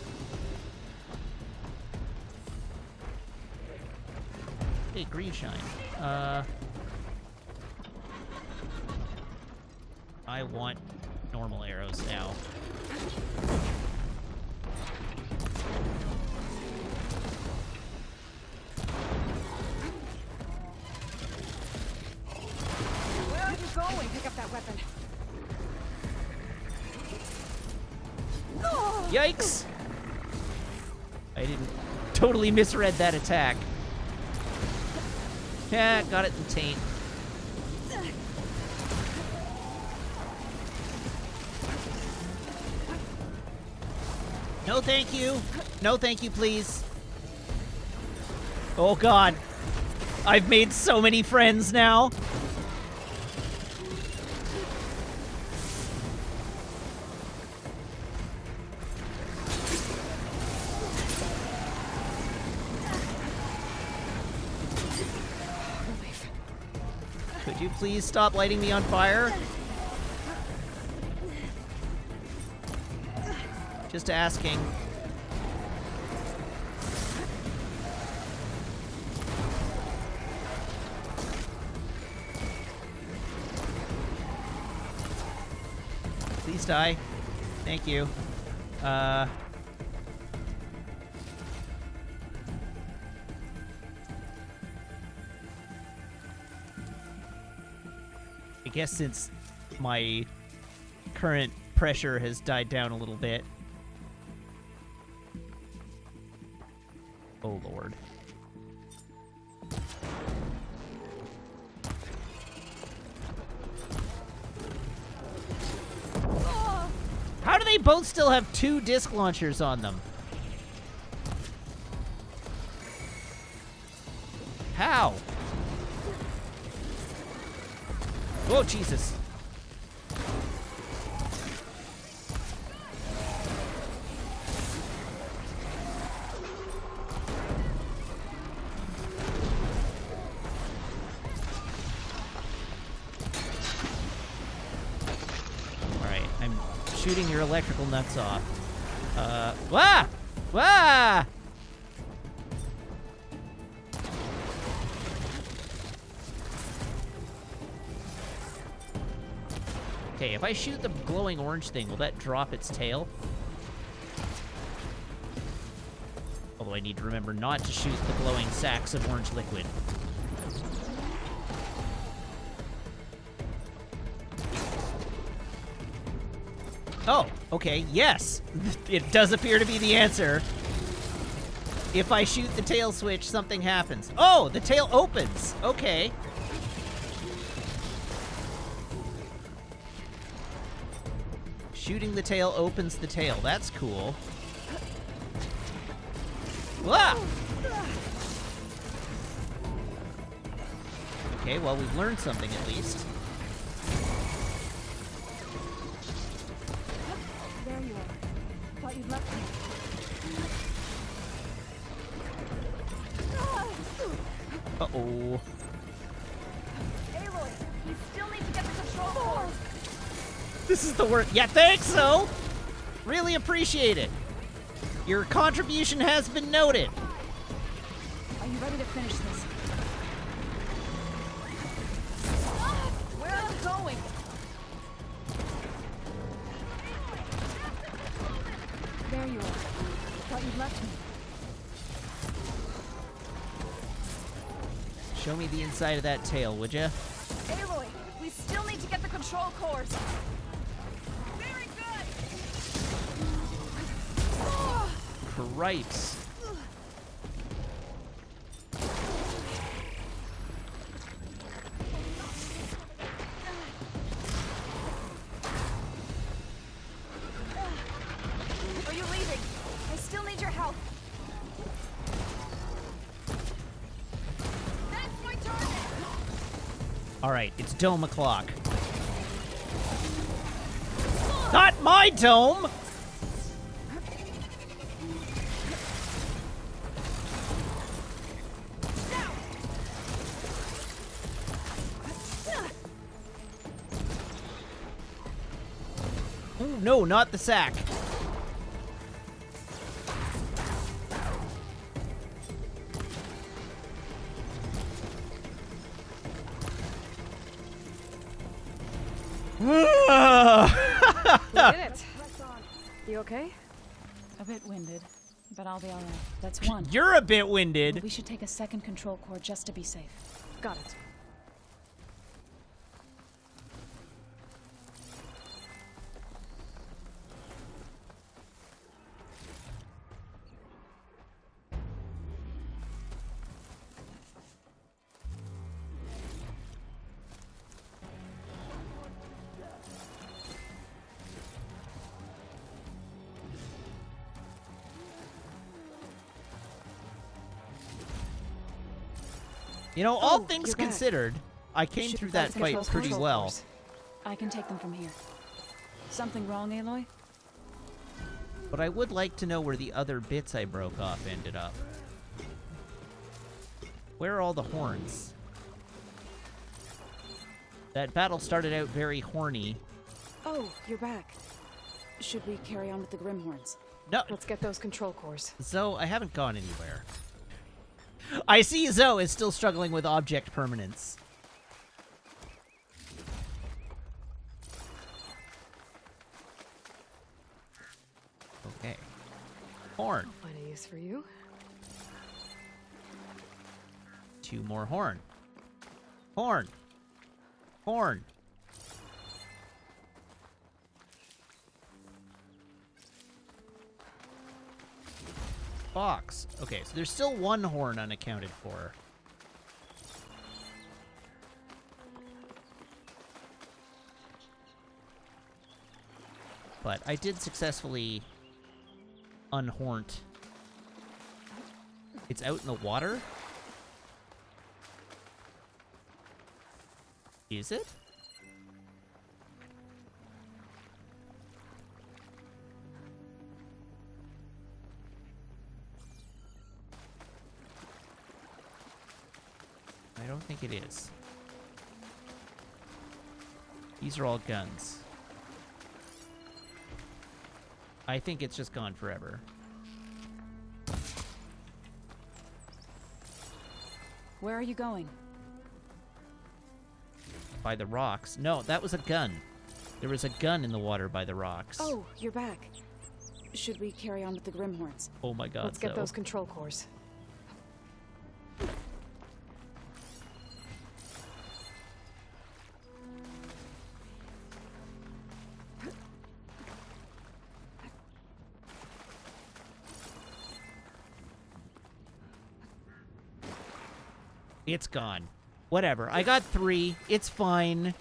Speaker 1: Hey, green shine. I want normal arrows now.
Speaker 3: Where are you going? Pick up that weapon.
Speaker 1: Yikes! I didn't totally misread that attack. Yeah, got it in Taint. No thank you. No thank you, please. Oh god. I've made so many friends now. Could you please stop lighting me on fire? Just asking. Please die. Thank you. I guess since my current pressure has died down a little bit. Oh, Lord. How do they both still have 2 disc launchers on them? How? Oh, Jesus. Alright, I'm shooting your electrical nuts off. Wah! Wah! Okay, if I shoot the glowing orange thing, will that drop its tail? Although I need to remember not to shoot the glowing sacks of orange liquid. Oh, okay, yes! It does appear to be the answer. If I shoot the tail switch, something happens. Oh, the tail opens! Okay. Shooting the tail opens the tail. That's cool. Wah! Okay, well, we've learned something at least.
Speaker 3: There you are. Thought you'd left me.
Speaker 1: Uh-oh.
Speaker 9: Aloy, you still need to get the control board.
Speaker 1: This is the worst. Yeah, thanks, so. Really appreciate it. Your contribution has been noted.
Speaker 15: Are you ready to finish this?
Speaker 9: Where are you going?
Speaker 3: There you are. Thought you'd left me.
Speaker 1: Show me the inside of that tail, would ya?
Speaker 9: Aloy, we still need to get the control cores. Very good.
Speaker 1: Cripes. Alright, it's dome o'clock. Not my dome! Oh, no, not the sack.
Speaker 3: We did it. You okay?
Speaker 15: A bit winded, but I'll be alright. That's one.
Speaker 1: You're a bit winded.
Speaker 15: But we should take a second control core just to be safe.
Speaker 3: Got it.
Speaker 1: You know, all
Speaker 15: Oh,
Speaker 1: things
Speaker 15: you're back.
Speaker 1: considered, I came
Speaker 15: Should
Speaker 1: through
Speaker 15: be
Speaker 1: that
Speaker 15: fine.
Speaker 1: fight
Speaker 15: Control
Speaker 1: pretty
Speaker 15: control
Speaker 1: well.
Speaker 15: course. I can take them from here. Something wrong, Aloy?
Speaker 1: But I would like to know where the other bits I broke off ended up. Where are all the horns? That battle started out very horny.
Speaker 15: Oh, you're back. Should we carry on with the Grimhorns?
Speaker 1: No.
Speaker 3: Let's get those control cores.
Speaker 1: Zoe, I haven't gone anywhere. I see Zoe is still struggling with object permanence. Okay. Horn.
Speaker 3: I'll find a use for you.
Speaker 1: 2 more horn. Horn. Horn. Box. Okay, so there's still 1 horn unaccounted for. But I did successfully unhorn. It's out in the water? Is it? I don't think it is. These are all guns. I think it's just gone forever.
Speaker 15: Where are you going?
Speaker 1: By the rocks. No, that was a gun. There was a gun in the water by the rocks.
Speaker 15: Oh, you're back. Should we carry on with the Grimhorns?
Speaker 1: Oh my god,
Speaker 3: Let's get
Speaker 1: Zoe.
Speaker 3: those control cores.
Speaker 1: It's gone. Whatever. I got 3. It's fine.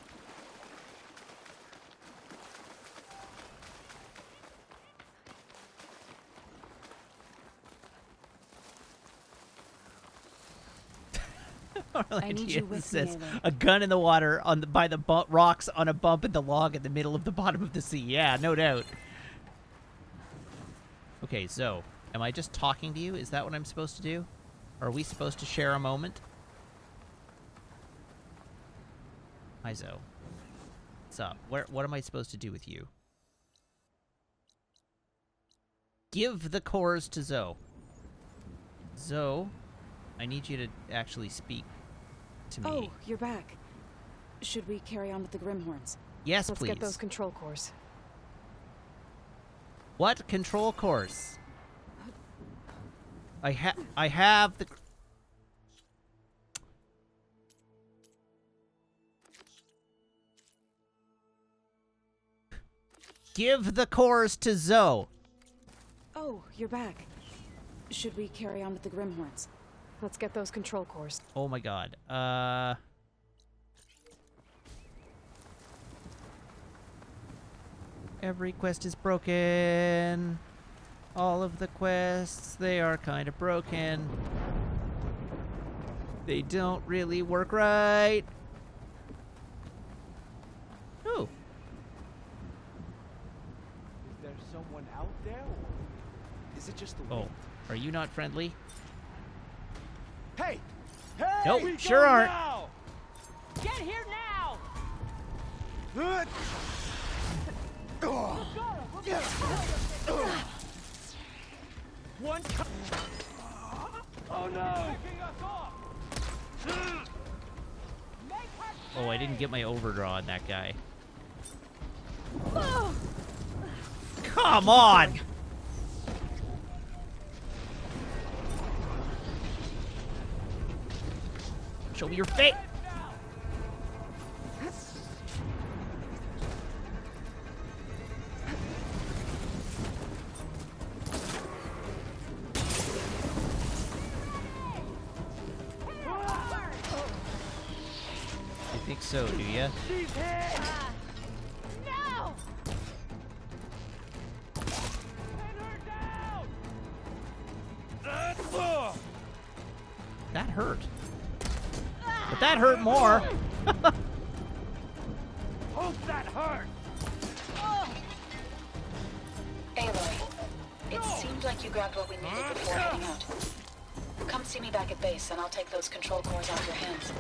Speaker 15: I need you with me,
Speaker 1: says
Speaker 15: Aloy.
Speaker 1: a gun in the water on the, by the rocks on a bump in the log in the middle of the bottom of the sea. Yeah, no doubt. Okay, Zoe, am I just talking to you? Is that what I'm supposed to do? Are we supposed to share a moment? Hi, Zoe. What's up? What am I supposed to do with you? Give the cores to Zoe. Zoe, I need you to actually speak to me.
Speaker 15: Oh, you're back. Should we carry on with the Grimhorns?
Speaker 1: Yes,
Speaker 3: Let's
Speaker 1: please.
Speaker 3: get those control cores.
Speaker 1: What control course? I have the... Give the cores to Zoe.
Speaker 15: Oh, you're back. Should we carry on with the Grimhorns?
Speaker 3: Let's get those control cores.
Speaker 1: Oh my god. Every quest is broken. All of the quests, they are kind of broken. They don't really work right.
Speaker 5: anyone out there, or is it just the wind?
Speaker 1: Are you not friendly?
Speaker 5: Hey! Hey!
Speaker 1: Nope,
Speaker 5: We
Speaker 1: sure
Speaker 5: go
Speaker 1: aren't.
Speaker 5: now!
Speaker 2: Get here now!
Speaker 5: One. Oh no!
Speaker 1: Oh, I didn't get my overdraw on that guy. Come on! Show me your face! You think so, do ya?
Speaker 5: She's hit!
Speaker 2: No!
Speaker 1: That hurt. But that hurt more.
Speaker 5: Hope that hurt!
Speaker 16: Aloy, it seemed like you grabbed what we needed before heading out. Come see me back at base, and I'll take those control cores off your hands.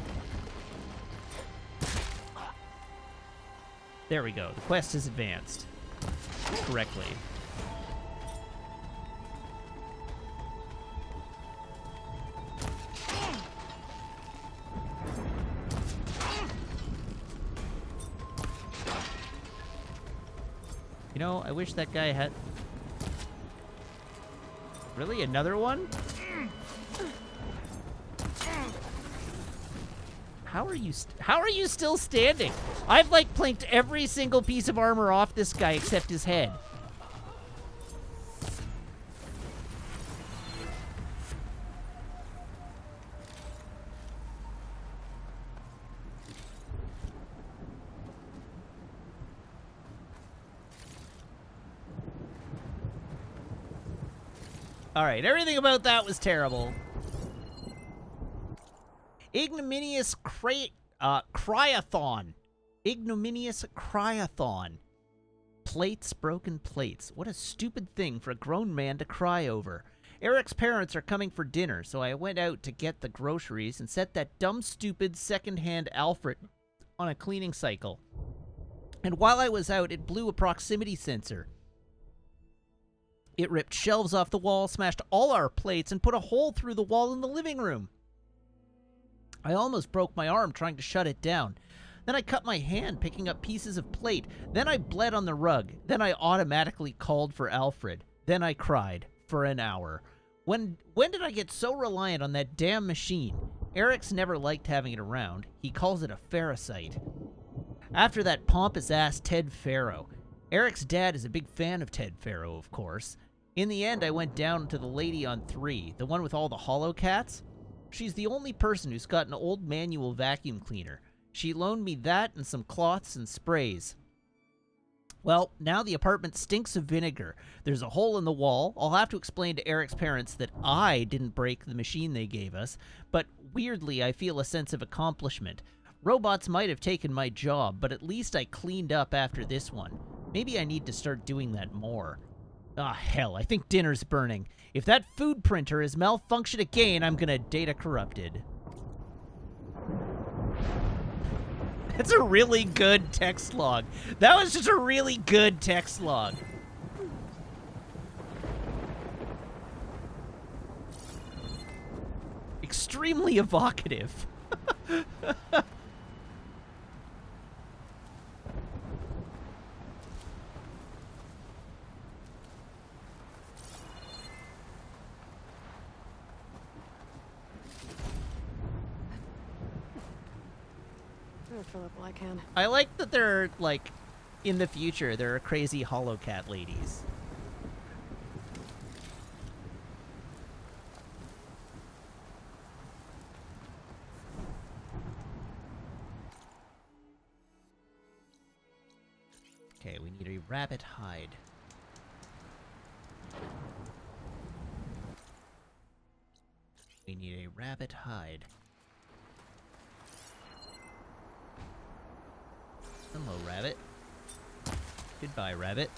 Speaker 1: There we go. The quest has advanced. Correctly. You know, I wish that guy had... Really? Another one? How are you still standing? I've like planked every single piece of armor off this guy except his head. All right, everything about that was terrible. Ignominious cryathon. Ignominious cryathon. Plates, broken plates. What a stupid thing for a grown man to cry over. Eric's parents are coming for dinner, so I went out to get the groceries and set that dumb, stupid second-hand Alfred on a cleaning cycle. And while I was out, it blew a proximity sensor. It ripped shelves off the wall, smashed all our plates, and put a hole through the wall in the living room. I almost broke my arm trying to shut it down. Then I cut my hand picking up pieces of plate. Then I bled on the rug. Then I automatically called for Alfred. Then I cried for an hour. When did I get so reliant on that damn machine? Eric's never liked having it around. He calls it a ferricite. After that pompous-ass Ted Faro. Eric's dad is a big fan of Ted Faro, of course. In the end, I went down to the lady on 3, the one with all the hollow cats. She's the only person who's got an old manual vacuum cleaner. She loaned me that and some cloths and sprays. Well, now the apartment stinks of vinegar. There's a hole in the wall. I'll have to explain to Eric's parents that I didn't break the machine they gave us, but weirdly I feel a sense of accomplishment. Robots might have taken my job, but at least I cleaned up after this one. Maybe I need to start doing that more. Ah, hell, I think dinner's burning. If that food printer is malfunctioned again, I'm gonna data corrupted. That's a really good text log. That was just a really good text log. Extremely evocative.
Speaker 3: Fill up while I can.
Speaker 1: I like that they're, like, in the future, there are crazy holocat ladies. Okay, we need a rabbit hide. We need a rabbit hide. Hello, rabbit. Goodbye, rabbit.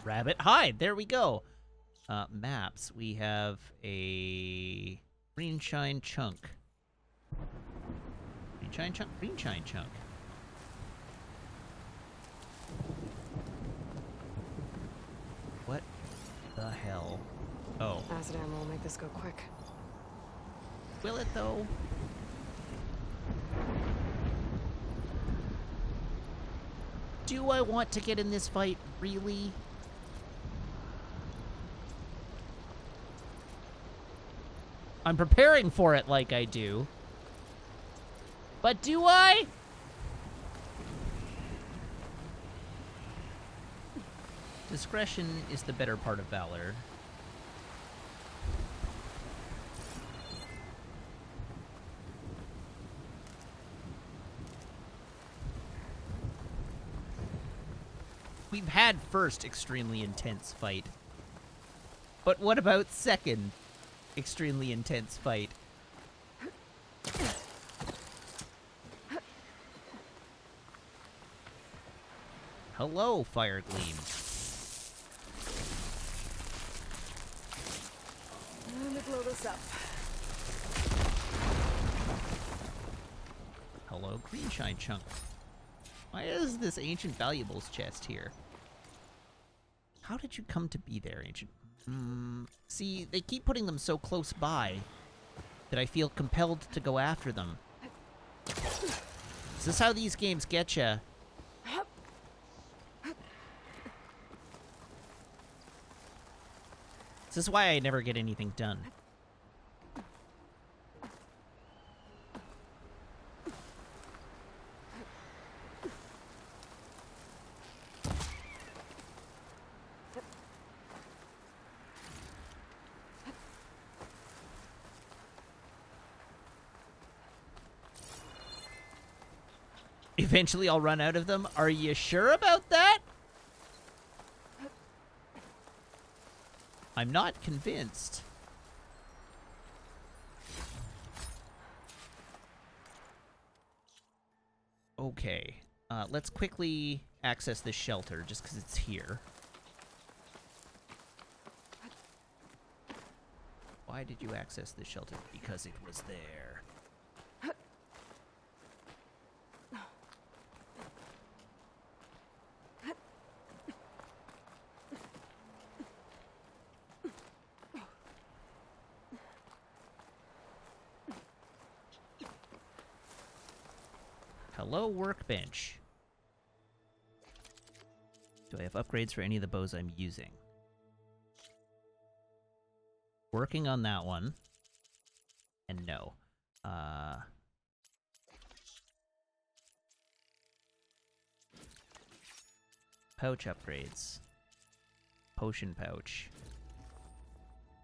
Speaker 1: Rabbit hide. There we go. Maps. We have a green shine chunk. Green shine chunk? Green shine chunk. What the hell? Oh.
Speaker 3: Acid ammo will make this go quick.
Speaker 1: Will it, though? Do I want to get in this fight, really? I'm preparing for it like I do. But do I? Discretion is the better part of valor. We've had first extremely intense fight. But what about second extremely intense fight? Hello, Fire Gleam.
Speaker 3: Let me blow this up.
Speaker 1: Hello, Green Shine Chunk. Why is this Ancient Valuables chest here? How did you come to be there, Ancient? See, they keep putting them so close by that I feel compelled to go after them. Is this how these games get ya? This is why I never get anything done. Eventually I'll run out of them. Are you sure about that? I'm not convinced. Okay. Let's quickly access this shelter just because it's here. Why did you access this shelter? Because it was there. Hello, workbench. Do I have upgrades for any of the bows I'm using? Working on that one. And no. Pouch upgrades. Potion pouch.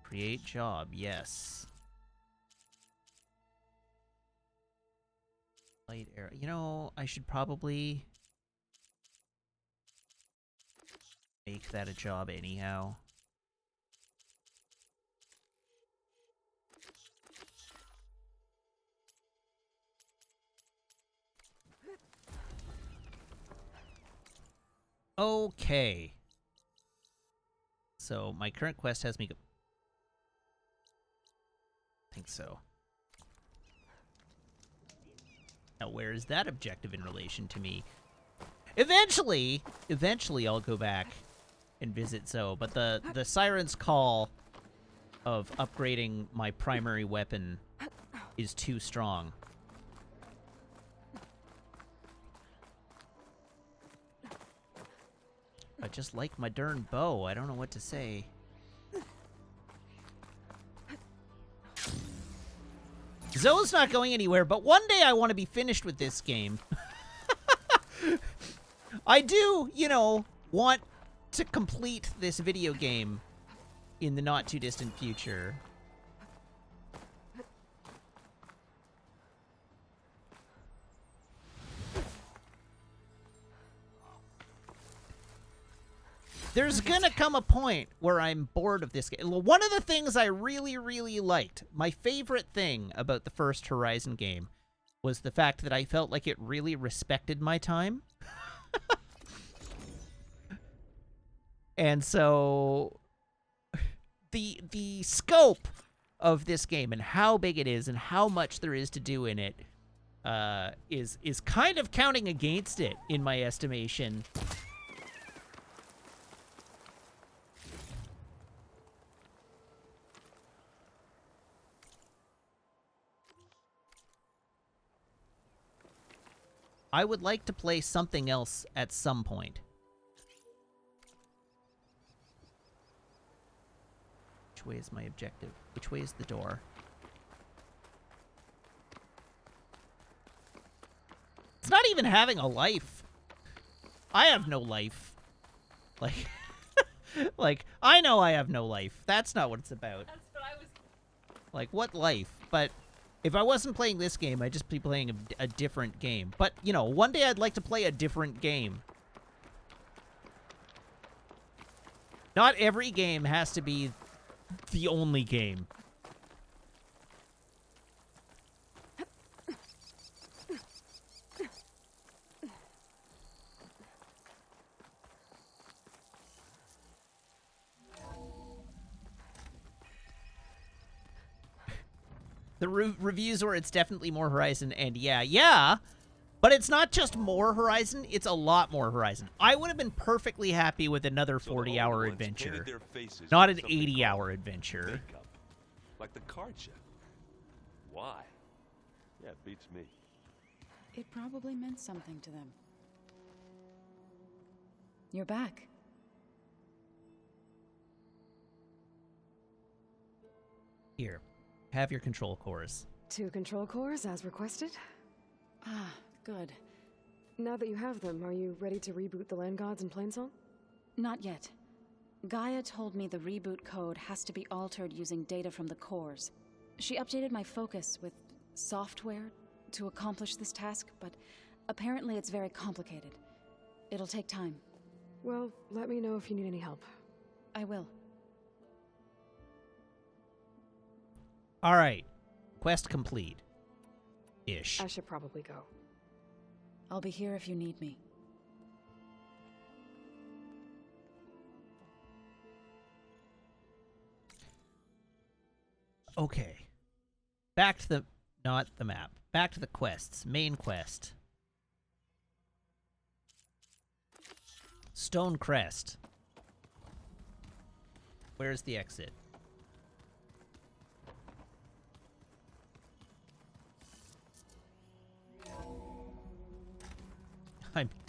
Speaker 1: Create job, yes. Light arrow. You know, I should probably make that a job anyhow. Okay. So my current quest has me go. I think so. Now, where is that objective in relation to me? Eventually I'll go back and visit Zoe, but the Siren's Call of upgrading my primary weapon is too strong. I just like my darn bow. I don't know what to say. Zoe's not going anywhere, but one day I want to be finished with this game. I do, you know, want to complete this video game in the not-too-distant future. There's gonna come a point where I'm bored of this game. One of the things I really, really liked, my favorite thing about the first Horizon game, was the fact that I felt like it really respected my time. And so the scope of this game and how big it is and how much there is to do in it is kind of counting against it, in my estimation. I would like to play something else at some point. Which way is my objective? Which way is the door? It's not even having a life. I have no life. Like, like, I know I have no life. That's not what it's about.
Speaker 2: That's what I was...
Speaker 1: Like, what life? But if I wasn't playing this game, I'd just be playing a different game. But, you know, one day I'd like to play a different game. Not every game has to be the only game. The reviews were it's definitely more Horizon, and yeah, but it's not just more Horizon, it's a lot more Horizon. I would have been perfectly happy with another 40-hour adventure, not an 80-hour adventure.
Speaker 17: Makeup. Like the card show. Why? Yeah, it beats me.
Speaker 15: It probably meant something to them. You're back.
Speaker 1: Here, have your control cores.
Speaker 3: 2 control cores, as requested.
Speaker 15: Ah, good.
Speaker 3: Now that you have them, are you ready to reboot the land gods in Plainsong?
Speaker 15: Not yet. Gaia told me the reboot code has to be altered using data from the cores. She updated my focus with software to accomplish this task, but apparently it's very complicated. It'll take time.
Speaker 3: Well, let me know if you need any help.
Speaker 15: I will.
Speaker 1: Alright. Quest complete. Ish.
Speaker 3: I should probably go.
Speaker 15: I'll be here if you need me.
Speaker 1: Okay. Back to the... not the map. Back to the quests. Main quest. Stone Crest. Where's the exit?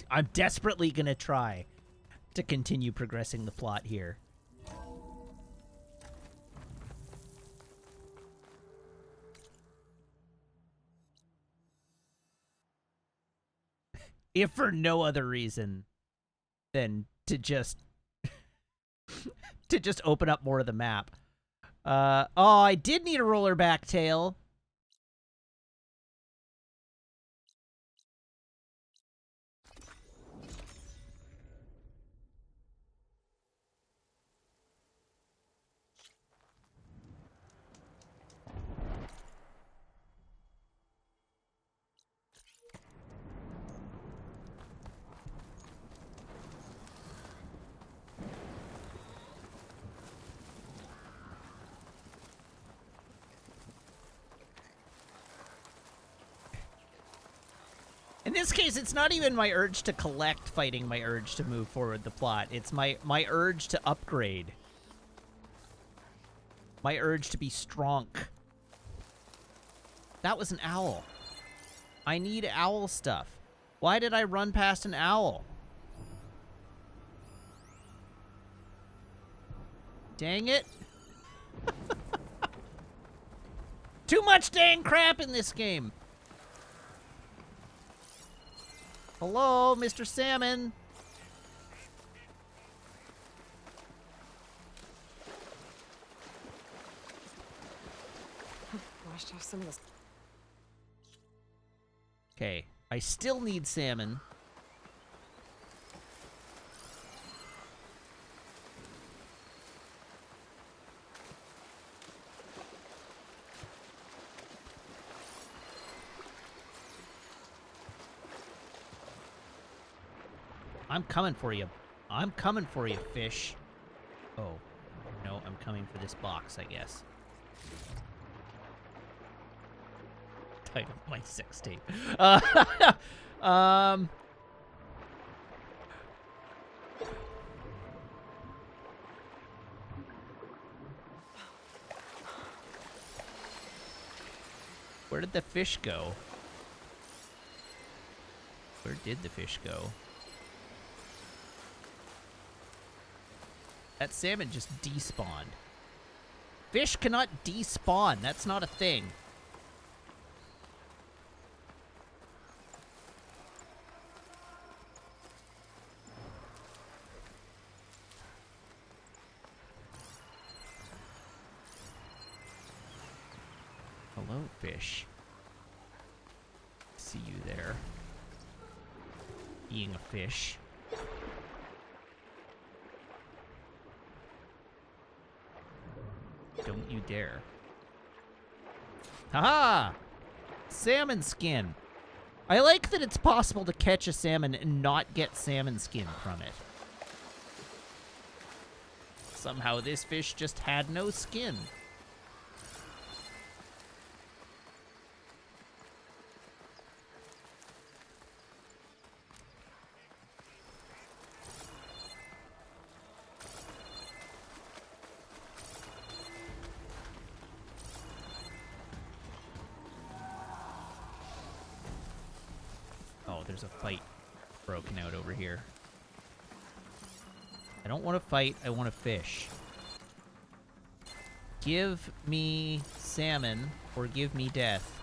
Speaker 1: I'm desperately gonna try to continue progressing the plot here. If for no other reason than to just to just open up more of the map. Oh, I did need a rollerback tail. In this case, it's not even my urge to collect fighting my urge to move forward the plot. It's my urge to upgrade. My urge to be strong. That was an owl. I need owl stuff. Why did I run past an owl? Dang it. Too much dang crap in this game. Hello, Mr. Salmon.
Speaker 3: Washed off some of this.
Speaker 1: Okay, I still need salmon. I'm coming for you. I'm coming for you, fish. Oh. No, I'm coming for this box, I guess. Title of my sex tape. Where did the fish go? Where did the fish go? That salmon just despawned. Fish cannot despawn. That's not a thing. Hello, fish. See you there. Being a fish. Don't you dare. Haha! Salmon skin. I like that it's possible to catch a salmon and not get salmon skin from it. Somehow this fish just had no skin. Oh, there's a fight broken out over here. I don't want to fight, I want to fish. Give me salmon or give me death.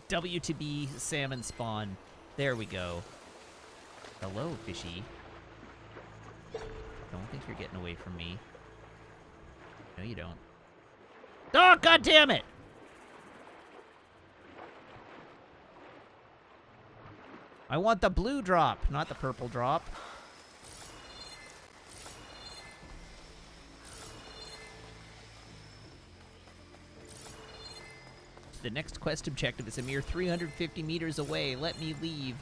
Speaker 1: W2B salmon spawn. There we go. Hello, fishy. Don't think you're getting away from me. No, you don't. Oh, god damn it! I want the blue drop, not the purple drop. The next quest objective is a mere 350 meters away. Let me leave.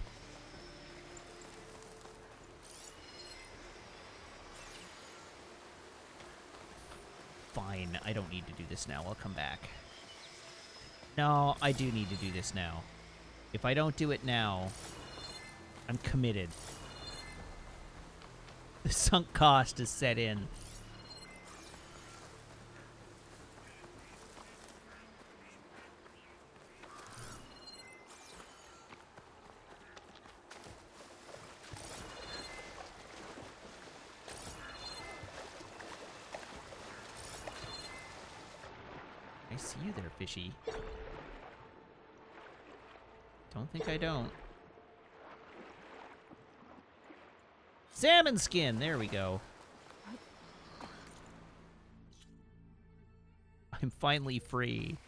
Speaker 1: Fine, I don't need to do this now. I'll come back. No, I do need to do this now. If I don't do it now, I'm committed. The sunk cost is set in. I see you there, fishy. Don't think I don't. Salmon skin! There we go. I'm finally free.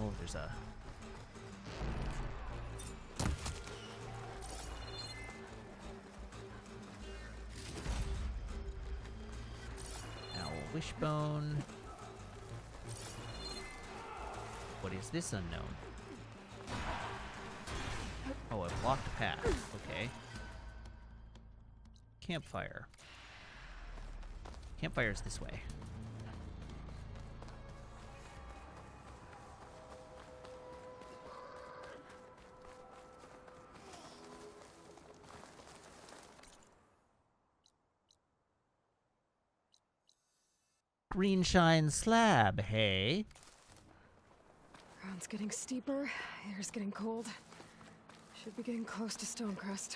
Speaker 1: Oh, there's a... Owl wishbone. What is this unknown? Oh, I've blocked a path. Okay. Campfire. Campfire's this way. Green shine slab, hey?
Speaker 3: Ground's getting steeper, air's getting cold. Should be getting close to Stonecrest.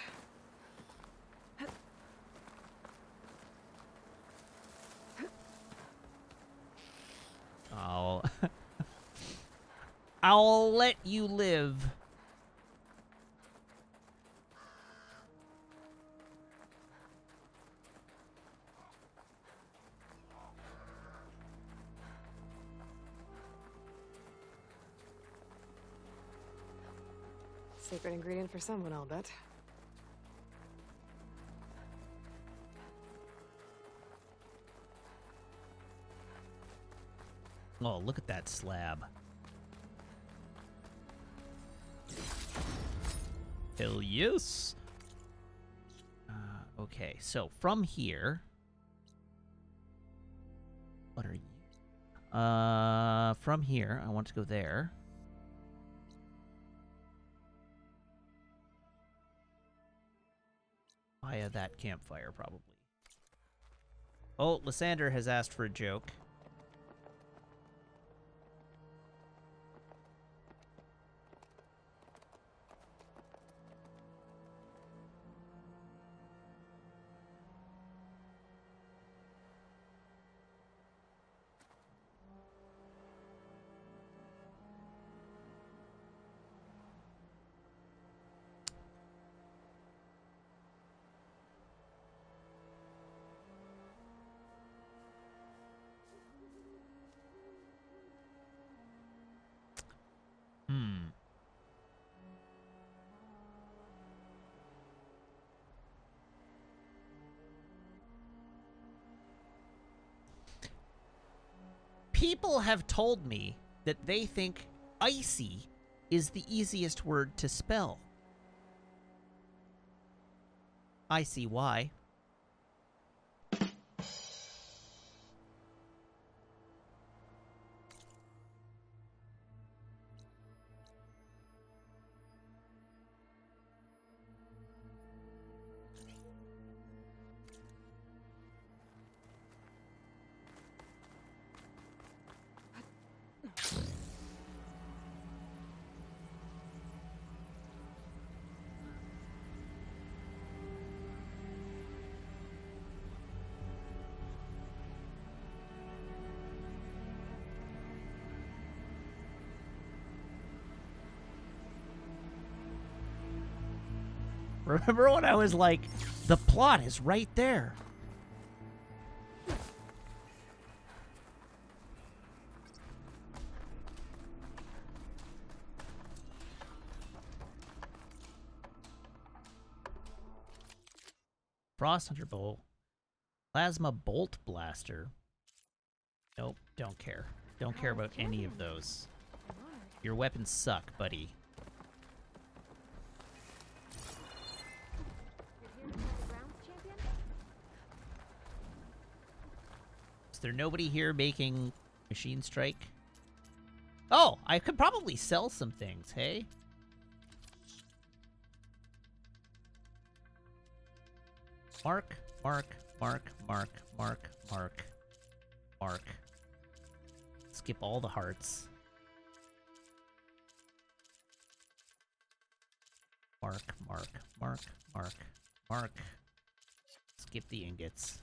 Speaker 1: I'll let you live.
Speaker 3: Secret ingredient for someone, I'll bet.
Speaker 1: Oh, look at that slab. Hell yes! Okay, so from here... What are you? From here, I want to go there. Via that campfire, probably. Oh, Lysander has asked for a joke. People have told me that they think icy is the easiest word to spell. I see why. Remember when I was like, the plot is right there. Frost Hunter Bolt. Plasma Bolt Blaster. Nope, don't care. Don't care about any of those. Your weapons suck, buddy. Is there nobody here making Machine Strike? Oh, I could probably sell some things, hey? Mark. Skip all the hearts. Mark. Skip the ingots.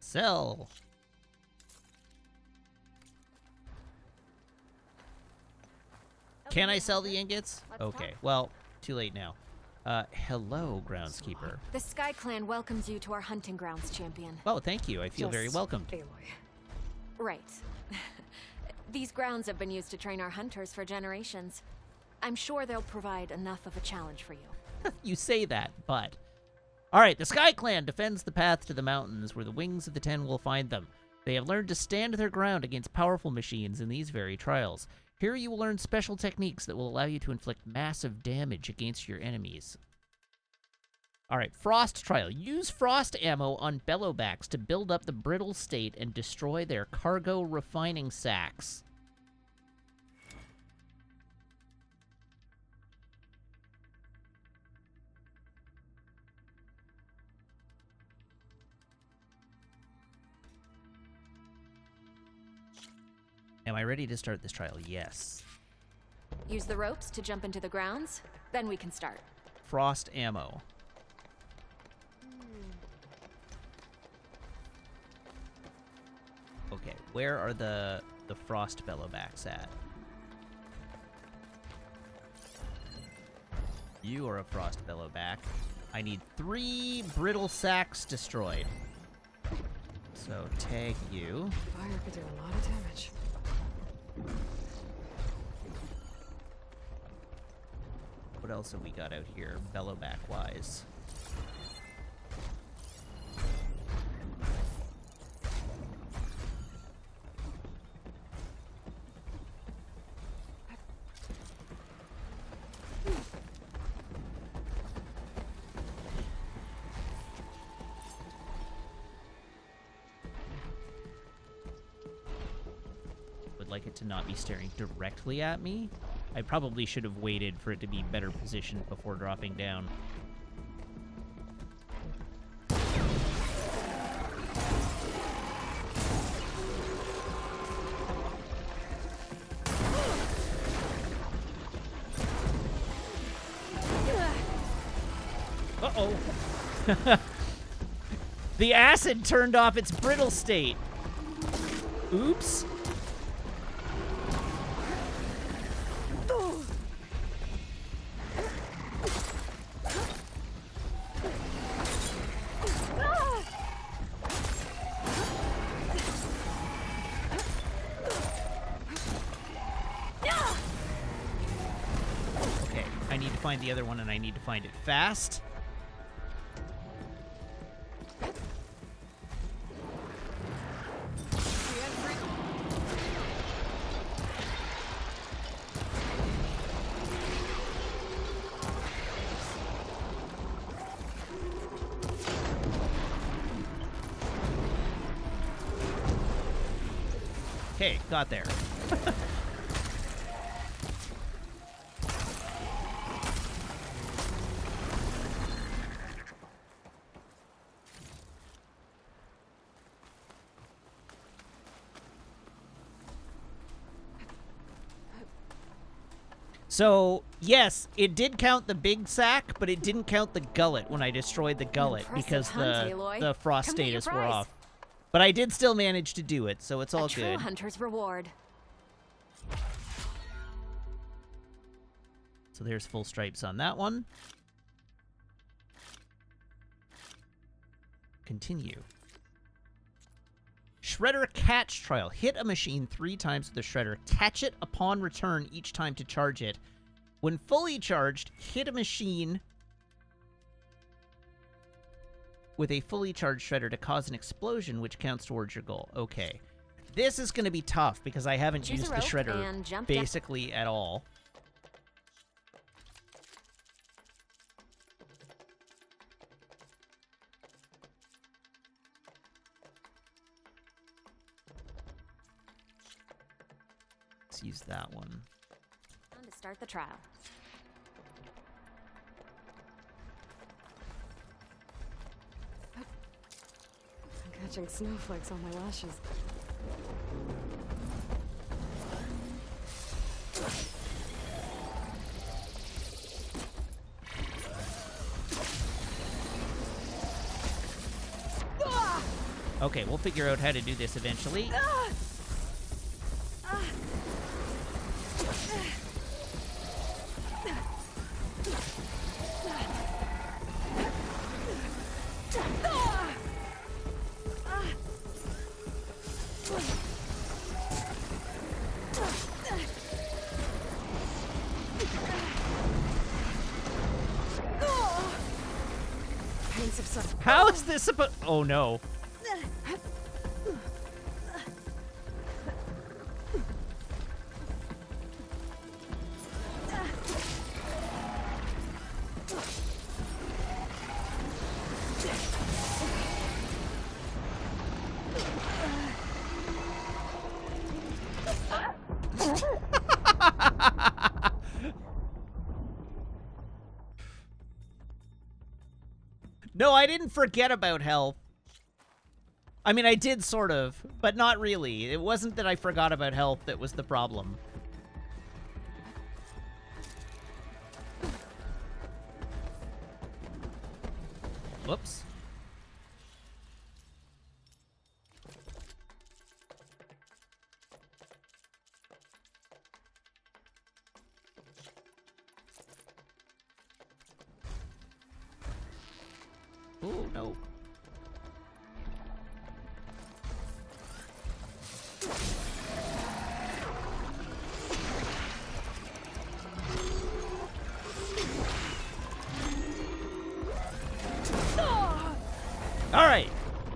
Speaker 1: Sell. Can I sell the ingots? Okay, well, too late now. Hello, groundskeeper.
Speaker 7: The Sky Clan welcomes you to our hunting grounds, champion.
Speaker 1: Oh, thank you. I feel very welcomed.
Speaker 7: Right. These grounds have been used to train our hunters for generations. I'm sure they'll provide enough of a challenge for you.
Speaker 1: You say that, but... Alright, the Sky Clan defends the path to the mountains where the wings of the Ten will find them. They have learned to stand their ground against powerful machines in these very trials. Here you will learn special techniques that will allow you to inflict massive damage against your enemies. Alright, Frost Trial. Use frost ammo on bellowbacks to build up the brittle state and destroy their cargo refining sacks. Am I ready to start this trial? Yes.
Speaker 7: Use the ropes to jump into the grounds, then we can start.
Speaker 1: Frost ammo. Okay, where are the frost bellowbacks at? You are a frost bellowback. I need 3 brittle sacks destroyed. So tag you.
Speaker 3: Fire could do a lot of damage.
Speaker 1: What else have we got out here, Rollerback-wise? Would like it to not be staring directly at me. I probably should have waited for it to be better positioned before dropping down. Uh-oh. The acid turned off its brittle state. Oops. Okay, I need to find the other one, and I need to find it fast. Okay, got there. So, yes, it did count the big sack, but it didn't count the gullet when I destroyed the gullet because the frost status were off. But I did still manage to do it, so it's all good.
Speaker 7: A true hunter's reward.
Speaker 1: So there's full stripes on that one. Continue. Shredder catch trial. Hit a machine 3 times with the shredder. Catch it upon return each time to charge it. When fully charged, hit a machine with a fully charged shredder to cause an explosion, which counts towards your goal. Okay. This is going to be tough because I haven't used the shredder basically at all. Let's use that one.
Speaker 7: Time to start the trial.
Speaker 3: I'm catching snowflakes on my lashes.
Speaker 1: Okay, we'll figure out how to do this eventually. How is this supposed? Oh no. No, I didn't forget about health. I mean, I did sort of, but not really. It wasn't that I forgot about health that was the problem. Whoops. Oh, no.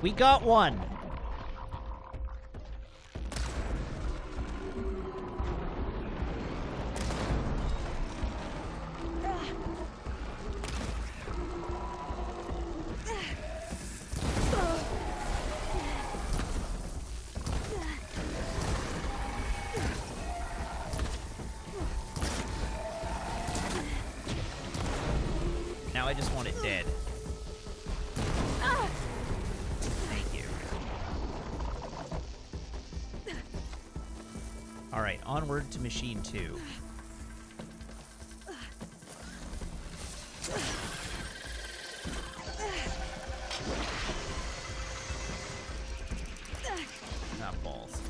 Speaker 1: We got one. Now I just want it dead. Thank you. Alright, onward to Machine 2. Not balls.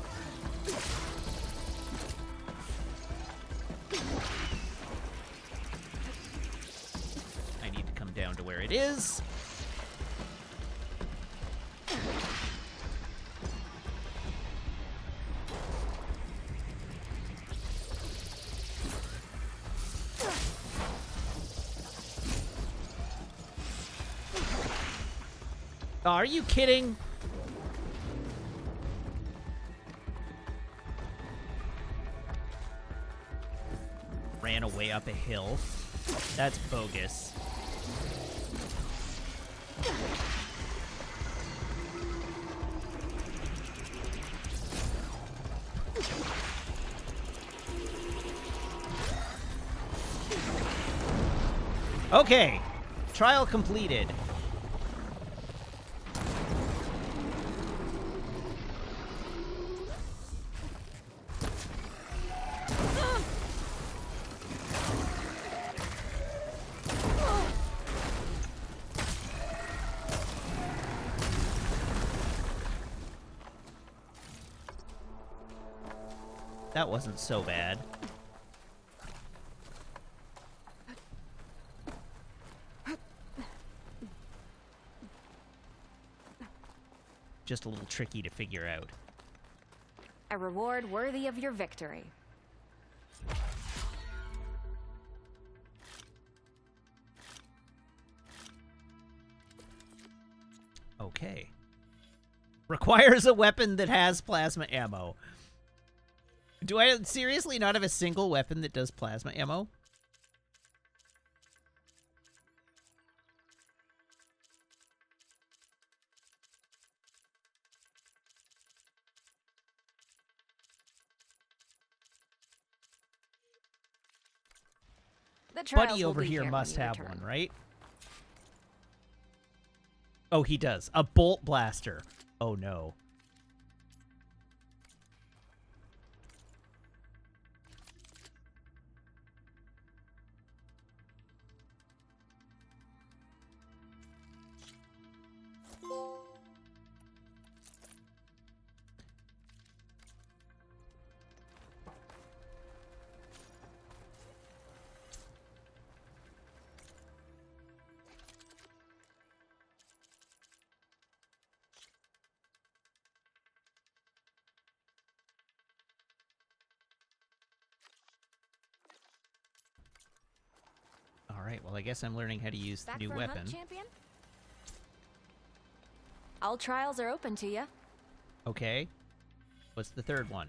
Speaker 1: I need to come down to where it is. Oh, are you kidding? Ran away up a hill. That's bogus. Okay, trial completed. That wasn't so bad. Just a little tricky to figure out.
Speaker 7: A reward worthy of your victory.
Speaker 1: Okay. Requires a weapon that has plasma ammo. Do I seriously not have a single weapon that does plasma ammo? Buddy over here must have one, right? Oh, he does. A bolt blaster. Oh, no. Alright, well I guess I'm learning how to use the new weapon.
Speaker 7: Hunt, champion? All trials are open to you.
Speaker 1: Okay. What's the third one?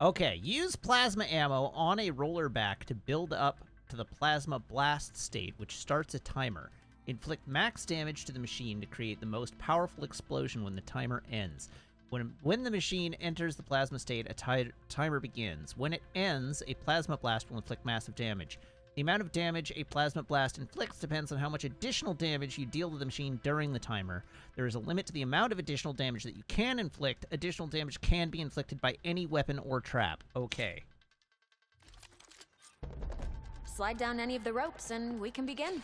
Speaker 1: Okay, use plasma ammo on a rollerback to build up to the plasma blast state, which starts a timer. Inflict max damage to the machine to create the most powerful explosion when the timer ends. When the machine enters the plasma state, a timer begins. When it ends, a plasma blast will inflict massive damage. The amount of damage a plasma blast inflicts depends on how much additional damage you deal to the machine during the timer. There is a limit to the amount of additional damage that you can inflict. Additional damage can be inflicted by any weapon or trap. Okay.
Speaker 7: Slide down any of the ropes and we can begin.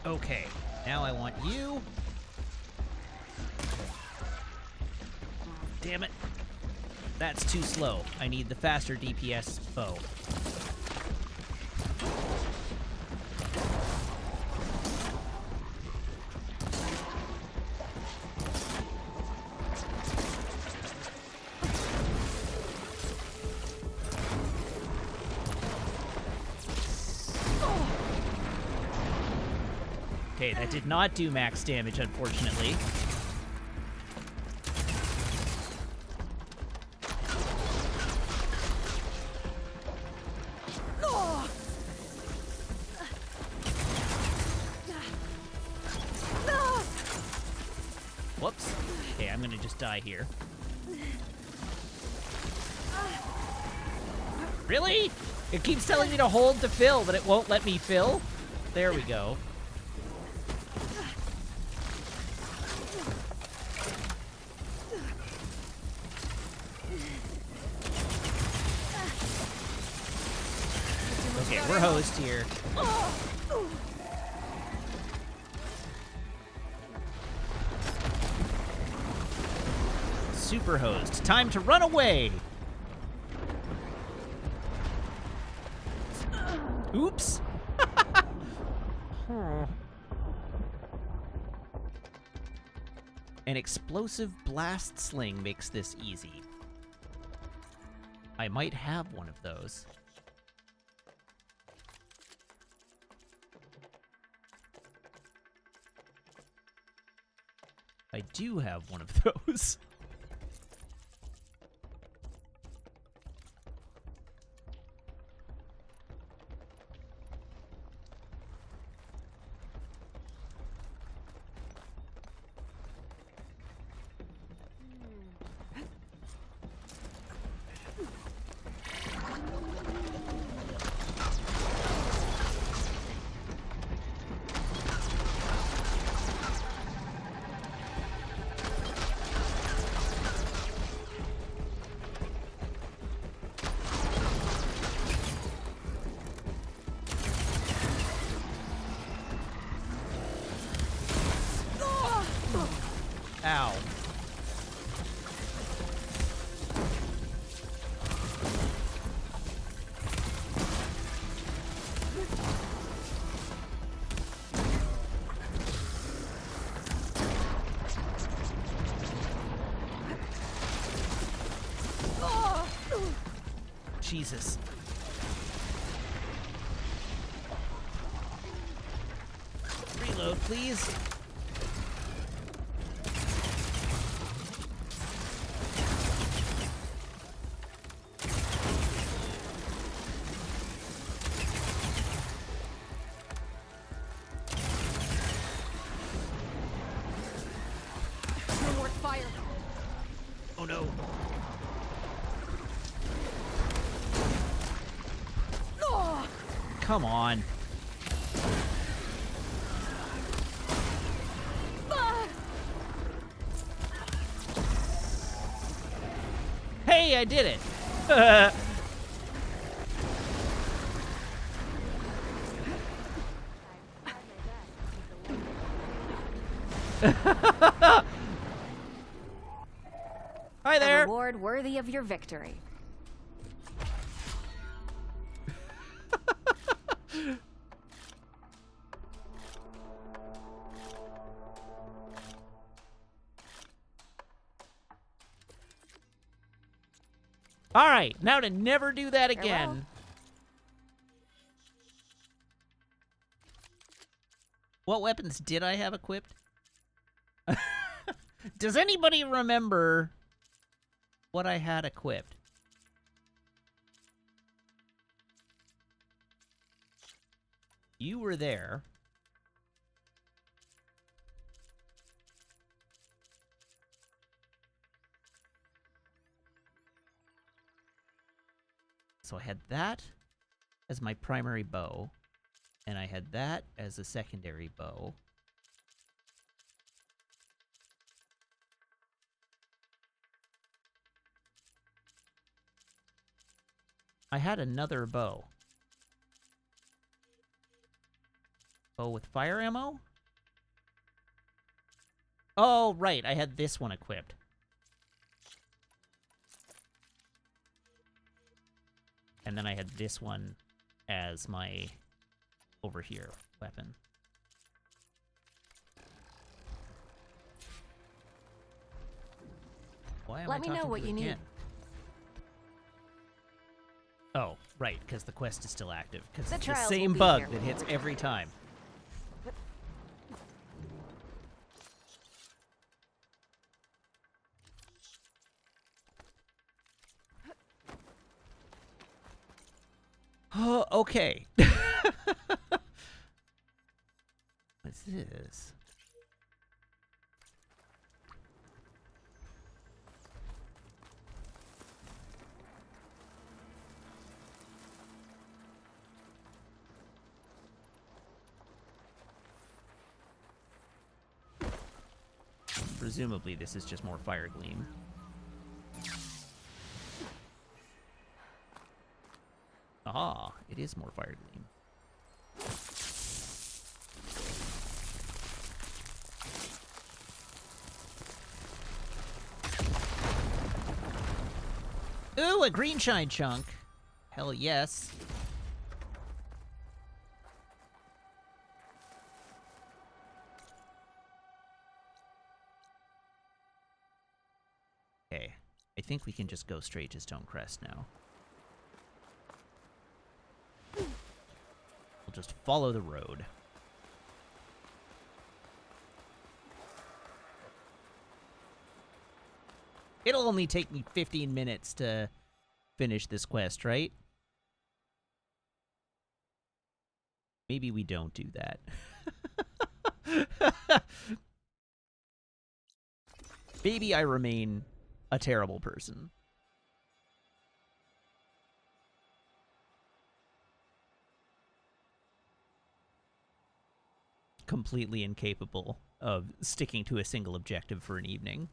Speaker 1: Okay, now I want you Damn it. That's too slow. I need the faster DPS bow. Okay, that did not do max damage, unfortunately. Whoops. Okay, I'm gonna just die here. Really? It keeps telling me to hold to fill, but it won't let me fill? There we go. Okay, we're hosed here. Super hosed. Time to run away! Oops! An explosive blast sling makes this easy. I might have one of those. I do have one of those. Ow. Jesus. Reload, please. Oh no. Come on. Hey, I did it. Hi there.
Speaker 18: A reward worthy of your victory.
Speaker 1: All right, now to never do that again.
Speaker 18: Farewell.
Speaker 1: What weapons did I have equipped? Does anybody remember what I had equipped? You were there. So I had that as my primary bow, and I had that as a secondary bow. I had another bow. Bow with fire ammo? Oh, right, I had this one equipped. And then I had this one as my over here weapon. Why am I
Speaker 18: Let me know
Speaker 1: talking
Speaker 18: what
Speaker 1: to
Speaker 18: you need.
Speaker 1: again? Oh, right, because the quest is still active. Because it's the
Speaker 18: trials
Speaker 1: same
Speaker 18: will be
Speaker 1: bug
Speaker 18: here.
Speaker 1: that hits every time. Oh, okay. What's this? Presumably this is just more fire gleam. Ah, it is more fire gleam. Ooh, a green shine chunk. Hell yes. Okay, I think we can just go straight to Stonecrest now. We'll just follow the road. It'll only take me 15 minutes to finish this quest, right? Maybe we don't do that. Maybe I remain a terrible person. Completely incapable of sticking to a single objective for an evening.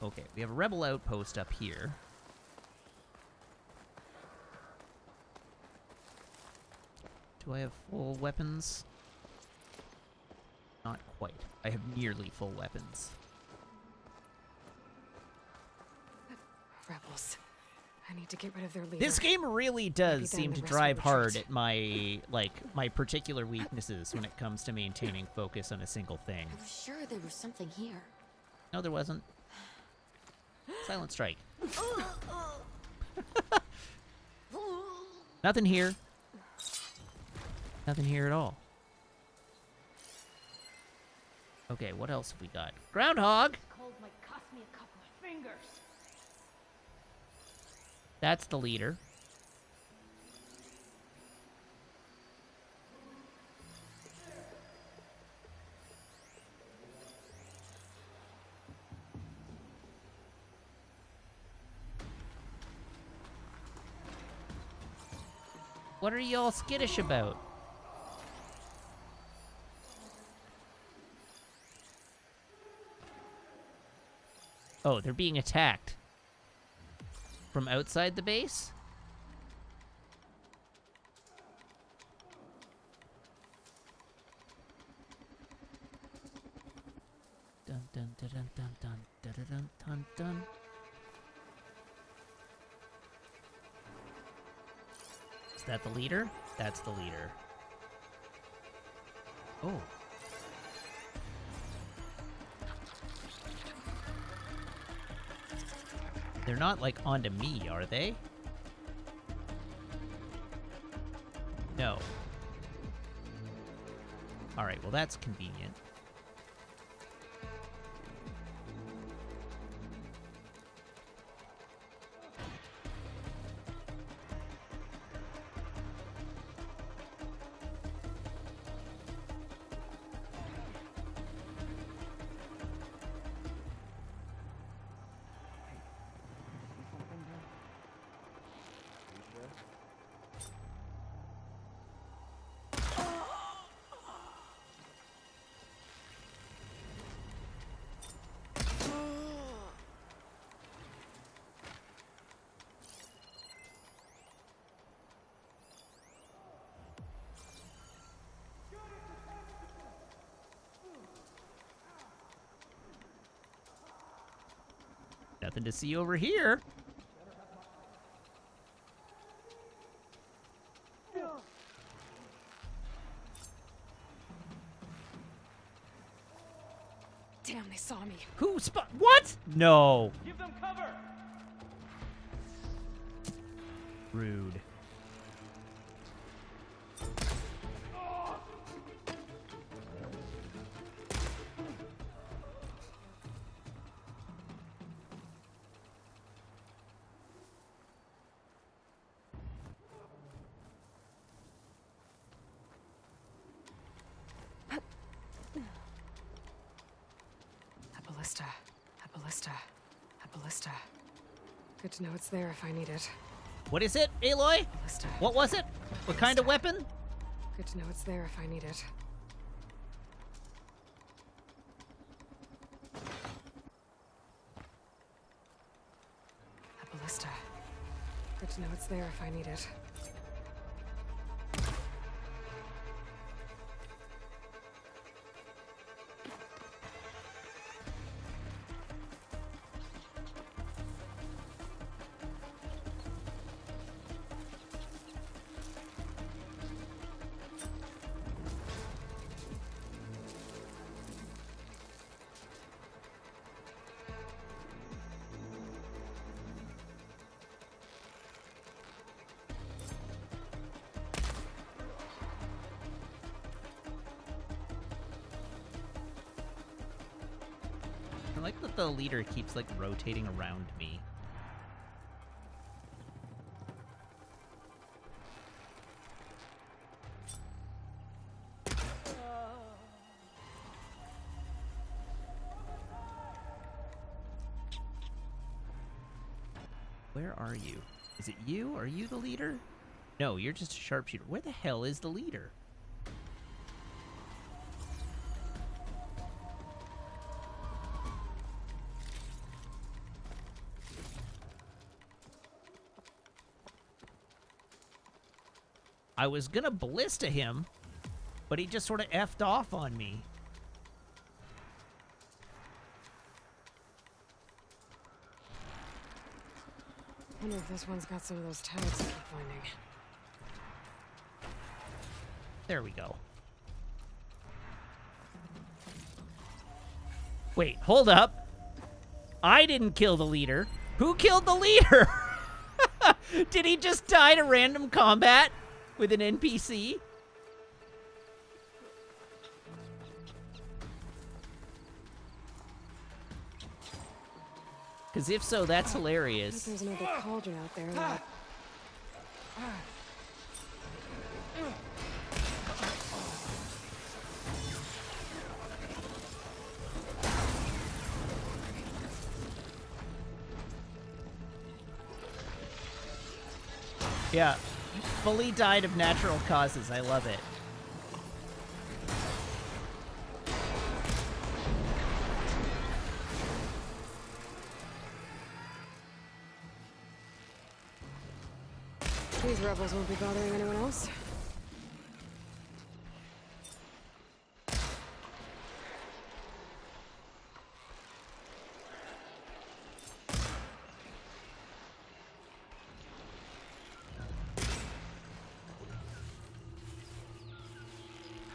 Speaker 1: Okay, we have a rebel outpost up here. Do I have full weapons? Not quite. I have nearly full weapons.
Speaker 3: Rebels. I need to get rid of their leader.
Speaker 1: This game really does seem to drive hard at my, my particular weaknesses when it comes to maintaining focus on a single thing.
Speaker 18: I was sure there was something here.
Speaker 1: No, there wasn't. Silent strike. Nothing here. Nothing here at all. Okay, what else have we got? Groundhog!
Speaker 2: Cold might cost me a couple of fingers.
Speaker 1: That's the leader. What are y'all skittish about? Oh, they're being attacked. From outside the base? Dun dun dun dun dun dun dun dun dun dun. Is that the leader? That's the leader. Oh. They're not, like, onto me, are they? No. Alright, well that's convenient. Nothing to see over here.
Speaker 3: Damn, they saw me.
Speaker 1: Who spot? What? No.
Speaker 5: Give them cover!
Speaker 1: Rude.
Speaker 3: A ballista. A ballista. A ballista. Good to know it's there if I need it.
Speaker 1: What is it, Aloy?
Speaker 3: Ballista.
Speaker 1: What was it? What kind of weapon?
Speaker 3: Good to know it's there if I need it. A ballista. Good to know it's there if I need it.
Speaker 1: I like that the leader keeps, like, rotating around me. Where are you? Is it you? Are you the leader? No, you're just a sharpshooter. Where the hell is the leader? I was gonna ballista him, but he just sort of effed off on me.
Speaker 3: I wonder if this one's got some of those tags I keep finding.
Speaker 1: There we go. Wait, hold up. I didn't kill the leader. Who killed the leader? Did he just die to random combat with an NPC? Because if so, that's hilarious.
Speaker 3: There's another cauldron out there. That...
Speaker 1: Yeah, fully died of natural causes. I love it.
Speaker 3: These rebels won't be bothering anyone else.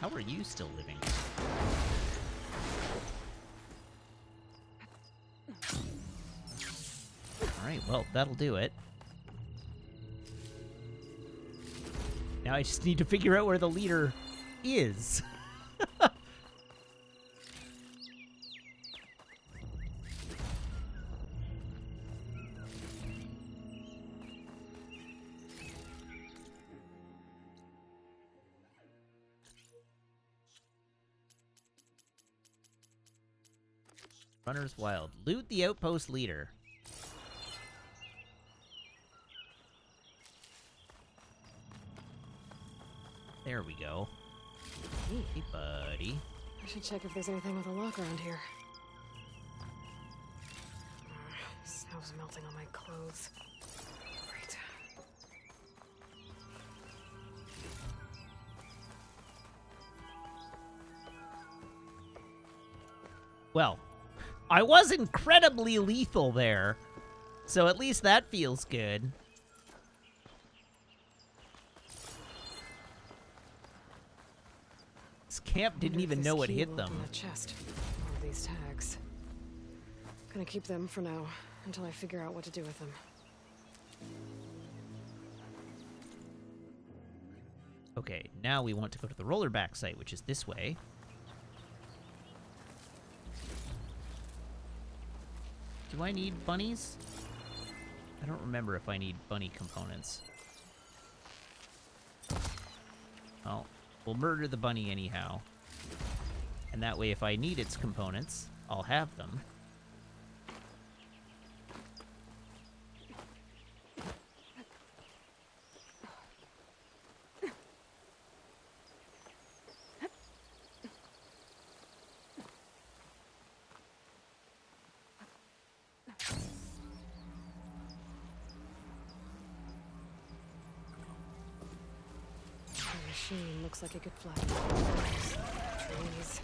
Speaker 1: How are you still living? Alright, well, that'll do it. Now I just need to figure out where the leader is. Runner's Wild. Loot the outpost leader. There we go. Hey, buddy.
Speaker 3: I should check if there's anything with a lock around here. Snow's melting on my clothes. Great.
Speaker 1: Well, I was incredibly lethal there. So at least that feels good. This camp didn't even know what hit them.
Speaker 3: The chest. All these tags. Gonna keep them for now, until I figure out what to do with them.
Speaker 1: Okay, now we want to go to the Rollerback site, which is this way. Do I need bunnies? I don't remember if I need bunny components. Well, we'll murder the bunny anyhow. And that way, if I need its components, I'll have them.
Speaker 3: The machine looks like it could fly through trees.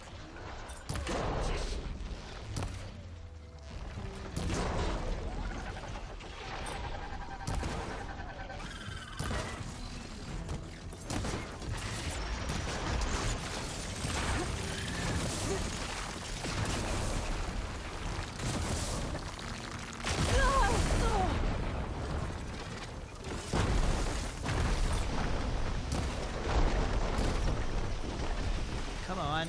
Speaker 1: Come on.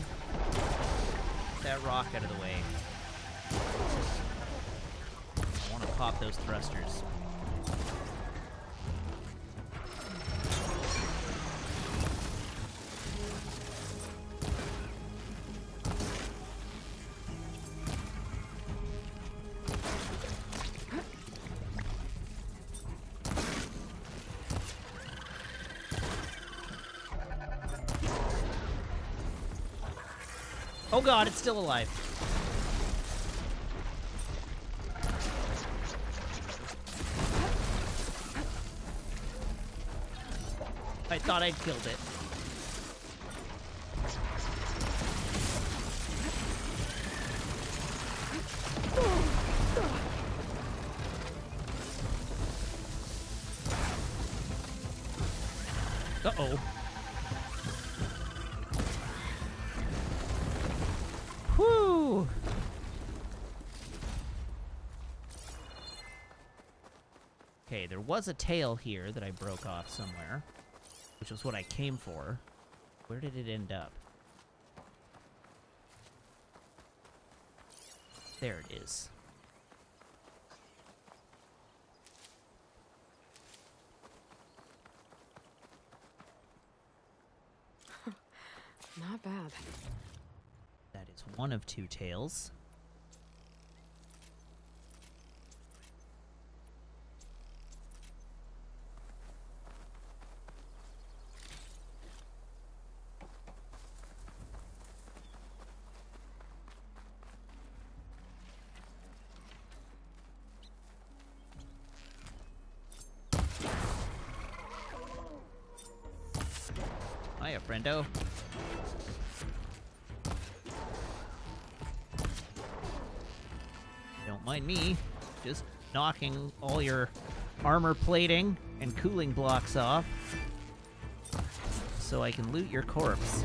Speaker 1: Get that rock out of the way. I want to pop those thrusters. Oh god, it's still alive. I thought I'd killed it. Uh-oh. Whew! Okay, there was a tail here that I broke off somewhere, which was what I came for. Where did it end up? There it is.
Speaker 3: Not bad.
Speaker 1: That is one of two tails. Hiya, friendo. Don't mind me, just knocking all your armor plating and cooling blocks off so I can loot your corpse.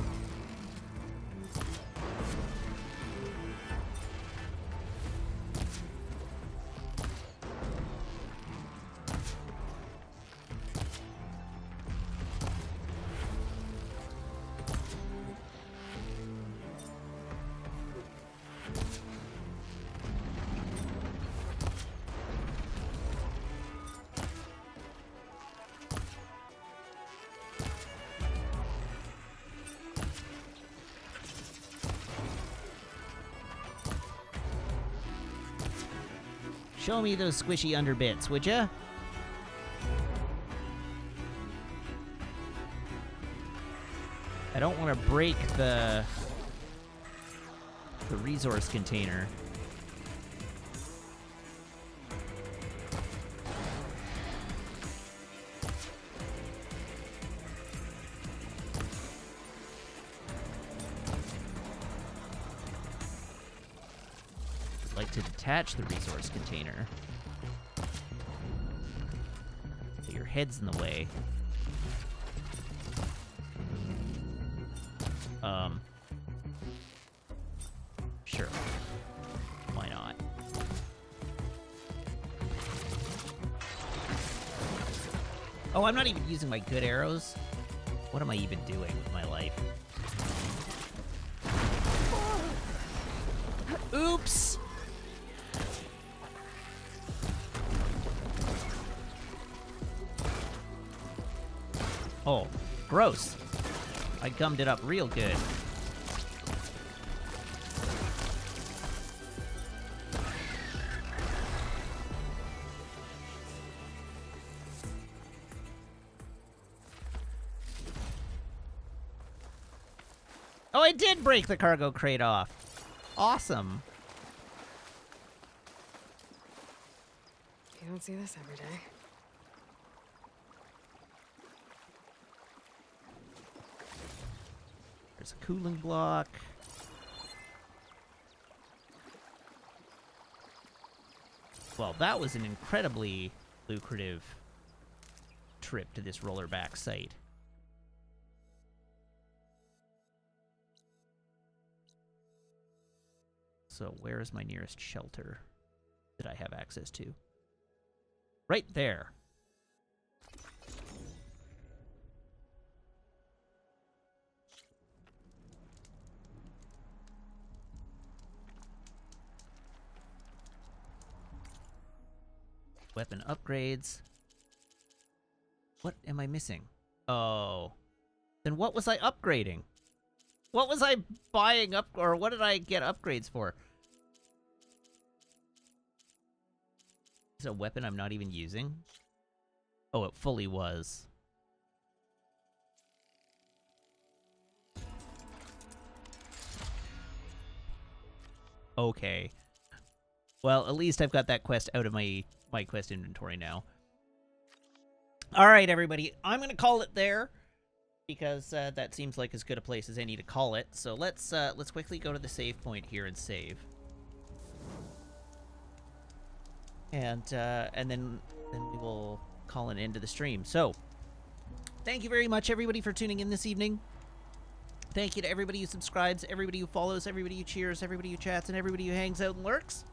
Speaker 1: Show me those squishy underbits, would ya? I don't want to break the resource container. like to detach the resource container. So your head's in the way. Sure. Why not? Oh, I'm not even using my good arrows. What am I even doing with my life? Oops! Oh, gross. I gummed it up real good. Oh, I did break the cargo crate off. Awesome.
Speaker 3: You don't see this every day.
Speaker 1: There's a cooling block. Well, that was an incredibly lucrative trip to this Rollerback site. So where is my nearest shelter that I have access to? Right there. Weapon upgrades. What am I missing? Oh. Then what was I upgrading? What was I buying up, or what did I get upgrades for? Is it a weapon I'm not even using? Oh, it fully was. Okay. Well, at least I've got that quest out of my quest inventory now. All right, everybody. I'm going to call it there because that seems like as good a place as any to call it. So let's quickly go to the save point here and save. And then we will call an end to the stream. So, thank you very much, everybody, for tuning in this evening. Thank you to everybody who subscribes, everybody who follows, everybody who cheers, everybody who chats, and everybody who hangs out and lurks.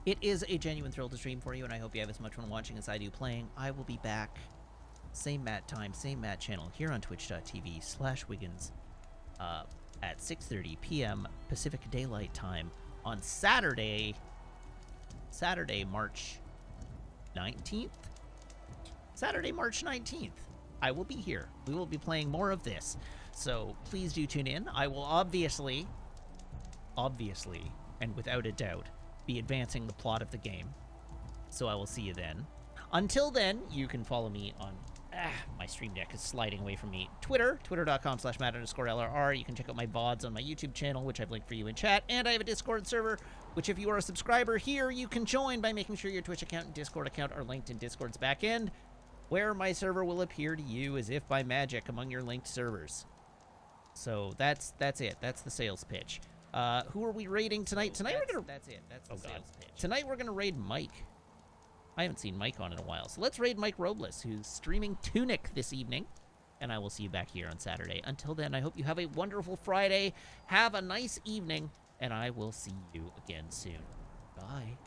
Speaker 1: It is a genuine thrill to stream for you, and I hope you have as much fun watching as I do playing. I will be back, same Matt time, same Matt channel, here on twitch.tv/Wiggins at 6:30 p.m. Pacific Daylight Time on Saturday, March 19th? Saturday, March 19th. I will be here. We will be playing more of this. So please do tune in. I will obviously, and without a doubt, be advancing the plot of the game. So I will see you then. Until then, you can follow me on... my stream deck is sliding away from me. twitter.com/Matt_LRR. You can check out my VODs on my YouTube channel, which I've linked for you in chat. And I have a Discord server, which if you are a subscriber here, you can join by making sure your Twitch account and Discord account are linked in Discord's backend, where my server will appear to you as if by magic among your linked servers. So that's it. That's the sales pitch. Who are we raiding tonight? Tonight we're gonna... That's it. That's the sales pitch. Tonight we're gonna raid Mike. I haven't seen Mike on in a while, so let's raid Mike Robles, who's streaming Tunic this evening, and I will see you back here on Saturday. Until then, I hope you have a wonderful Friday, have a nice evening, and I will see you again soon. Bye.